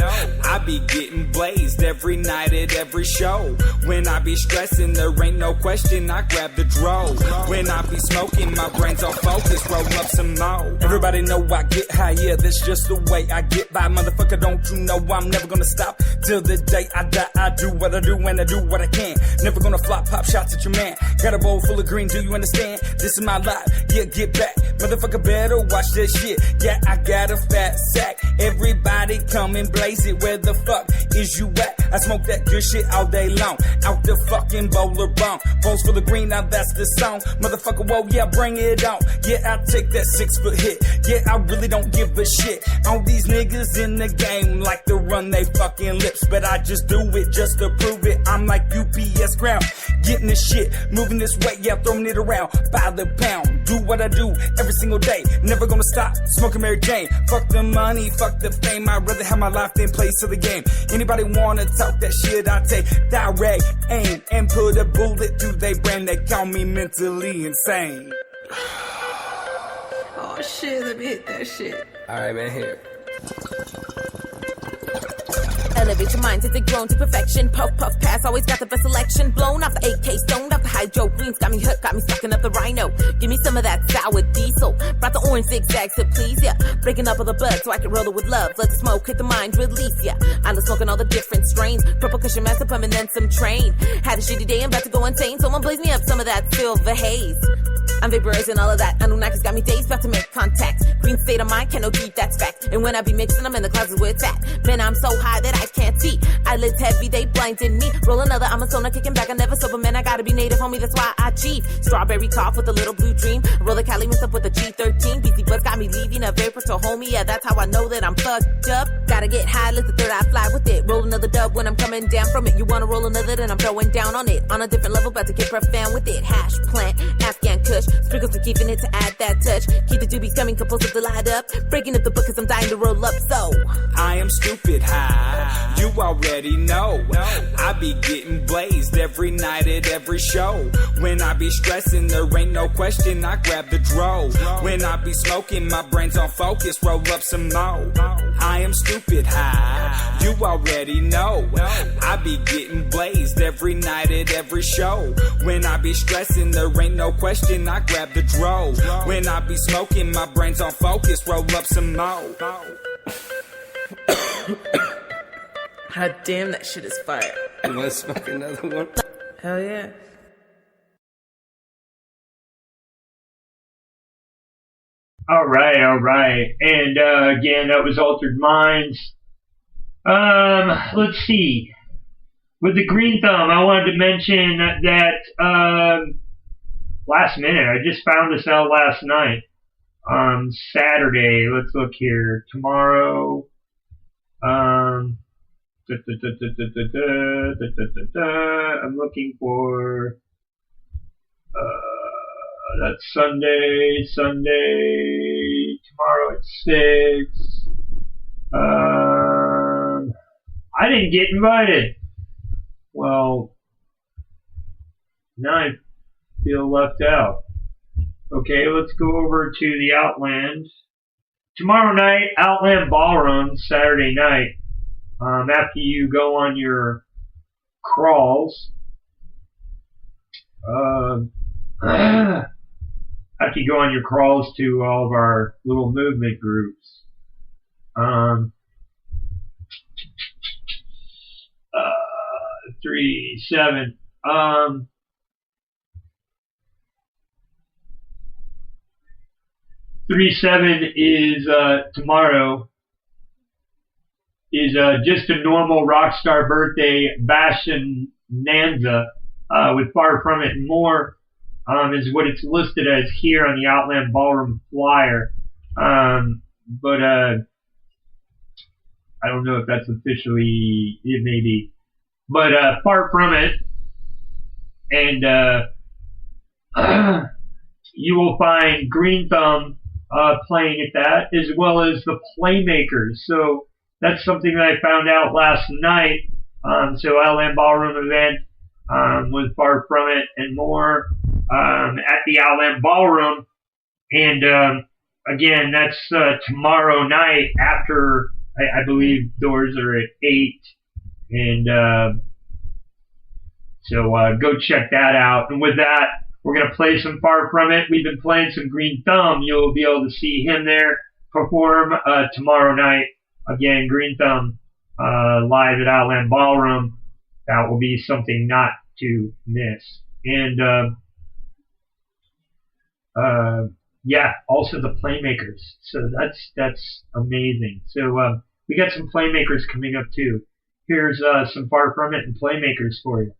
I be getting blazed every night at every show. When I be stressing, there ain't no question, I grab the dro. When I be smoking, my brain's on focus, roll up some more. Everybody know I get high, yeah, that's just the way I get by. Motherfucker, don't you know I'm never gonna stop till the day I die. I do what I do and I do what I can. Never gonna flop, pop shots at your man. Got a bowl full of green, do you understand? This is my life, yeah, get back. Motherfucker, better watch that shit. Yeah, I got a fat sack. Everybody come and blaze it. Where the fuck is you at? I smoke that good shit all day long. Out the fucking bowler bomb. Bowls full of green, now that's the song. Motherfucker, whoa, yeah, bring it on. Yeah, I take that 6-foot hit. Yeah, I really don't give a shit. All these niggas in the game like to run they fucking lips, but I just do it just to prove it. I'm like UPS ground, getting this shit, moving this way, yeah, throwing it around by the pound. Do what I do every single day, never gonna stop smoking Mary Jane. Fuck the money, fuck the fame, I'd rather have my life than play to the game. Anybody wanna talk that shit, I take direct aim and put a bullet through their brain. They call me mentally insane. Oh shit, let me hit that shit. Alright, man, here. Elevate your mind, it's grown to perfection. Puff, puff, pass, always got the best selection. Blown off the AK, stoned off the hydro. Greens got me hooked, got me sucking up the rhino. Give me some of that sour diesel. Brought the orange zigzags to please ya. Breaking up all the bud so I can roll it with love. Let the smoke hit the mind, release ya. I'm smoking all the different strains. Purple cushion, master pump, and then some train. Had a shitty day, I'm about to go insane. Someone blaze me up some of that silver haze. I'm vaporizing all of that. Anunnaki's got me dazed, about to make contact. Green state of mind, cannot keep, that's fact. And when I be mixing, I'm in the closet where it's at. Man, I'm so high that I can't see. Eyelids heavy, they blinding me. Roll another, I'm a stoner, kicking back. I never sober, man, I gotta be native, homie, that's why I cheat. Strawberry cough with a little blue dream. Roll the Cali mix up with a G13. BC Buzz got me leaving a vapor, so homie, yeah, that's how I know that I'm fucked up. Gotta get high, let the third eye fly with it. Roll another dub when I'm coming down from it. You wanna roll another, then I'm throwing down on it. On a different level, about to get profound with it. Hash, plant, Afghan kush. Sprinkles and keeping it to add that touch. Keep the doobies coming, compulsive to light up. Breaking up the book cause I'm dying to roll up, so. I am stupid high, you already know. I be getting blazed every night at every show. When I be stressing, there ain't no question, I grab the dro. When I be smoking, my brain's on focus, roll up some more. I am stupid high, you already know. I be getting blazed every night at every show. When I be stressing, there ain't no question, I grab the dro. When I be smoking, my brain's on focus, roll up some more. God damn, that shit is fire. You wanna smoke another one? Hell yeah. All right. And again, that was Altered Minds. Let's see. With the Green Thumb, I wanted to mention that last minute, I just found this out last night. Saturday, let's look here. Tomorrow, I'm looking for that's Sunday, tomorrow at 6. I didn't get invited. Well, now I feel left out. Okay, let's go over to the Outland. Tomorrow night, Outland Ballroom, Saturday night. After you go on your crawls, after you go on your crawls to all of our little movement groups, 3-7. 3-7 is tomorrow. Is just a normal Rockstar birthday bashinanza with Far From It and More is what it's listed as here on the Outland Ballroom flyer. But I don't know if that's officially, it may be. But Far From It, and you will find Green Thumb playing at that, as well as the Playmakers. So that's something that I found out last night. So Outland Ballroom event with Far From It and More at the Outland Ballroom. And again, that's tomorrow night after, I believe doors are at 8. And so go check that out. And with that, we're going to play some Far From It. We've been playing some Green Thumb. You'll be able to see him there perform tomorrow night. Again, Green Thumb live at Outland Ballroom. That will be something not to miss. And yeah, also the Playmakers. So that's amazing. So we got some Playmakers coming up too. Here's some Far From It and Playmakers for you.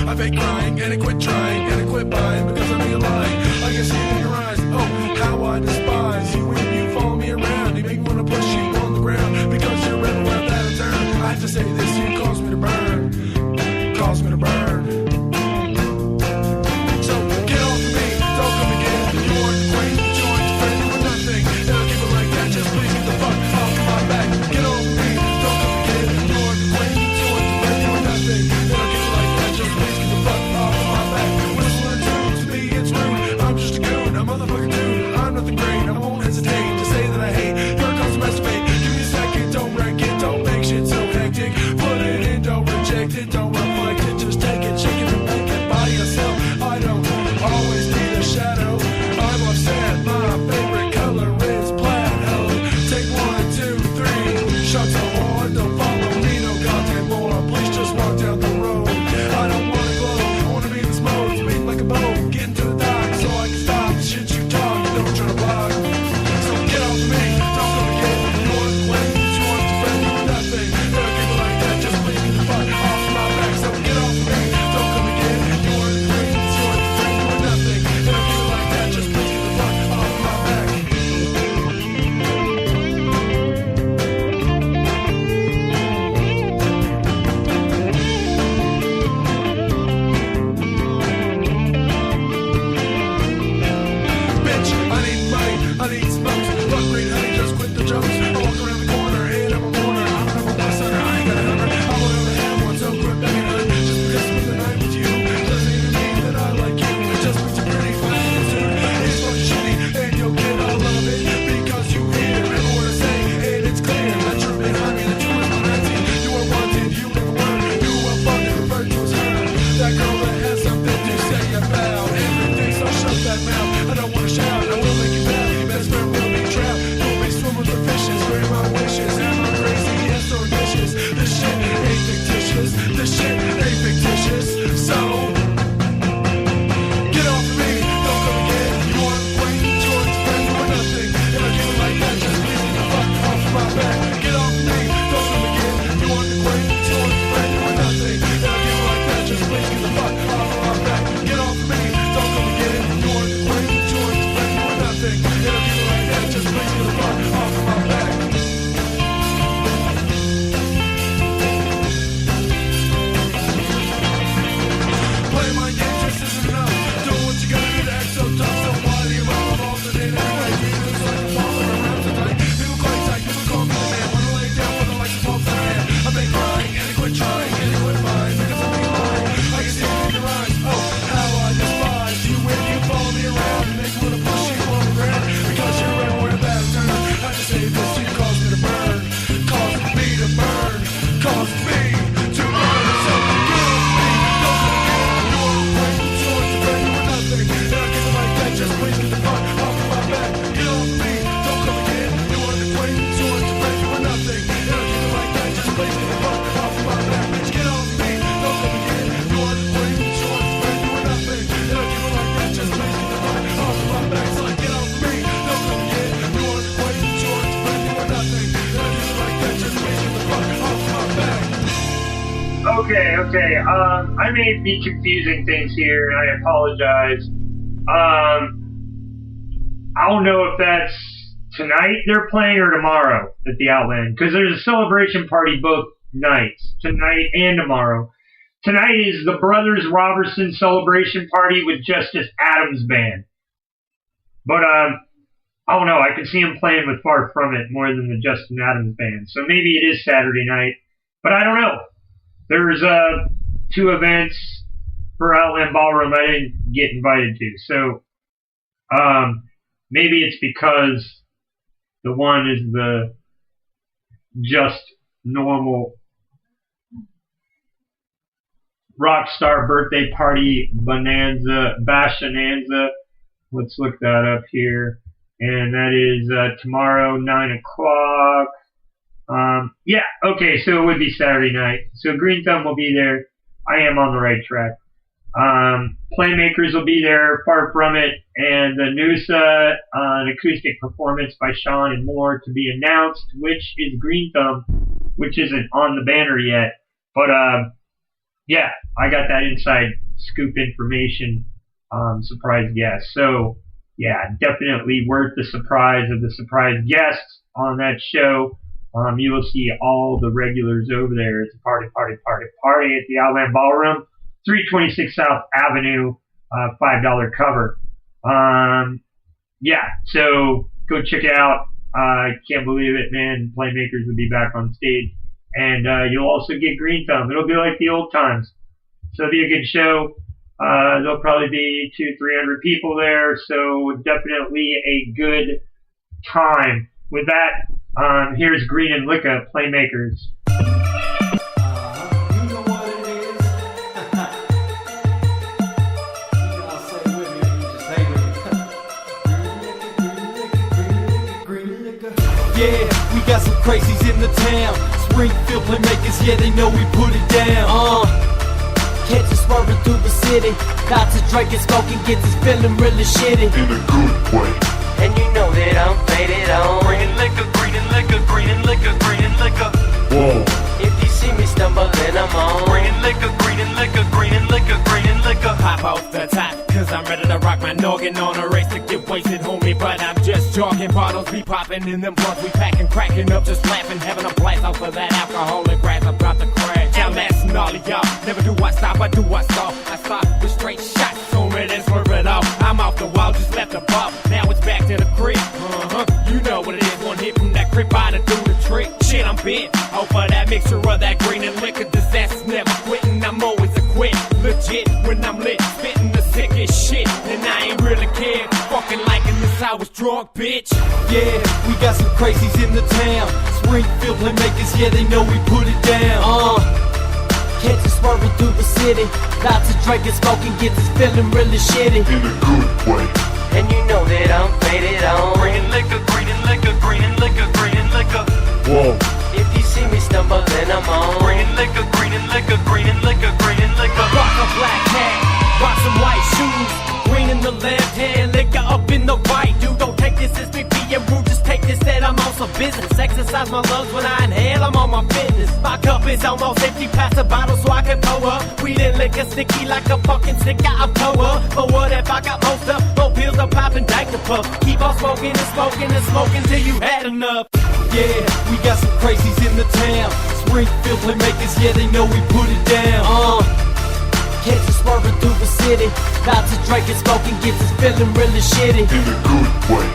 I fake crying, and I quit trying, and I quit buying, because I realize Okay. I may be confusing things here, and I apologize. I don't know if that's tonight they're playing or tomorrow at the Outland, because there's a celebration party both nights, tonight and tomorrow. Tonight is the Brothers Robertson celebration party with Justice Adams Band. But, I don't know, I can see him playing with Far From It more than the Justin Adams Band, so maybe it is Saturday night, but I don't know. There's, 2 events for Outland Ballroom I didn't get invited to, so, maybe it's because the one is the just normal Rockstar birthday party bashananza. Let's look that up here. And that is tomorrow, 9 o'clock. Yeah, okay, so it would be Saturday night. So Green Thumb will be there. I am on the right track. Playmakers will be there, Far From It, and the Noosa, an acoustic performance by Sean and more to be announced, which is Green Thumb, which isn't on the banner yet. But, yeah, I got that inside scoop information, surprise guest. So, yeah, definitely worth the surprise of the surprise guests on that show. You will see all the regulars over there. It's a party at the Outland Ballroom, 326 South Avenue, $5 cover. Yeah, so go check it out. I can't believe it, man. Playmakers will be back on stage. And you'll also get Green Thumb. It'll be like the old times. So it'll be a good show. There'll probably be 200-300 people there, so definitely a good time. With that, here's Green and Licka, Playmakers. Yeah, we got some crazies in the town. Springfield Playmakers, yeah, they know we put it down. Catch us swerving through the city. Lots of drinking, smoking, gets us feeling really shitty. In a good way. And you know that I'm faded on. Green and liquor, green and liquor, green and liquor, green and liquor. Whoa. If you see me stumbling, I'm on. Green and liquor, green and liquor, green and liquor, green and liquor. Pop off the top, cause I'm ready to rock my noggin on a race to get wasted, homie. But I'm just jogging, bottles be popping in them blunts we packing, cracking up, just laughing, having a blast off of that alcoholic grass about to crash. Outlasting all of y'all, never do I stop, I do I stop. I stop with straight shots, so ready to swerve it off. I'm off the wall, just left the pop, now it's back to the crib. You know what it is, one hit from that crib, I'd do the trick. Shit, I'm bent, off of that mixture of that green and liquor. Disaster's never quitting, I'm always a quit. Legit, when I'm lit, spitting the sickest shit. And I ain't really care, fucking liking this, I was drunk, bitch. Yeah, we got some crazies in the town. Springfield Playmakers, yeah, they know we put it down. Catch us swerving through the city. Lots of drinking, smoking, gets us feeling really shitty. In a good way. And you know that I'm faded on. Green and liquor, green and liquor, green and liquor, green and liquor. Whoa. If you see me stumbling, I'm on. Green and liquor, green and liquor, green and liquor, green and liquor. Rock a black hat, rock some white shoes. Green in the left hand, liquor up in the right. Dude, don't take this as me being rude, just take this that I'm on some business. Exercise my lungs when I inhale, I'm on my fitness. My cup is almost empty, pass the bottle so I can pour up. Weed and liquor sticky like a fucking stick, I pour up. But what if I got most up? No pills, I'm popping, dank the puff. Keep on smoking and smoking and smoking till you had enough. Yeah, we got some crazies in the town. Springfield Playmakers, yeah, they know we put it down. Catch us swerving through the city. Lots of drinking, smoking, gets us feeling really shitty. In a good way.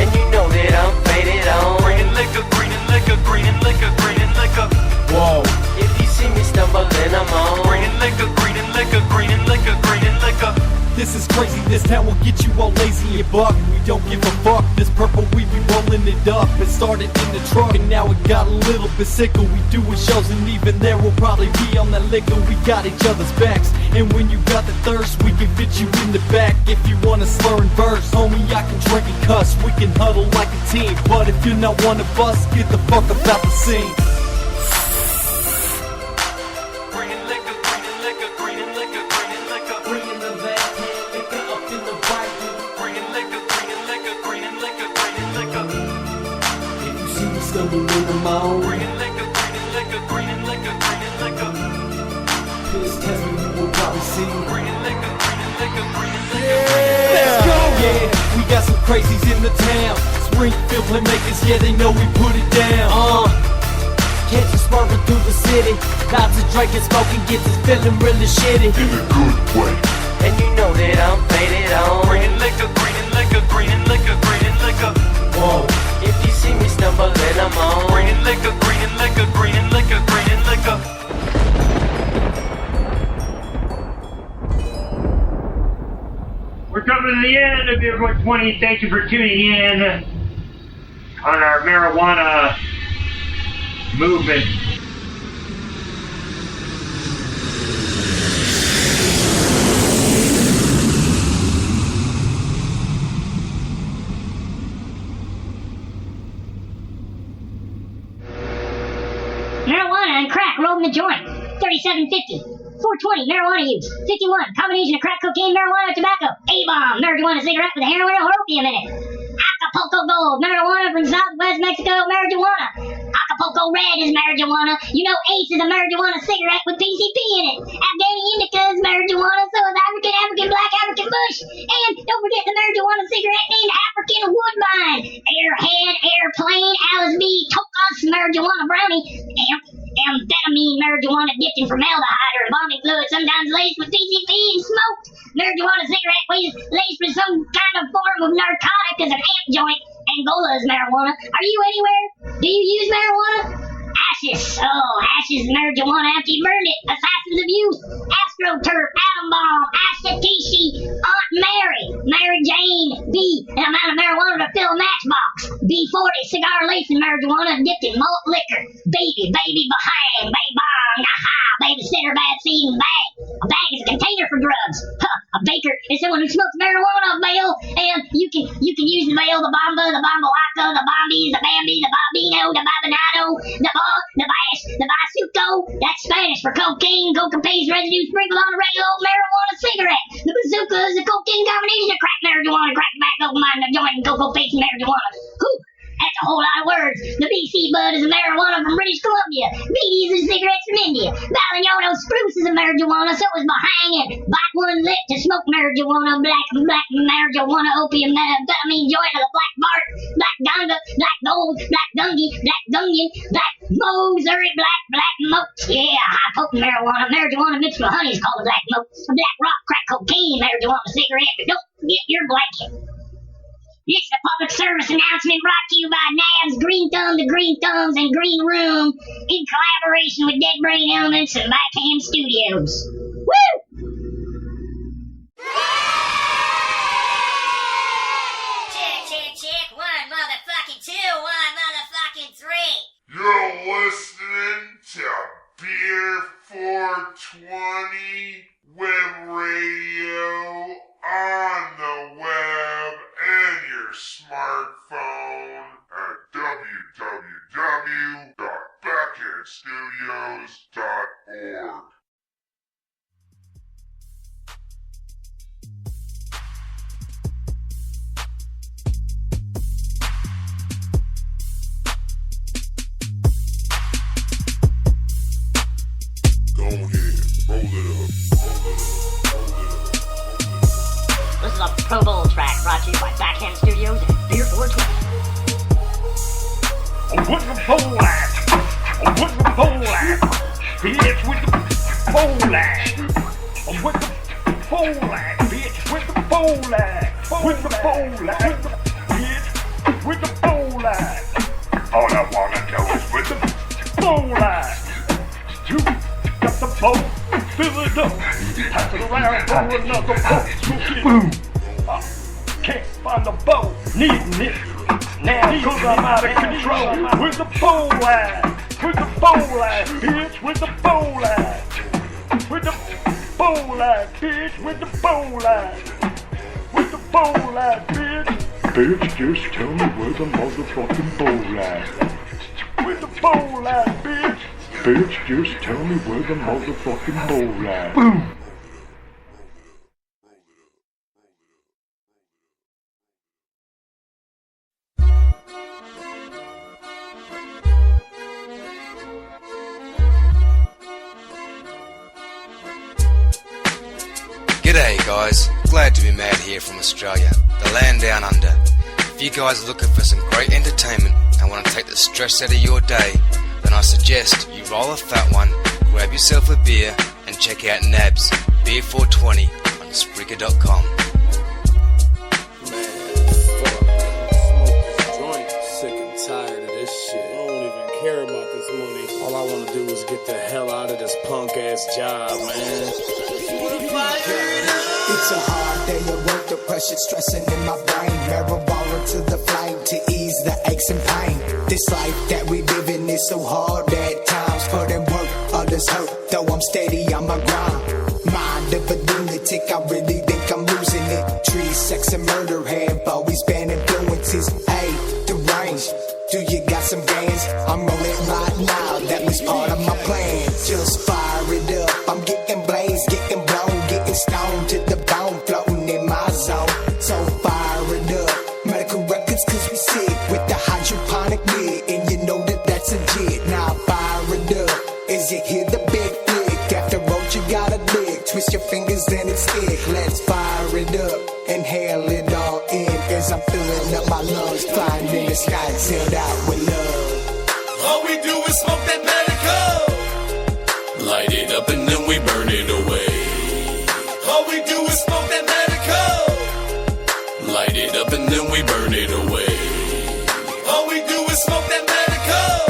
And you know that I'm faded on. Green and liquor, green and liquor, green and liquor, green and liquor. Whoa. If you see me stumbling, I'm on. Green and liquor, green and liquor, green and liquor, green and liquor. This is crazy, this town will get you all lazy and buck. We don't give a fuck, this purple we be rolling it up. It started in the truck and now it got a little bit sicker. We doing shows and even there we'll probably be on that liquor. We got each other's backs, and when you got the thirst, we can fit you in the back. If you wanna slur and verse, homie, I can drink and cuss. We can huddle like a team, but if you're not one of us, get the fuck about the scene. crazies in the town. Springfield playmakers, yeah, they know we put it down. Catch you swerving through the city. Lots of drinking, smoking, gets us feeling really shitty. In a good way. And you know that I'm faded on. Green liquor, green liquor, green liquor, green liquor. Whoa. If you see me stumbling, I'm on. Green liquor, green liquor, green liquor, green liquor. We're coming to the end of BEER420. Thank you for tuning in on our marijuana movement. Marijuana and crack rolled in the joint. $37.50. 420 marijuana use. 51 combination of crack cocaine, marijuana, tobacco. A-bomb marijuana cigarette with a heroin or opium in it. Acapulco Gold marijuana from Southwest Mexico. Marijuana. Acapulco Red is marijuana. You know Ace is a marijuana cigarette with PCP in it. Afghani Indica is marijuana. So is African Black, African Bush. And don't forget the marijuana cigarette named African Woodbine. Airhead, Airplane, Alice B, Tocas, marijuana brownie. Amphetamine marijuana dipped in formaldehyde or embalming fluid, sometimes laced with PCP and smoked. Marijuana cigarette laced with some kind of form of narcotic as an amp joint. Angola is marijuana. Are you anywhere? Do you use marijuana? Ashes. Oh, ashes marijuana after you burned it. Assassins of Youth. AstroTurf. Atom Bomb. Ashtatishi. Aunt Mary. Mary Jane. B. An amount of marijuana to fill a matchbox. B40. Cigar laced in marijuana dipped in malt liquor. Baby. Baby bahang. Baby bong. Aha. Babysitter. Bad seed and bag. A bag is a container for drugs. Huh. A baker is someone who smokes marijuana bale, and you can use the bale, the bamba, the bambalaca, the bombies, the bambi, the bambino, the babinado, the bash, the basuco. That's Spanish for cocaine. Coca paste residue sprinkled on a regular old marijuana cigarette. The bazooka is a cocaine combination of crack marijuana, crack tobacco, combined with joint and cocoa paste and marijuana. Whew. That's a whole lot of words. The BC bud is a marijuana from British Columbia. BDs are cigarettes from India. Balignano spruce is a marijuana, so is Bahang and Black One Lit to smoke marijuana. Black marijuana, opium, methamphetamine, joint of the black bark, black ganga, black gold, black gungy, black gungeon, black Missouri, black moat. Yeah, high potent marijuana. Marijuana mixed with honey is called a black moat. Black rock, crack cocaine, marijuana cigarette. But don't forget your blanket. It's a public service announcement brought to you by NABS, Green Thumb, the Green Thumbs, and Green Room in collaboration with Dead Brain Elements and Backhand Studios. Woo! Check. 1 motherfucking 2, 1 motherfucking 3. You're listening to BEER420 web radio on the web and your smartphone at www.backhandstudios.org. Go ahead, roll it up. This is a Pro Bowl track brought to you by Backhand Studios and BEER420. With the bowl at, with the bowl at, bitch with the bowl at, with the bowl at, bitch with the bowl at, with the bowl at, bitch with the bowl at. All I wanna know is with the bowl at. You got the bowl, fill it up, pass it around for another bowl. Boom. Can't find the bowl, needing it. Now, cause I'm out of control. With the bowl at, with the bowl at, bitch, with the bowl at, with the bowl at, bitch, with the bowl at, with the bowl at, bitch. Bitch, just tell me where the motherfucking bowl at. With the bowl at, bitch. Bitch, just tell me where the motherfucking bowl at. Boom. Get G'day guys, glad to be made here from Australia, the land down under. If you guys are looking for some great entertainment and want to take the stress out of your day, then I suggest you roll a fat one, grab yourself a beer and check out Nabs, BEER420 on Spreaker.com. Sick and tired of this shit. I don't even care about this money. All I want to do is get the hell out of this punk ass job, man. It's a hard day of work, the pressure stressing in my brain. Marijuana to the flame to ease the aches and pain. This life that we live in is so hard at times. Put in work, others hurt, though I'm steady on my grind. Mind of a lunatic, I really think I'm losing it. Trees, sex and murder have always been influences. Hey, the range, do you got some gains? I'm rolling right now, that was part of my plan. Just fire it up, I'm getting blazed, getting blown, getting stoned to the bone, floating in my zone. So fire it up, medical records cause we sick with the hydroponic lid, and you know that that's legit. Now fire it up, as you hear the big flick, after road you gotta lick, twist your fingers then it's stick. Let's fire it up, inhale it all in, as I'm filling up my lungs, flying in the sky, sealed out with love. All we do is smoke that medical. Light it up and then we burn it away. All we do is smoke that medical. Light it up and then we burn it away. All we do is smoke that medical.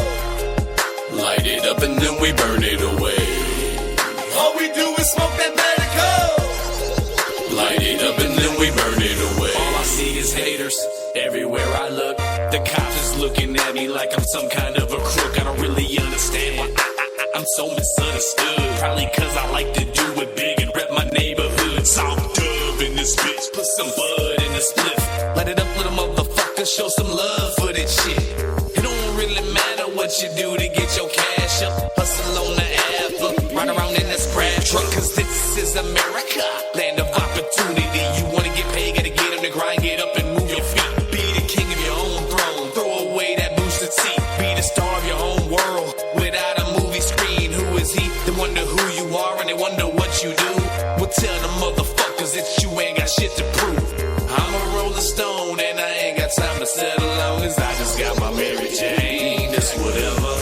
Light it up and then we burn it away. All we do is smoke that medical. Light it up and then we burn it away. All I see is haters everywhere I look. The cops is looking at me like I'm some kind of a crook. I don't really understand why I'm so misunderstood. Probably cause I like to do it big and rep my neighborhood. Soft dub in this bitch, put some bud in the spliff. Light it up, little motherfucker, show some love for that shit. It don't really matter what you do to get your cash up. Hustle on the app, ride around in this crab truck. Cause this is America, land of opportunity. You wanna get paid, gotta get on the grind, get up and move your feet. Be the king of your own throne, throw away that boosted seat. Be the star of your own world, without a movie screen. Who is he? They wonder who you are and they wonder what you do. Well, tell the motherfuckers that you ain't got shit to prove. I'm a rolling stone and I ain't got time to settle long as I just got my Mary Jane. That's whatever.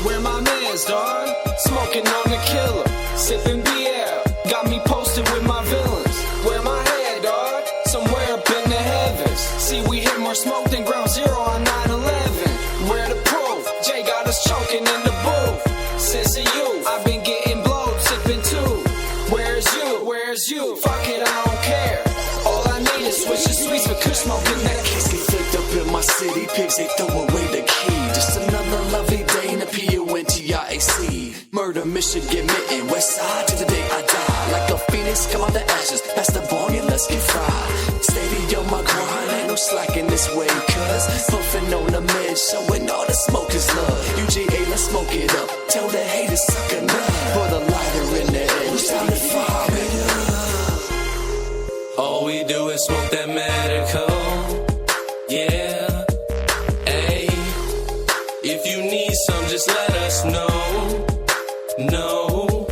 Where my man's, dawg? Smoking on the killer, sipping BL. Got me posted with my villains. Where my head, dawg? Somewhere up in the heavens. See, we hit more smoke than ground zero on 9/11. Where the proof? Jay got us choking in the booth. Since you, I've been getting blowed, sipping too. Where's you? Where's you? Fuck it, I don't care. All I need is switch the sweets for kush smoking that. Kids get flipped up in my city, pigs they throw away the key. Just another lovely day in the PUNTIAC. Murder, Michigan, mitten, west side to the day I die. Like a phoenix, come out the ashes, pass the ball and let's get fried. Steady on my grind, ain't no slacking this way. Cause puffing on the mid, showing all the smoke is love. UGA, let's smoke it up. Tell the haters suck a nut. Put a lighter in the air, it's time to fire it up. All we do is smoke that medical. Yeah. Hey. If you need some, just let us know. No.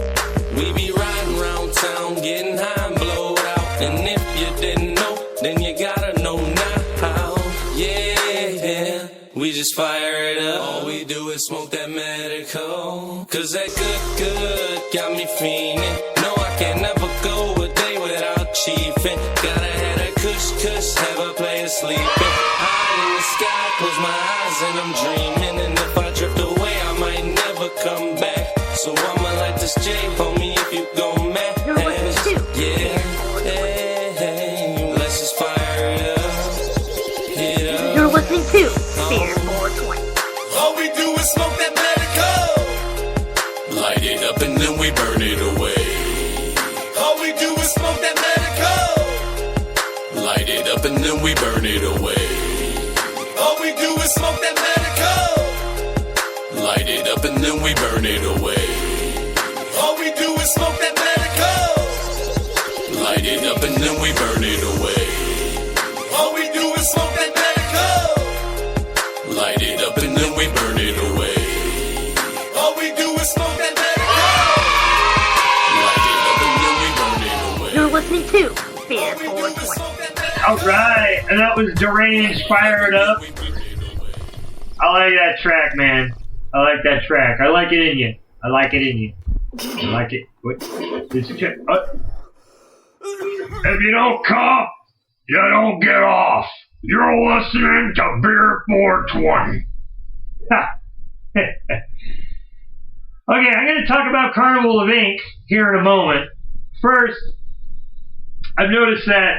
We be riding around town, getting high and blowed out. And if you didn't know, then you gotta know now. Yeah. We just fire it up. All we do is smoke that medical. Cause that good got me fiending. No, I can never go a day without chiefing. Gotta have that kush, have a place sleeping. High in the sky, close my eyes and I'm dreaming. And if I drift away, I might never come back. So I'ma light this J, homie, if you gon' mad. Yeah, hey, let's just fire it up. You're listening to BEER420. All we do is smoke that medical. Light it up and then we burn it away. All we do is smoke that medical. Light it up and then we burn it away. All we do is smoke that medical. Light it up and then we burn it away. All we do is smoke that medical. Light it up and then we burn it away. All we do is smoke that medical. Light it up and then we burn it away. All we do is smoke that medical. Light it up and then we burn it away. You're listening Alright, and that was Deranged, Fire It Up. I like that track, man. I like that track. I like it in you. I like it in you. I like it. What? This is if you don't come, you don't get off. You're listening to BEER420. Okay, I'm going to talk about Carnival of Ink here in a moment. First, I've noticed that,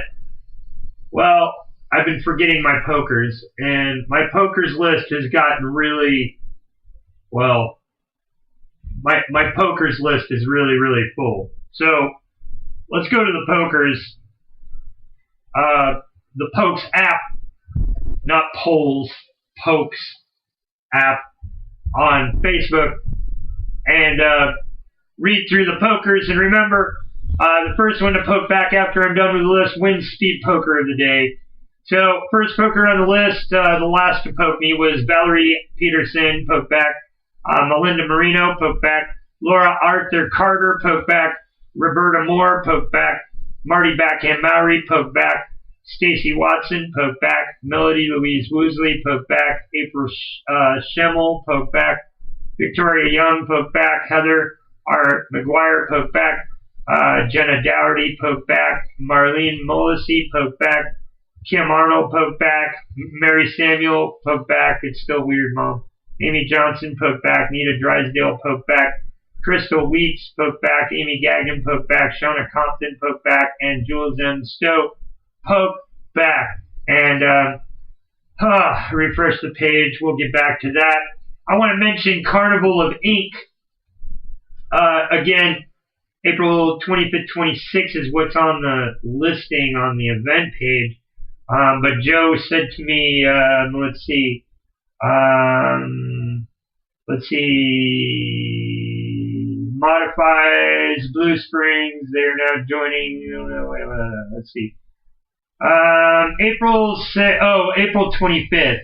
well, I've been forgetting my pokers, and my pokers list has gotten really, well, my pokers list is really, really full. So, let's go to the pokers. The Pokes app, not polls, Pokes app on Facebook, and read through the pokers. And remember, the first one to poke back after I'm done with the list wins Speed Poker of the Day. So, first poker on the list, the last to poke me was Valerie Peterson, poke back. Melinda Marino, poke back. Laura Arthur Carter, poke back. Roberta Moore, poke back. Marty Backhand Mowry, poke back. Stacy Watson, poke back. Melody Louise Woosley, poke back. April Schemmel, poke back. Victoria Young, poke back. Heather R. McGuire, poke back. Jenna Dougherty, poke back. Marlene Molisi, poke back. Kim Arnold, poke back. Mary Samuel, poke back. It's still weird, Mom. Amy Johnson, poke back. Nita Drysdale, poke back. Crystal Weeks, poke back. Amy Gagnon, poke back. Shauna Compton, poke back. And Jules M. Stowe, poke back. And refresh the page. We'll get back to that. I want to mention Carnival of Ink. Again, April 25th, 26th is what's on the listing on the event page. But Joe said to me, let's see, Modifies, Blue Springs, they're now joining, let's see. April 25th.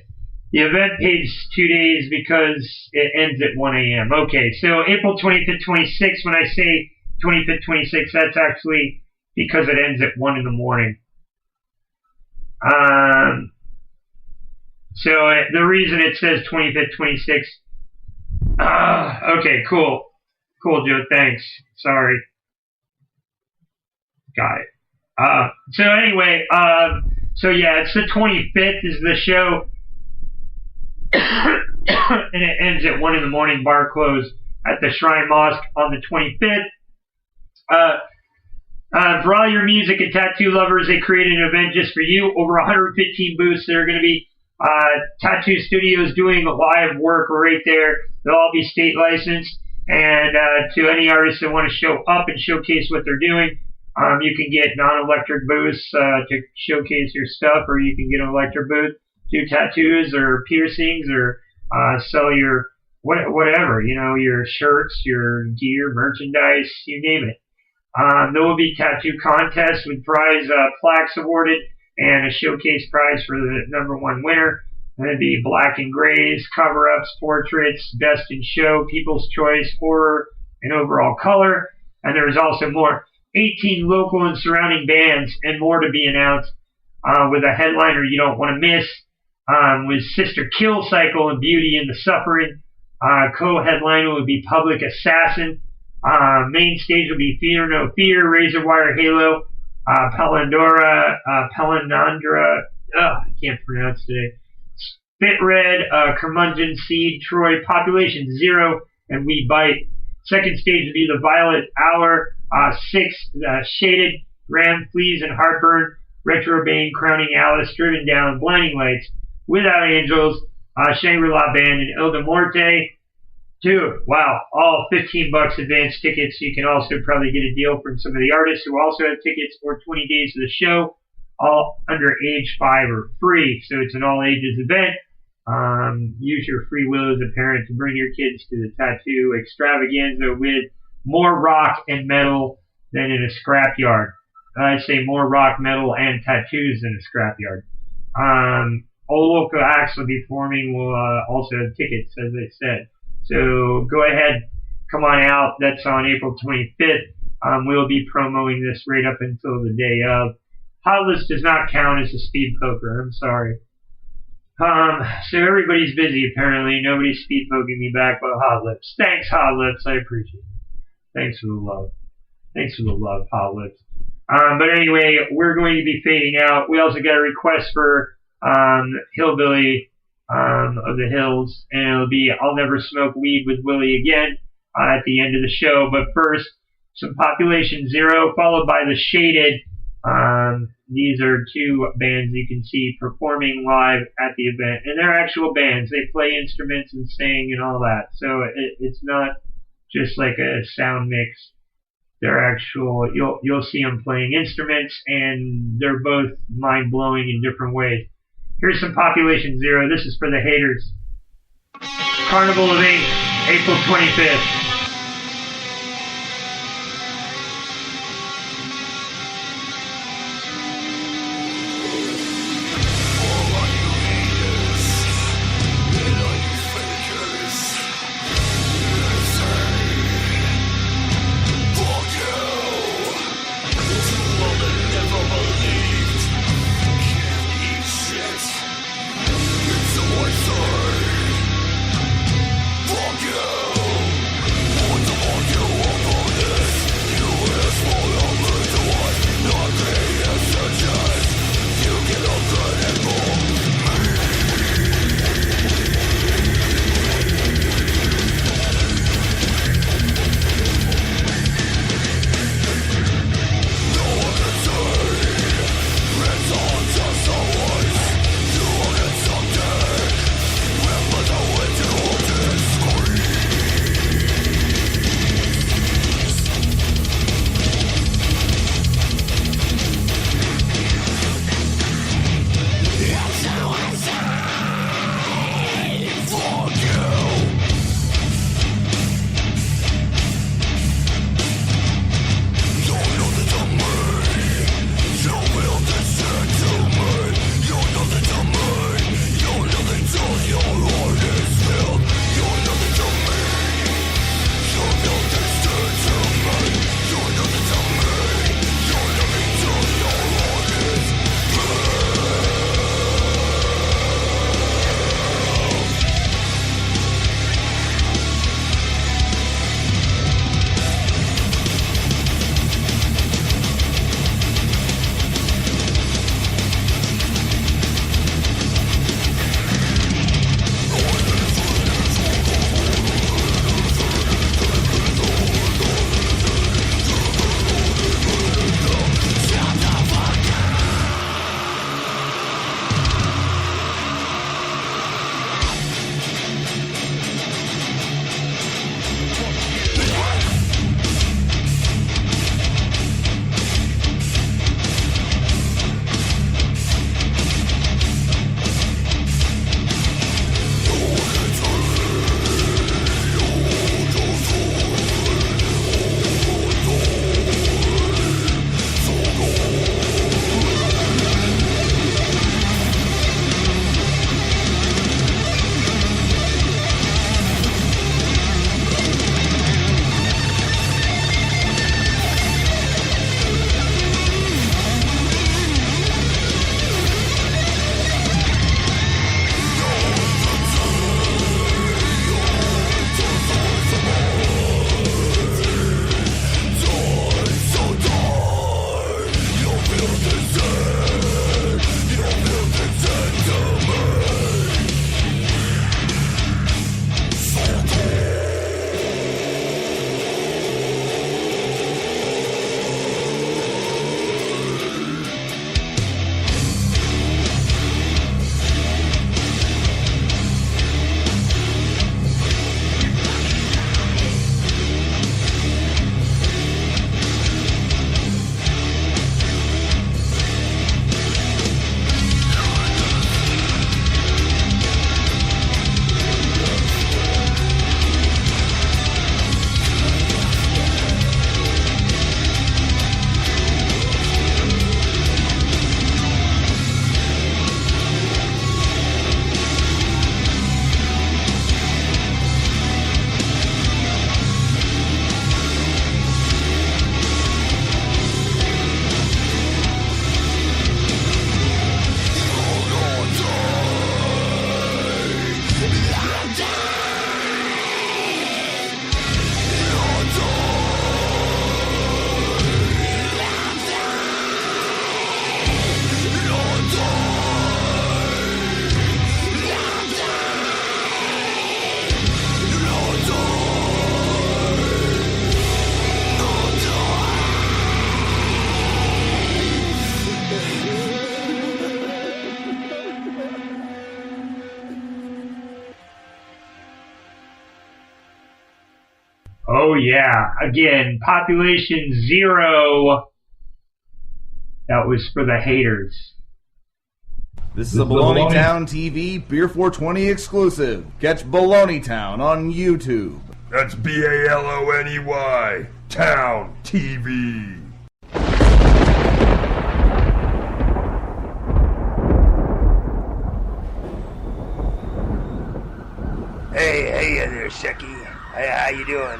The event page is 2 days because it ends at 1 a.m. Okay, so April 25th, 26th, when I say 25th, 26th, that's actually because it ends at 1 in the morning. So the reason it says 25th, 26th. Okay, cool. Cool, Joe, thanks. Sorry. Got it. So anyway, so yeah, it's the 25th is the show. And it ends at 1 in the morning, bar closed at the Shrine Mosque on the 25th. For all your music and tattoo lovers, they created an event just for you. Over 115 booths. There are going to be tattoo studios doing live work right there. They'll all be state licensed. And to any artists that want to show up and showcase what they're doing, you can get non-electric booths to showcase your stuff, or you can get an electric booth, do tattoos or piercings, or sell your whatever, your shirts, your gear, merchandise, you name it. There will be tattoo contests with prize plaques awarded and a showcase prize for the #1 winner. And it'd be black and grays, cover-ups, portraits, best in show, people's choice, horror, and overall color. And there's also more. 18 local and surrounding bands and more to be announced with a headliner you don't want to miss. With Sister Kill Cycle and Beauty and the Suffering. Co-headliner would be Public Assassin. Main stage will be Fear No Fear, Razor Wire Halo, Pelandra, I can't pronounce today. Spit Red, Curmudgeon Seed, Troy, Population Zero, and We Bite. Second stage will be the Violet Hour, 6, Shaded, Ram, Fleas, and Heartburn, Retrobane, Crowning Alice, Driven Down, Blinding Lights, Without Angels, Shangri-La Band, and Il de Morte. Dude, wow, all $15 advance tickets. You can also probably get a deal from some of the artists who also have tickets for 20 days of the show. All under age 5 are free, so it's an all ages event. Use your free will as a parent to bring your kids to the tattoo extravaganza with more rock and metal than in a scrapyard. I say more rock, metal, and tattoos than a scrapyard. All local acts will be forming will also have tickets, as I said. So go ahead, come on out. That's on April 25th. We'll be promoting this right up until the day of. Hot Lips does not count as a speed poker. I'm sorry. So everybody's busy apparently. Nobody's speed poking me back but Hot Lips. Thanks, Hot Lips. I appreciate it. Thanks for the love. Thanks for the love, Hot Lips. But anyway, we're going to be fading out. We also got a request for Hillbilly of the Hills, and it'll be I'll Never Smoke Weed with Willie Again at the end of the show. But first, some Population Zero, followed by The Shaded. These are two bands you can see performing live at the event, and they're actual bands. They play instruments and sing and all that, so it's not just like a sound mix. They're actual. You'll see them playing instruments, and they're both mind-blowing in different ways. Here's some Population Zero. This is for the haters. Carnival of Ink, April 25th. Fuck you! Oh yeah, again, population 0. That was for the haters. This is a Baloney Town TV BEER420 exclusive. Catch Baloney Town on YouTube. That's BALONEY, Town TV. Hey there, Shecky. Hey, how you doing?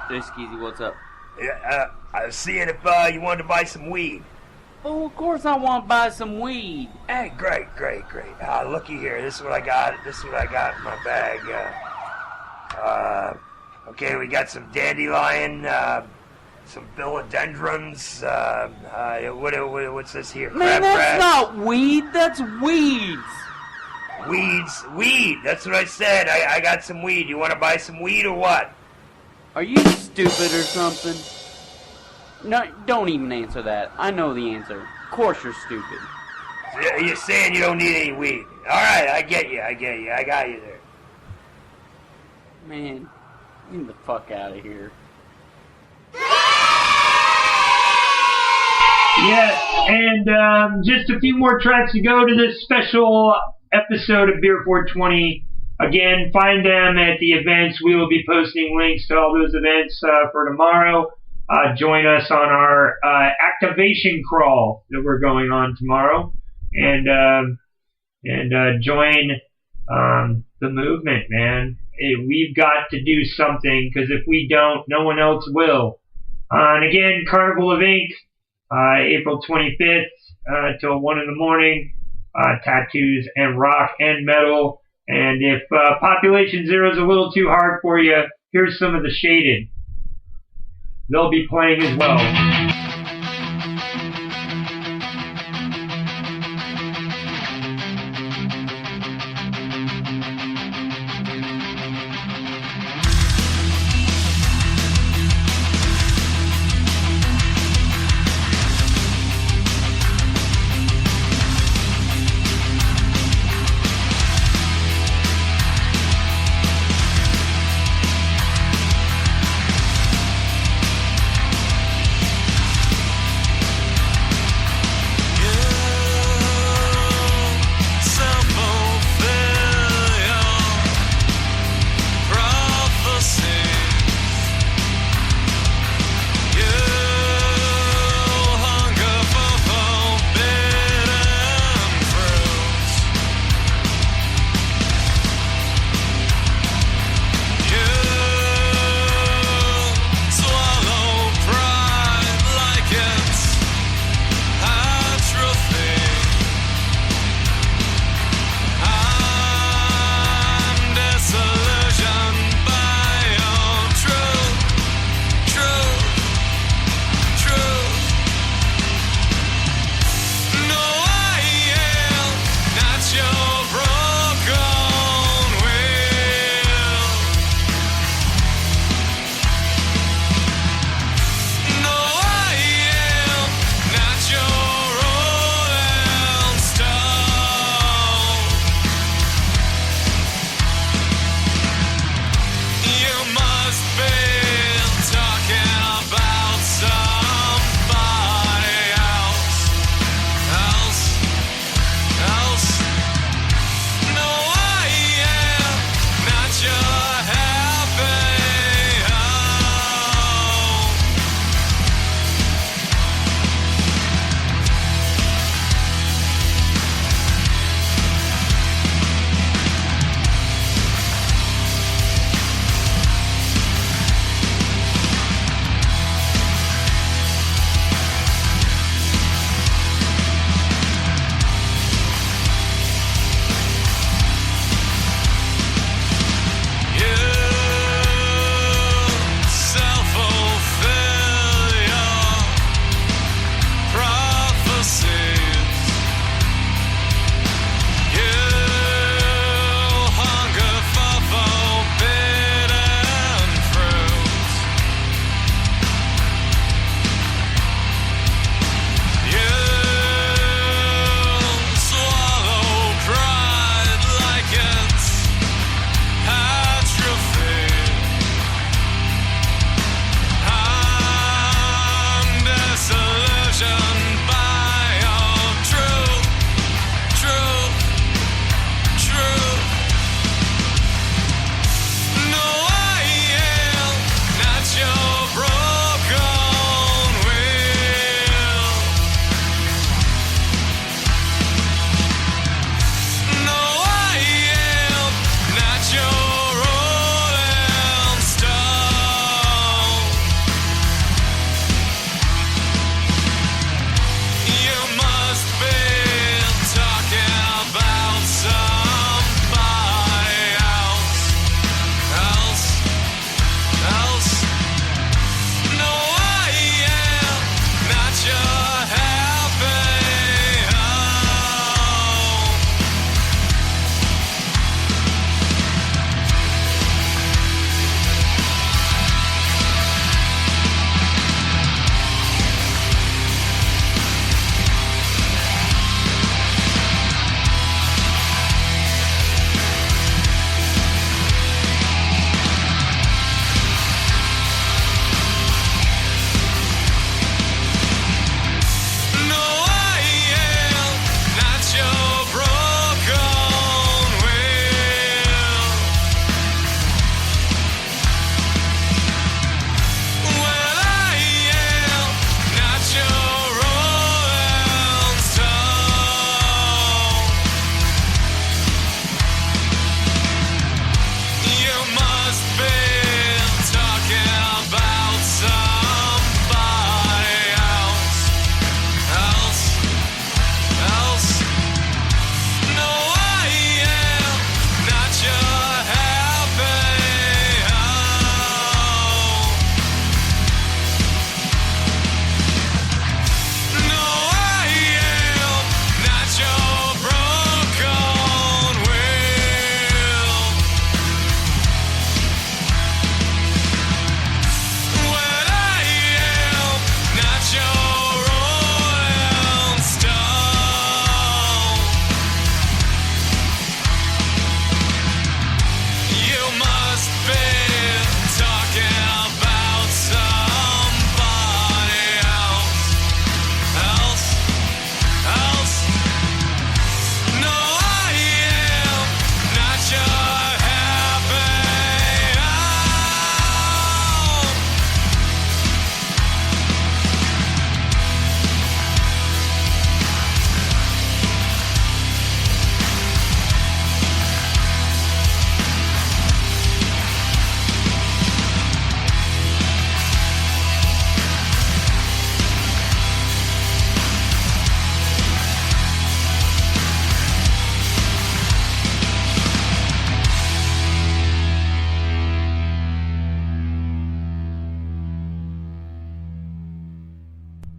Hey, Skeezy, what's up? I was seeing if you wanted to buy some weed. Oh, of course I want to buy some weed. Hey, great. Looky here. This is what I got. In my bag. Okay, we got some dandelion, some philodendrons. What's this here? Man, that's not weed. That's weeds. Weed. That's what I said. I got some weed. You want to buy some weed or what? Are you stupid or something? No, don't even answer that. I know the answer. Of course you're stupid. So you're saying you don't need any weed. All right, I get you. I got you there. Man, get the fuck out of here. Yeah, and just a few more tracks to go to this special episode of BEER420. Again, find them at the events. We will be posting links to all those events for tomorrow. Join us on our activation crawl that we're going on tomorrow, and join the movement, man. We've got to do something, because if we don't, no one else will. And again, Carnival of Ink, April 25th till 1 in the morning. Tattoos and rock and metal. And if Population 0 is a little too hard for you, here's some of the Shaded. They'll be playing as well.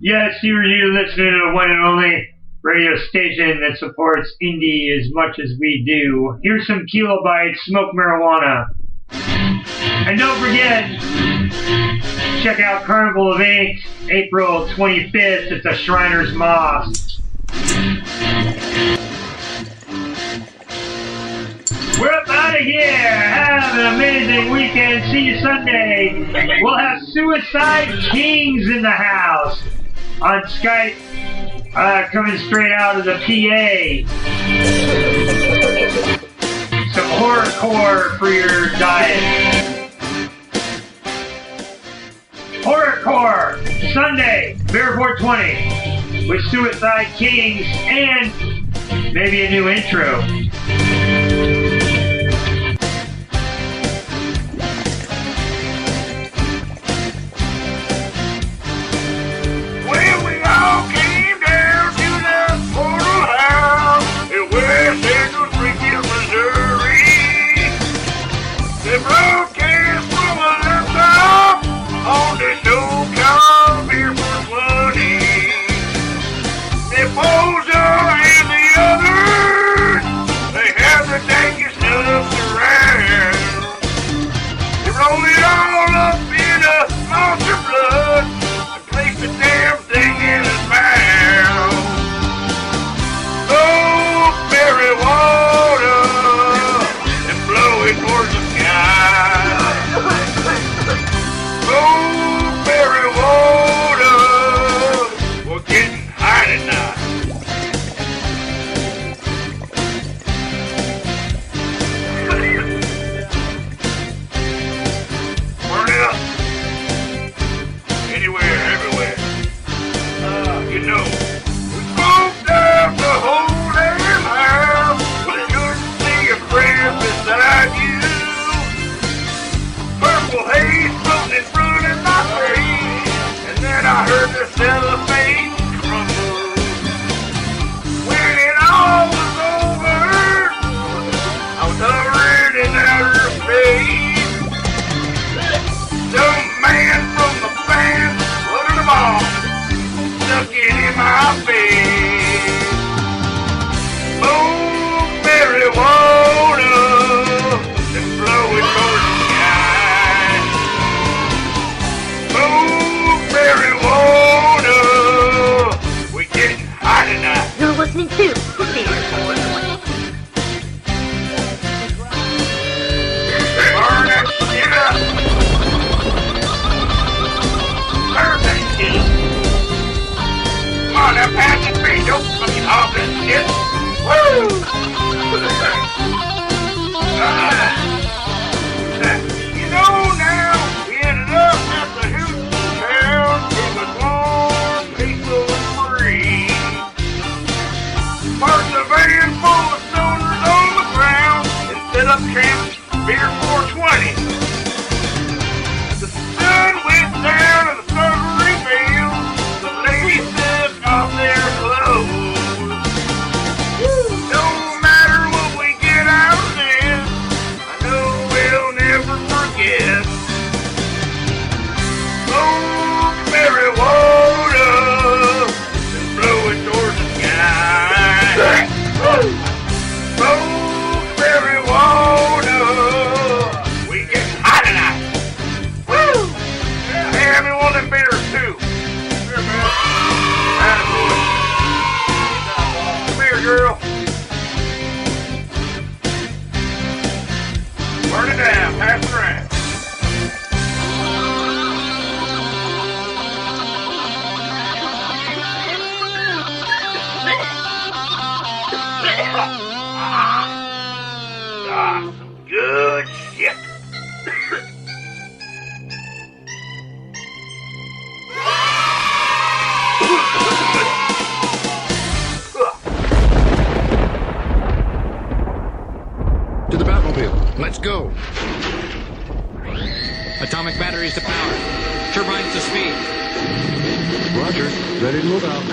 Yes, you listening to the one and only radio station that supports indie as much as we do. Here's some kilobytes, smoke marijuana. And don't forget, check out Carnival of Ink, April 25th at the Shriners Mosque. We're up out of here. Have an amazing weekend. See you Sunday. We'll have Suicide Kings in the house on Skype, coming straight out of the PA. Some horrorcore for your diet. Horrorcore Sunday, BEER420 with Suicide Kings and maybe a new intro. They broadcast from a laptop on the show called BEER420. They Bozo and the others, they have the dankest stuff around. They roll it all up in a monster blood and place the damn thing in his mouth. Oh, marijuana, and blow it towards the oh, marijuana, we're getting high tonight. Burn it up. Anywhere, everywhere. You know, we smoked up the whole damn house. But couldn't see a friend beside you. Purple haze floating in front of my face, and then I heard the cellophane crumble. When it all was over, I was hovering in outer space. Some man from the band put them all, stuck it in my face. Oh, marijuana, and blow it towards the sky. Oh, marijuana, we getting high tonight. You're listening to BEER420. Burn that shit up. Burn that shit. Come on now, pass it me. Don't fucking hog that shit. Woo! You know now, we ended up at the Houston town. It was warm, peaceful, and free. Parked the van full of stoners on the ground and set up camp BEER420. The sun went down and the sun revealed. The ladies took off their clothes. No matter what we get out of this, I know we'll never forget. Smoke marijuana and blow it towards the sky. Smoke marijuana, we get high tonight. Woo! Hey, have me one of them beers too. Here, man. Attaboy. Come here, girl. Burn it down, pass it around. Some good shit. To the Batmobile. Let's go. Atomic batteries to power. Turbines to speed. Roger. Ready to move out.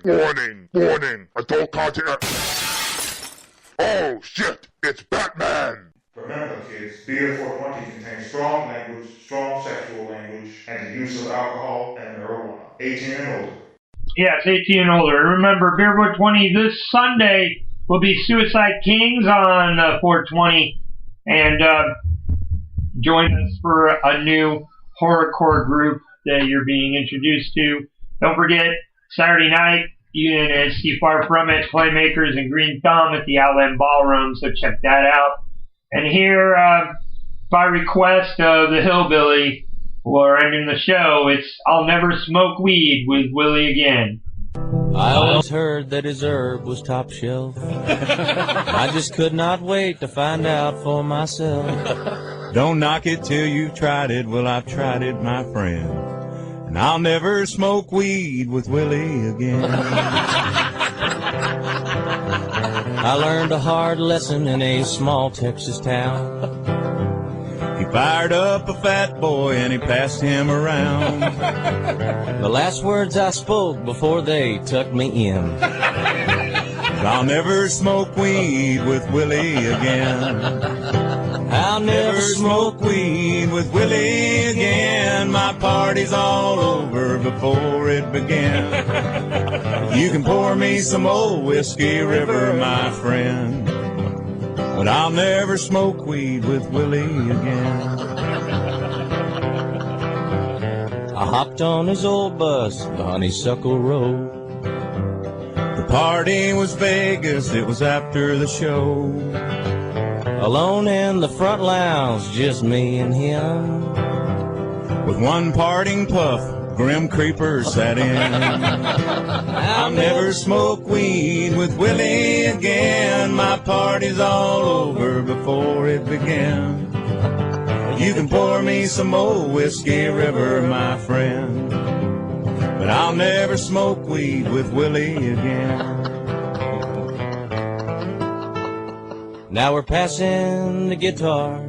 Warning. Adult content. Oh shit, it's Batman! Remember, kids, BEER420 contains strong language, strong sexual language, and the use of alcohol and marijuana. 18 and older. Yeah, it's 18 and older. And remember, BEER420 this Sunday will be Suicide Kings on 420. And join us for a new horrorcore group that you're being introduced to. Don't forget, Saturday night, you can see Far From It, Playmakers, and Green Thumb at the Outland Ballroom, so check that out. And here, by request of the Hillbilly, we're ending the show. It's I'll Never Smoke Weed with Willie Again. I always heard that his herb was top shelf. I just could not wait to find out for myself. Don't knock it till you've tried it. Well, I've tried it, my friend. And I'll never smoke weed with Willie again. I learned a hard lesson in a small Texas town. He fired up a fat boy and he passed him around. The last words I spoke before they tucked me in. I'll never smoke weed with Willie again. I'll never smoke weed with Willie again. My party's all over before it began. You can pour me some old Whiskey River, my friend, but I'll never smoke weed with Willie again. I hopped on his old bus, the Honeysuckle Road. The party was Vegas, it was after the show. Alone in the front lounge, just me and him. With one parting puff, Grim Creeper sat in. I'll never smoke weed with Willie again. My party's all over before it began. You can pour me some old Whiskey River, my friend, but I'll never smoke weed with Willie again. Now we're passing the guitar,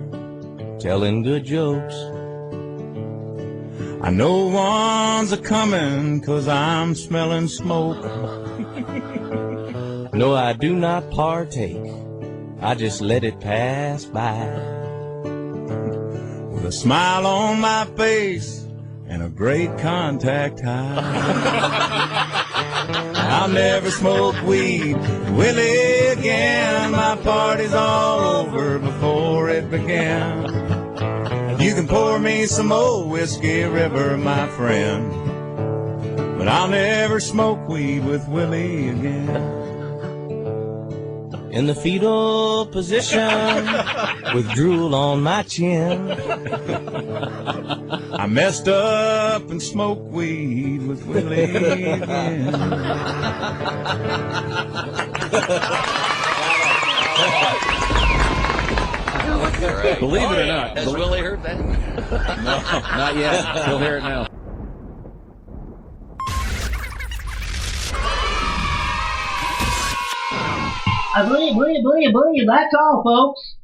telling good jokes. I know one's a-comin' 'cause I'm smelling smoke. No, I do not partake, I just let it pass by. With a smile on my face and a great contact high. I'll never smoke weed, Willie again. My party's all over before it began. You can pour me some old Whiskey River, my friend, but I'll never smoke weed with Willie again. In the fetal position, with drool on my chin, I messed up and smoked weed with Willie again. Believe it or not. Has Willie heard that? No, not yet. He'll hear it now. I believe, that's all, folks.